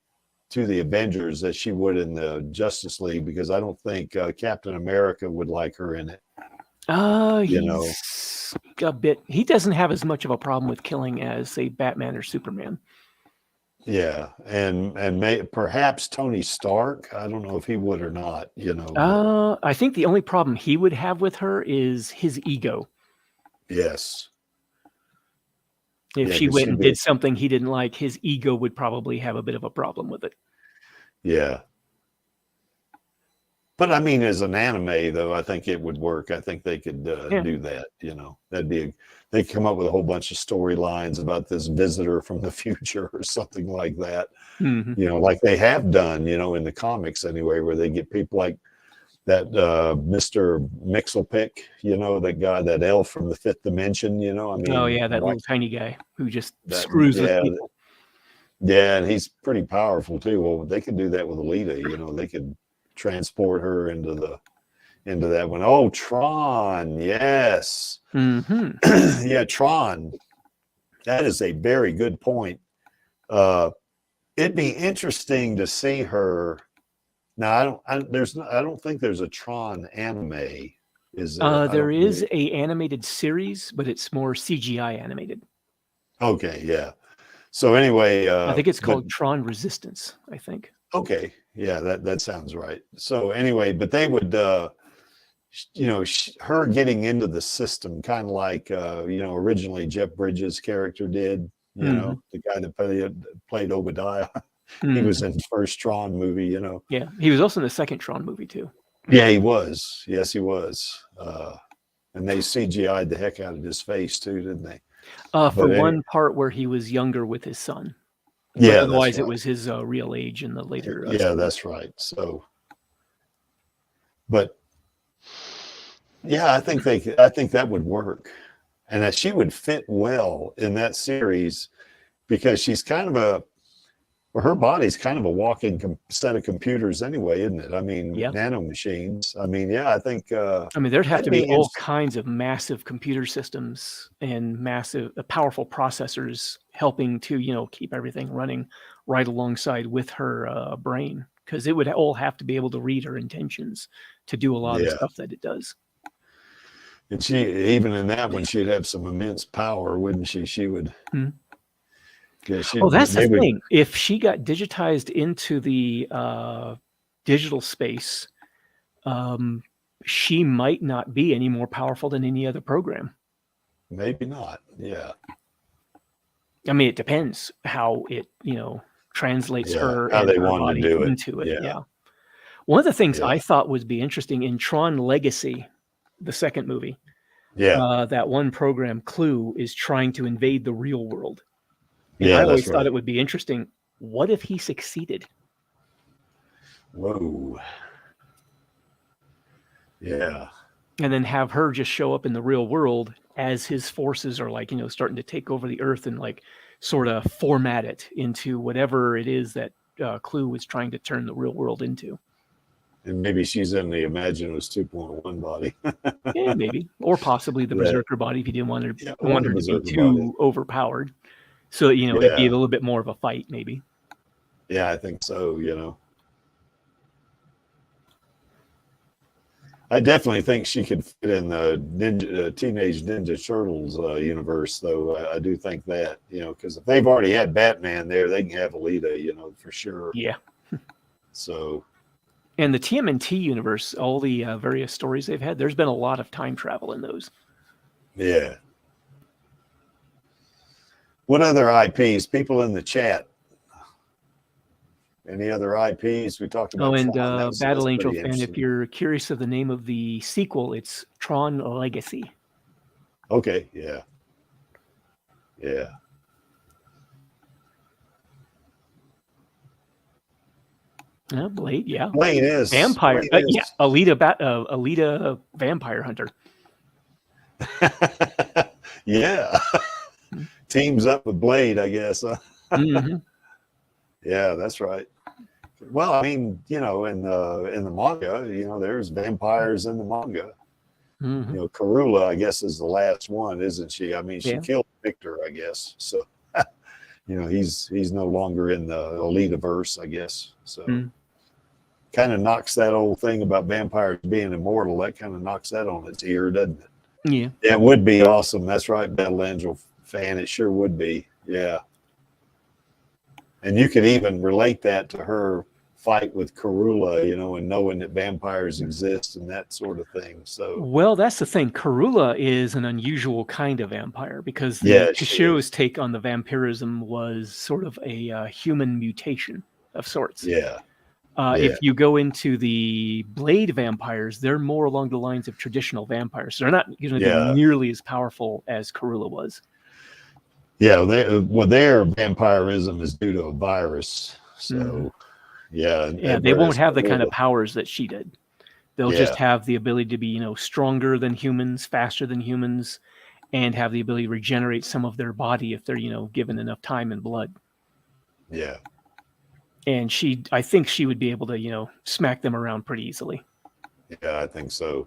Avengers as she would in the Justice League, because I don't think Captain America would like her in it. You know, a bit. He doesn't have as much of a problem with killing as, say, Batman or Superman. Yeah, and perhaps Tony Stark. I don't know if he would or not. You know. I think the only problem he would have with her is his ego. Yes. If she went and did something he didn't like, his ego would probably have a bit of a problem with it. Yeah. But I mean, as an anime, though, I think it would work. I think they could do that. You know, they come up with a whole bunch of storylines about this visitor from the future or something like that. You know, like they have done, you know, in the comics anyway, where they get people like that Mr. Mixelpick, you know, that guy, that elf from the 5th dimension, you know. I mean, oh yeah, that little tiny guy who just screws with people. Yeah, and he's pretty powerful too. Well, they could do that with Alita, you know. They could transport her into that one. Oh, Tron, yes. Yeah, Tron. That is a very good point. It'd be interesting to see her. Now, I don't think there's a Tron anime. Is there? There is a animated series, but it's more CGI animated. Okay, yeah. So anyway, I think it's called Tron Resistance, I think. Okay, yeah, that sounds right. So anyway, but they would, you know, her getting into the system, kind of like, you know, originally Jeff Bridges' character did, you know, the guy that played Obadiah. He was in the first Tron movie, you know. Yeah, he was also in the second Tron movie too. Yeah, he was. Yes, he was. And they CGI'd the heck out of his face too, didn't they? For one part where he was younger with his son. Yeah, otherwise it was his real age in the later. Yeah, that's right. So, but yeah, I think that would work, and that she would fit well in that series because she's kind of her body's kind of a walking set of computers anyway, isn't it? I mean, nanomachines. I mean, yeah, I think. I mean, there'd have to be all kinds of massive computer systems and massive, powerful processors helping to, you know, keep everything running right alongside with her brain, because it would all have to be able to read her intentions to do a lot of stuff that it does. And she, even in that one, she'd have some immense power, wouldn't she? She would. Yeah, that's the thing. If she got digitized into the digital space, she might not be any more powerful than any other program. Maybe not. Yeah. I mean, it depends how it, translates her how and they her wanted body to do it. into it. Yeah. Yeah. One of the things Yeah. I thought would be interesting in Tron Legacy, the second movie, Yeah. that one program, Clue, is trying to invade the real world. And Yeah, I that's always thought right. it would be interesting. What if he succeeded? Whoa. Yeah. And then have her just show up in the real world as his forces are like, starting to take over the earth and like sort of format it into whatever it is that Clue was trying to turn the real world into. And maybe she's in the Imaginos 2.1 body. Yeah, maybe. Or possibly the Berserker body if you didn't want her, Yeah, want or her the to be Berserker too body. overpowered. So, it'd be a little bit more of a fight, maybe. Yeah, I think so, I definitely think she could fit in the Teenage Ninja Turtles universe, though. I do think that, because if they've already had Batman there, they can have Alita, for sure. Yeah. So. And the TMNT universe, all the various stories they've had, there's been a lot of time travel in those. Yeah. What other IPs? People in the chat. Any other IPs? We talked about. Oh, and Tron. Battle Angel pretty fan, if you're curious of the name of the sequel, it's Tron Legacy. Okay, yeah. Yeah. Blade, yeah. Blade is. Vampire. Blade is. Yeah, Alita Vampire Hunter. Yeah. Teams up with Blade, I guess. Mm-hmm. Yeah, that's right. Well, I mean, in the manga, there's vampires in the manga. Mm-hmm. Karula, I guess, is the last one, isn't she? I mean, she Yeah. killed Victor, I guess. So, he's no longer in the Alita verse, I guess. So, kind of knocks that old thing about vampires being immortal. That kind of knocks that on its ear, doesn't it? Yeah. It would be awesome. That's right, Battle Angel fan. It sure would be. Yeah. And you could even relate that to her fight with Karula, and knowing that vampires exist and that sort of thing. So, well, that's the thing. Karula is an unusual kind of vampire because Kishiro's take on the vampirism was sort of a human mutation of sorts. Yeah. If you go into the Blade vampires, they're more along the lines of traditional vampires. So they're not going to be nearly as powerful as Karula was. Yeah, their vampirism is due to a virus. So, they won't have the kind of powers that she did. They'll just have the ability to be, stronger than humans, faster than humans, and have the ability to regenerate some of their body if they're, given enough time and blood. Yeah. And I think she would be able to, smack them around pretty easily. Yeah, I think so.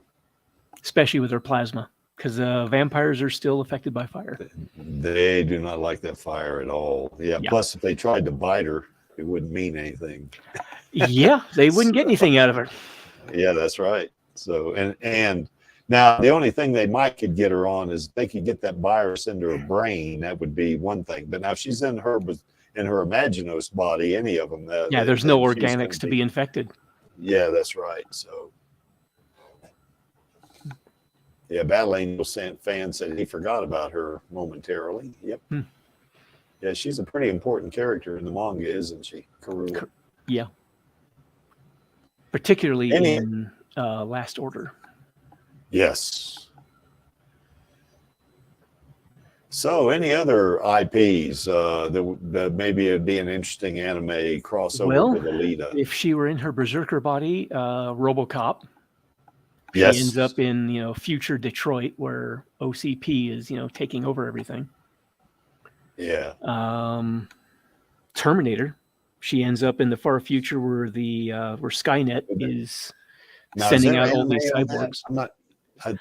Especially with her plasma. Because vampires are still affected by fire. They do not like that fire at all. Yeah. Plus, if they tried to bite her, it wouldn't mean anything. Yeah, they wouldn't get anything out of her. Yeah, that's right. So, and now the only thing they could get her on is they could get that virus into her brain. That would be one thing. But now if she's in her Imaginos body, any of them. There's no organics to be infected. Yeah, that's right. So. Yeah, Battle Angel fan said he forgot about her momentarily. Yep. Yeah, she's a pretty important character in the manga, isn't she? Karula. Yeah. Particularly in Last Order. Yes. So, any other IPs that maybe it'd be an interesting anime crossover with Alita? If she were in her Berserker body, RoboCop. She ends up in, future Detroit where OCP is, taking over everything. Yeah. Terminator. She ends up in the far future where where Skynet is sending out all these cyborgs. I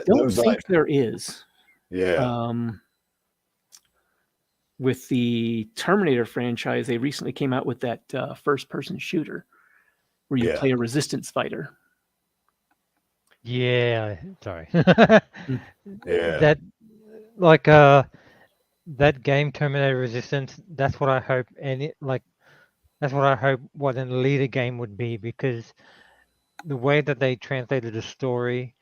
don't think there is. Yeah. With the Terminator franchise, they recently came out with that first-person shooter where you play a resistance fighter. Yeah, sorry. Yeah. That game, Terminator Resistance. That's what I hope, that's what I hope what an Alita game would be, because the way that they translated the story,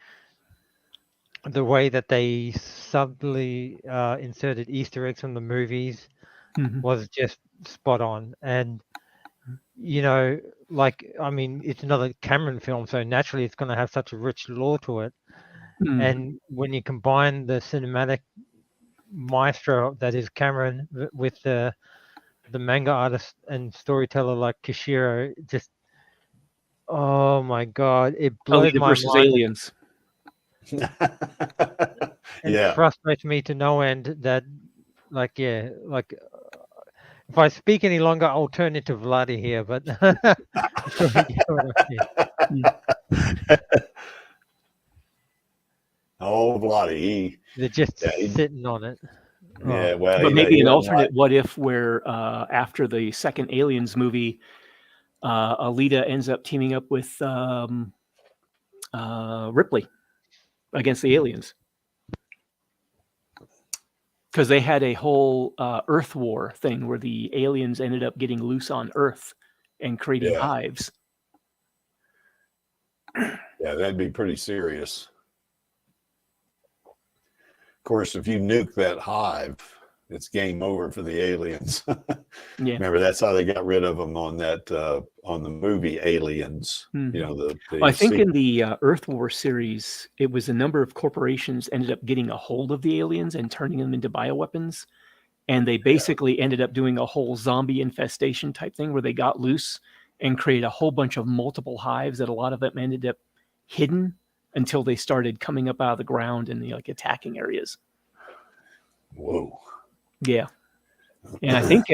the way that they subtly inserted Easter eggs from the movies Mhm. was just spot on. And you know, like, I mean, it's another Cameron film, so naturally it's going to have such a rich lore to it. Mhm. And when you combine the cinematic maestro that is Cameron with the manga artist and storyteller like Kishiro, just, oh my God, it blows Alita my versus mind Aliens. and Yeah. frustrates me to no end that, like, yeah, like, if I speak any longer, I'll turn into Vladi here, but I'm sure you get what I mean. Oh, bloody. They're just Yeah, sitting on it. yeah, Oh, well, But maybe he an doesn't alternate what if where after the second Aliens movie, Alita ends up teaming up with Ripley against the aliens. Because they had a whole Earth war thing where the aliens ended up getting loose on Earth and creating Yeah. hives. Yeah, that'd be pretty serious. Of course, if you nuke that hive, it's game over for the aliens. Yeah. Remember, that's how they got rid of them on that on the movie Aliens. Mhm. You know, the Well, I think sequel. in the Earth War series, it was a number of corporations ended up getting a hold of the aliens and turning them into bioweapons. And they basically ended up doing a whole zombie infestation type thing where they got loose and created a whole bunch of multiple hives that a lot of them ended up hidden until they started coming up out of the ground and like attacking areas. Whoa. Yeah. And I think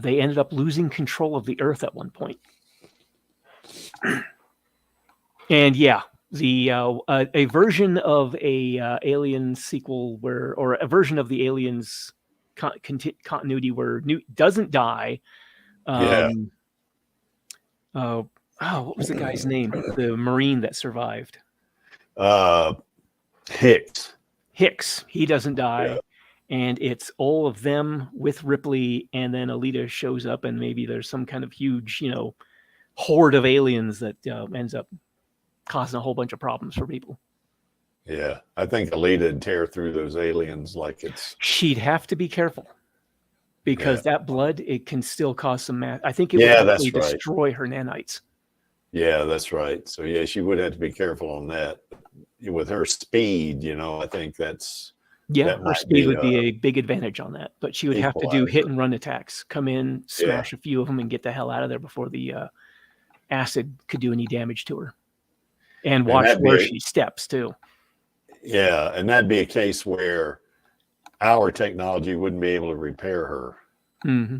they ended up losing control of the Earth at one point. And yeah, the a version of a Alien sequel where, or a version of the Aliens continuity where Newt doesn't die. Yeah. What was the guy's name? The Marine that survived. Hicks. Hicks. He doesn't die. Yeah. And it's all of them with Ripley, and then Alita shows up, and maybe there's some kind of huge, horde of aliens that ends up causing a whole bunch of problems for people. Yeah, I think Alita would tear through those aliens like it's. She'd have to be careful because that blood, it can still cause some I think it would actually destroy her nanites. Yeah, that's right. So yeah, she would have to be careful on that. With her speed, I think that's. Yeah, her speed would be a big advantage on that, but she would have to do hit and run attacks, come in, smash a few of them, and get the hell out of there before the acid could do any damage to her. And watch where she steps too. Yeah, and that'd be a case where our technology wouldn't be able to repair her. Mm-hmm.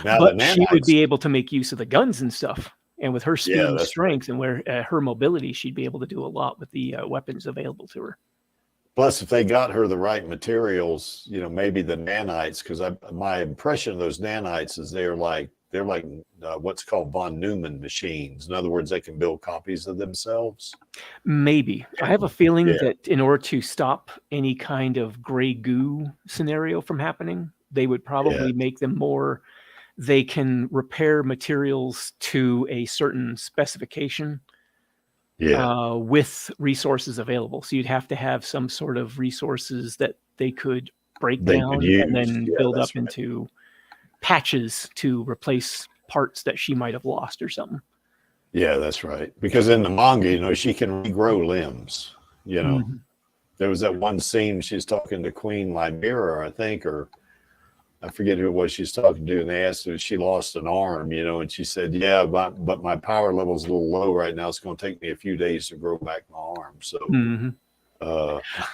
Now but she would be able to make use of the guns and stuff. And with her speed and strength and where her mobility, she'd be able to do a lot with the weapons available to her. Plus, if they got her the right materials, maybe the nanites, because my impression of those nanites is they're like what's called von Neumann machines. In other words, they can build copies of themselves. Maybe. I have a feeling that in order to stop any kind of gray goo scenario from happening, they would probably make them more. They can repair materials to a certain specification. With resources available. So you'd have to have some sort of resources that they could break down and then build up into patches to replace parts that she might have lost or something. Yeah, that's right. Because in the manga, she can regrow limbs. Mm-hmm. There was that one scene she's talking to Queen Libera, I think, or I forget who it was she's talking to, and they asked her if she lost an arm, and she said, yeah, but my power level's a little low right now. It's going to take me a few days to grow back my arm. So,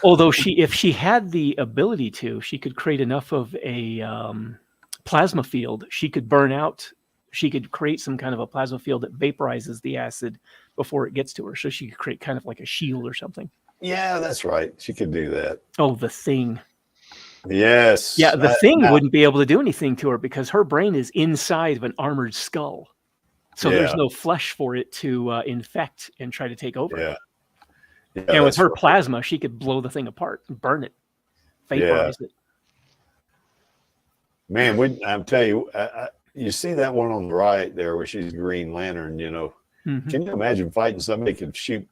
although if she had the ability to, she could create enough of a plasma field. She could burn out. She could create some kind of a plasma field that vaporizes the acid before it gets to her. So she could create kind of like a shield or something. Yeah, that's right. She could do that. Oh, the Thing. Yes. Yeah, the Thing wouldn't be able to do anything to her because her brain is inside of an armored skull. So there's no flesh for it to infect and try to take over. Yeah, and with her plasma, she could blow the Thing apart and burn it, vaporize it. Man, I'm telling you, you see that one on the right there where she's Green Lantern, Mm-hmm. Can you imagine fighting somebody who could shoot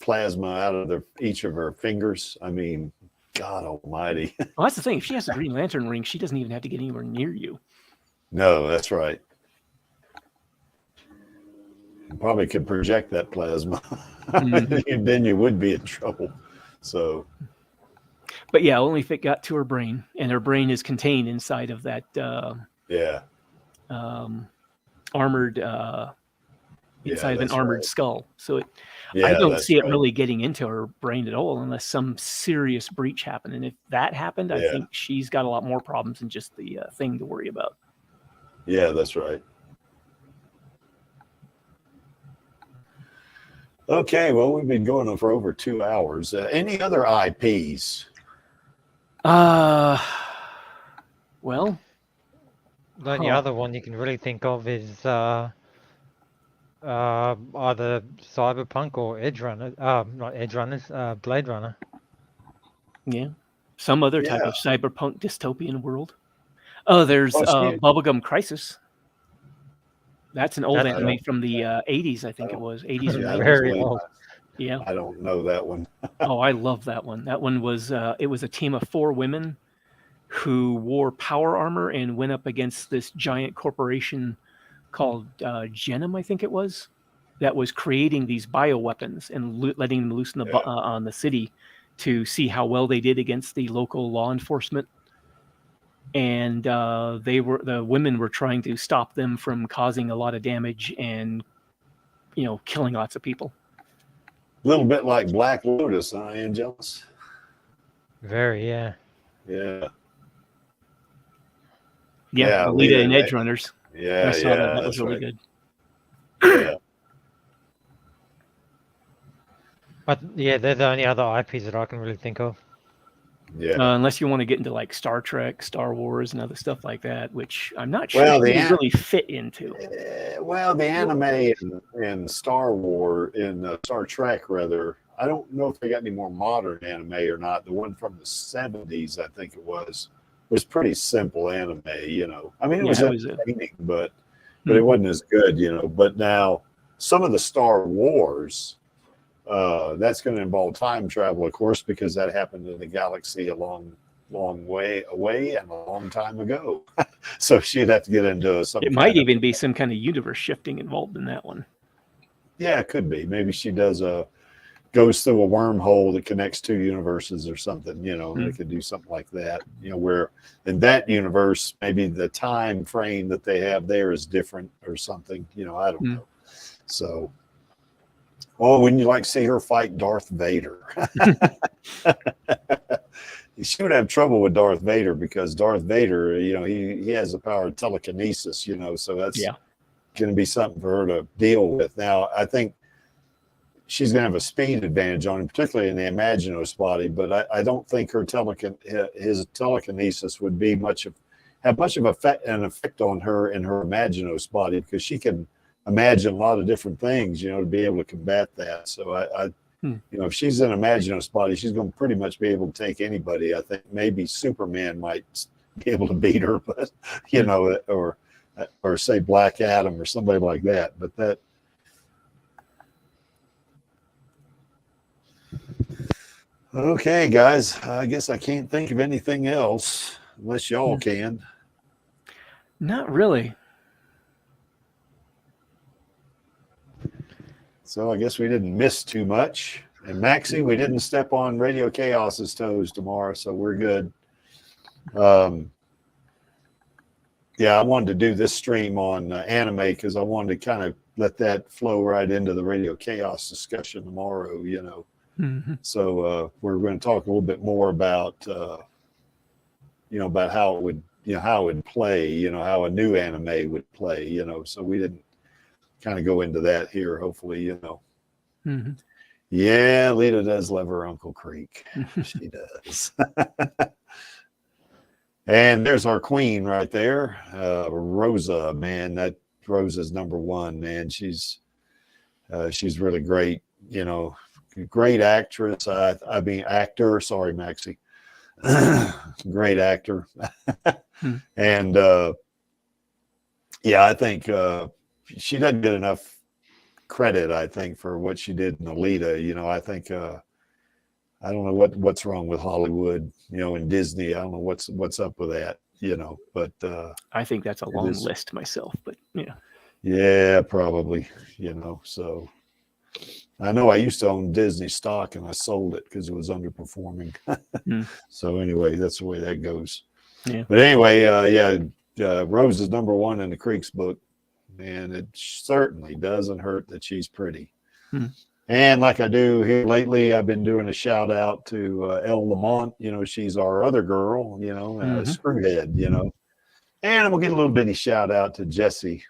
plasma out of each of her fingers. I mean, God Almighty. Well, that's the thing. If she has a Green Lantern ring, she doesn't even have to get anywhere near you. No, that's right. You probably could project that plasma, and then you would be in trouble. So, but yeah, only if it got to her brain, and her brain is contained inside of that armored inside of an armored skull. So I don't see it really getting into her brain at all unless some serious breach happened. And if that happened, I think she's got a lot more problems than just the thing to worry about. Yeah, that's right. Okay, well, we've been going on for over 2 hours. Any other IPs? The only other one you can really think of is either Cyberpunk or Edge Runner. Not Edge Runners, Blade Runner. Yeah, some other type of cyberpunk dystopian world. Oh, there's Bubblegum Crisis. That's an old anime from the 80s, I think it was. 80s or 90s. Very old. Yeah. I don't know that one. Oh, I love that one. That one was, it was a team of 4 women who wore power armor and went up against this giant corporation called Genom, I think it was, that was creating these bioweapons and letting them loose on the city to see how well they did against the local law enforcement. And the women were trying to stop them from causing a lot of damage and, killing lots of people. A little bit like Black Lotus, huh, Angelus? Very, yeah. Yeah. Yeah, Alita and Edge Runners. Yeah, I saw that was really good. Yeah. But yeah, they're the only other IPs that I can really think of. Yeah. Unless you want to get into like Star Trek, Star Wars, and other stuff like that, which I'm not sure they really fit into. Well, the anime in Star Wars, in Star Trek, rather, I don't know if they got any more modern anime or not. The one from the 70s, I think it was pretty simple anime, I mean, it was entertaining, but it wasn't as good, But now, some of the Star Wars, that's going to involve time travel, of course, because that happened in the galaxy a long way away and a long time ago. So she'd have to get into something. It might even be some kind of universe shifting involved in that one. Yeah, it could be. Maybe she goes through a wormhole that connects 2 universes or something, they could do something like that, where in that universe, maybe the time frame that they have there is different or something, I don't know. So, wouldn't you like to see her fight Darth Vader? She would have trouble with Darth Vader because Darth Vader, he has the power of telekinesis, so that's going to be something for her to deal with. Now, I think she's going to have a speed advantage on him, particularly in the Imaginos body, but I don't think his telekinesis would be have much of an effect on her in her Imaginos body because she can imagine a lot of different things, to be able to combat that. So if she's in Imaginos body, she's going to pretty much be able to take anybody. I think maybe Superman might be able to beat her, but or say Black Adam or somebody like that. But that. Okay, guys, I guess I can't think of anything else unless y'all can. Not really. So I guess we didn't miss too much. And Maxie, we didn't step on Radio Chaos's toes tomorrow, so we're good. I wanted to do this stream on anime because I wanted to kind of let that flow right into the Radio Chaos discussion tomorrow, So we're going to talk a little bit more about, about how it would, how it would play, how a new anime would play, So we didn't kind of go into that here, hopefully, Yeah, Lita does love her Uncle Creek. She does. And there's our queen right there, Rosa, man. That Rosa's number 1, man. She's really great, great actress. I mean, actor. Sorry, Maxie. Great actor. And I think she doesn't get enough credit, I think, for what she did in Alita. You know, I think I don't know what's wrong with Hollywood, you know, and Disney. I don't know what's up with that, you know, but I think that's a long list myself, but yeah. Yeah, probably, you know. So I know I used to own Disney stock and I sold it because it was underperforming. So anyway, that's the way that goes. Yeah. But anyway, Rose is #1 in the Creeks book, and it certainly doesn't hurt that she's pretty. And like I do here lately, I've been doing a shout out to Elle Lamont. You know, she's our other girl, you know, Screwhead, you know. And I'm going to get a little bitty shout out to Jessie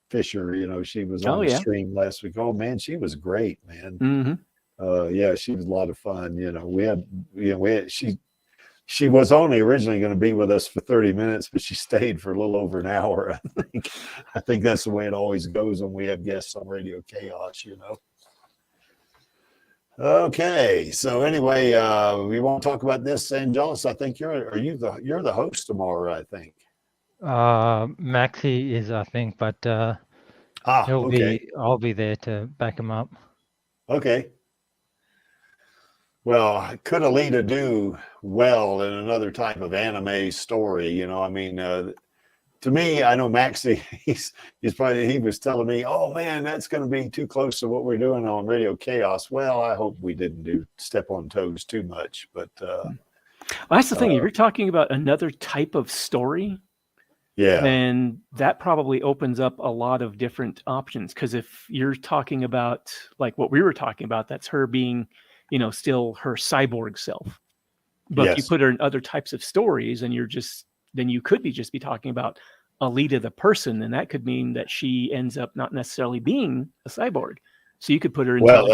Fisher. You know, she was on the stream last week. Oh, man, she was great, man. Yeah, she was a lot of fun. You know, she was only originally going to be with us for 30 minutes, but she stayed for a little over an hour, I think. I think that's the way it always goes when we have guests on Radio Chaos, you know. Okay, so anyway, we won't talk about this, Angelus. I think you're the host tomorrow, I think. Maxie is, I think, but I'll be there to back him up. Okay. Well, could Alita do well in another type of anime story? You know, I mean, to me, I know Maxie, he was telling me, oh man, that's going to be too close to what we're doing on Radio Chaos. Well, I hope we didn't step on toes too much, but well, that's the thing. If you're talking about another type of story, then that probably opens up a lot of different options. Because if you're talking about like what we were talking about, that's her being, you know, still her cyborg self. But if you put her in other types of stories, and then you could just be talking about Alita the person, and that could mean that she ends up not necessarily being a cyborg. So you could put her in a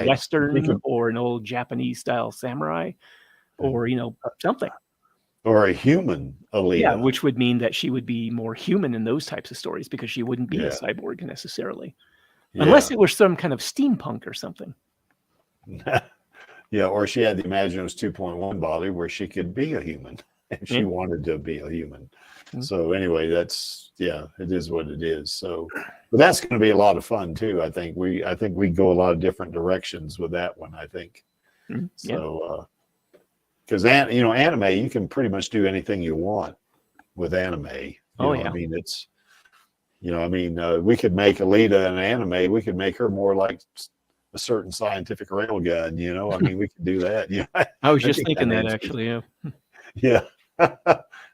Western or an old Japanese style samurai, or you know, something. Or a human Alita. Yeah, which would mean that she would be more human in those types of stories because she wouldn't be a cyborg necessarily. Unless it was some kind of steampunk or something. Yeah, or she had the Imaginos 2.1 body where she could be a human if she wanted to be a human. So anyway, it is what it is. So, but that's going to be a lot of fun too. I think we go a lot of different directions with that one. I think so because you know, anime, you can pretty much do anything you want with anime. You know, I mean, it's, you know, I mean, we could make Alita an anime. We could make her more like a certain scientific railgun, you know. I mean, we could do that. Yeah, I was just thinking that actually. Yeah.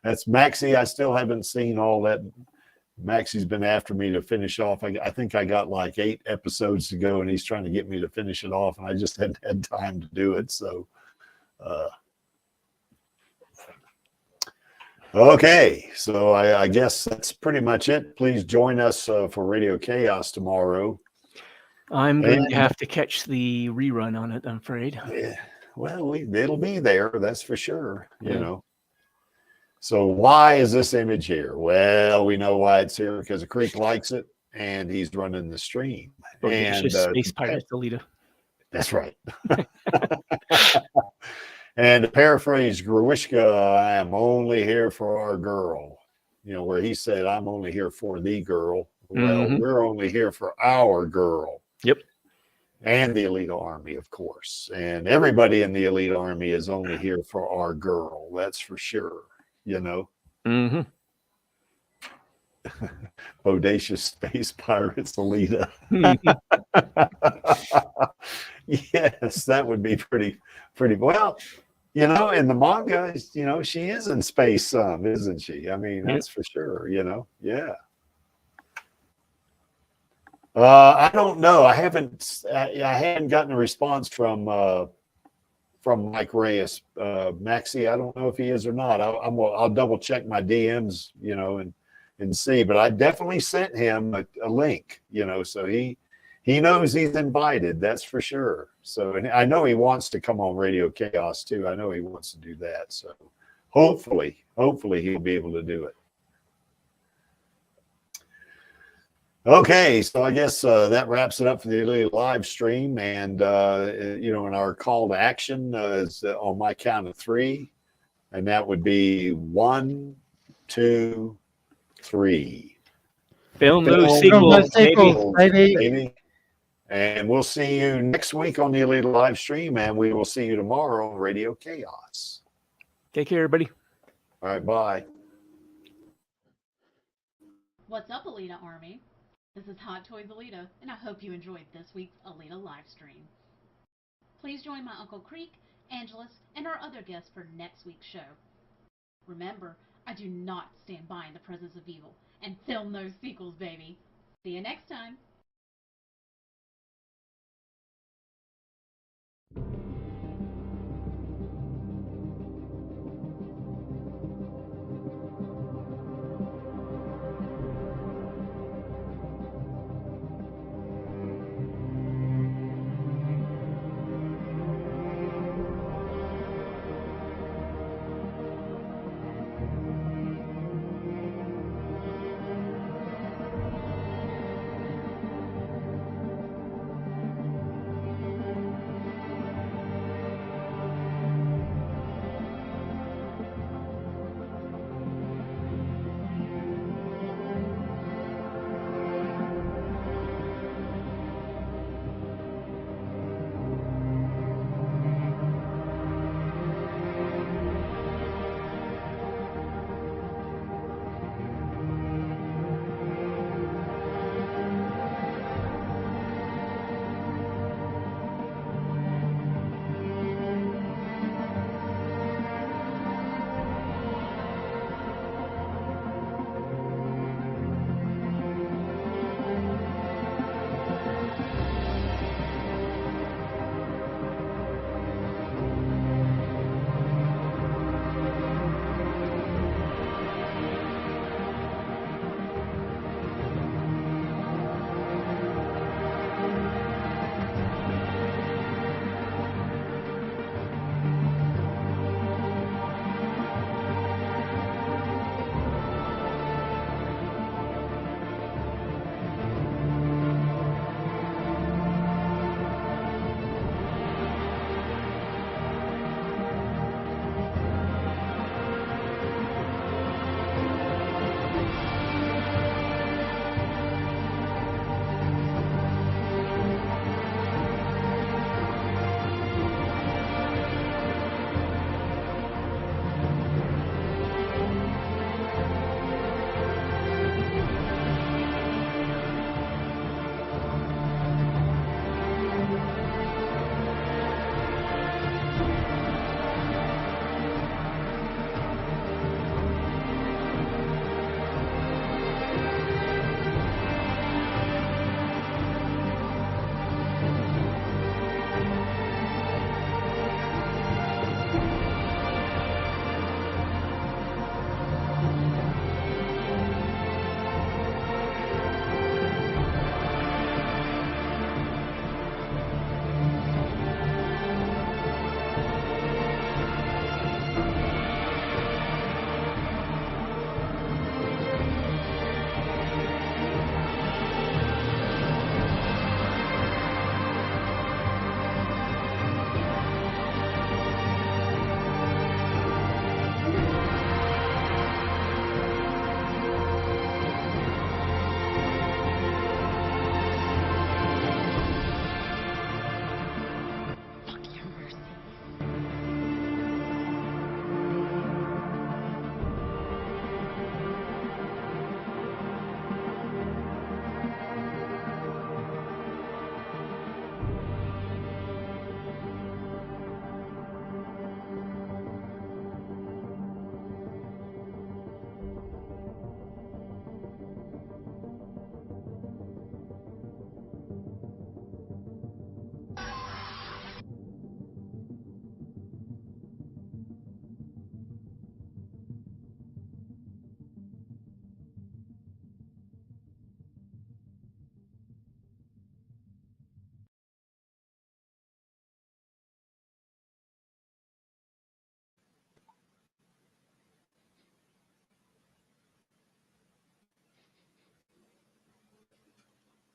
That's Maxie. I still haven't seen all that. Maxie's been after me to finish off. I think I got like 8 episodes to go, and he's trying to get me to finish it off, and I just hadn't had time to do it. So, okay. So I guess that's pretty much it. Please join us for Radio Chaos tomorrow. I'm going to have to catch the rerun on it, I'm afraid. Yeah, well, it'll be there, that's for sure, you know. So why is this image here? Well, we know why it's here, because the Creek likes it, and he's running the stream. And Space Pirates Alita. That's right. And to paraphrase Gruishka, I am only here for our girl. You know, where he said, I'm only here for the girl. Well, we're only here for our girl. Yep. And the Alita Army, of course. And everybody in the Alita Army is only here for our girl. That's for sure. You know? Bodacious Space Pirates Alita. Yes, that would be pretty well. You know, in the manga, you know, she is in space some, isn't she? I mean, that's for sure, you know? Yeah. I don't know. I hadn't gotten a response from Mike Reyes. Maxie, I don't know if he is or not. I'll double check my DMs, you know, and see. But I definitely sent him a link, you know, so he knows he's invited. That's for sure. So, and I know he wants to come on Radio Chaos too. I know he wants to do that. So, hopefully he'll be able to do it. Okay, so I guess that wraps it up for the live stream, and you know, and our call to action is on my count of 3, and that would be 1, 2, 3. Film those sequels, baby. And we'll see you next week on the Alita live stream, and we will see you tomorrow on Radio Chaos. Take care, everybody. All right, bye. What's up, Alita Army? This is Hot Toys Alita, and I hope you enjoyed this week's Alita Livestream. Please join my Uncle Creek, Angelus, and our other guests for next week's show. Remember, I do not stand by in the presence of evil, and film those sequels, baby. See you next time.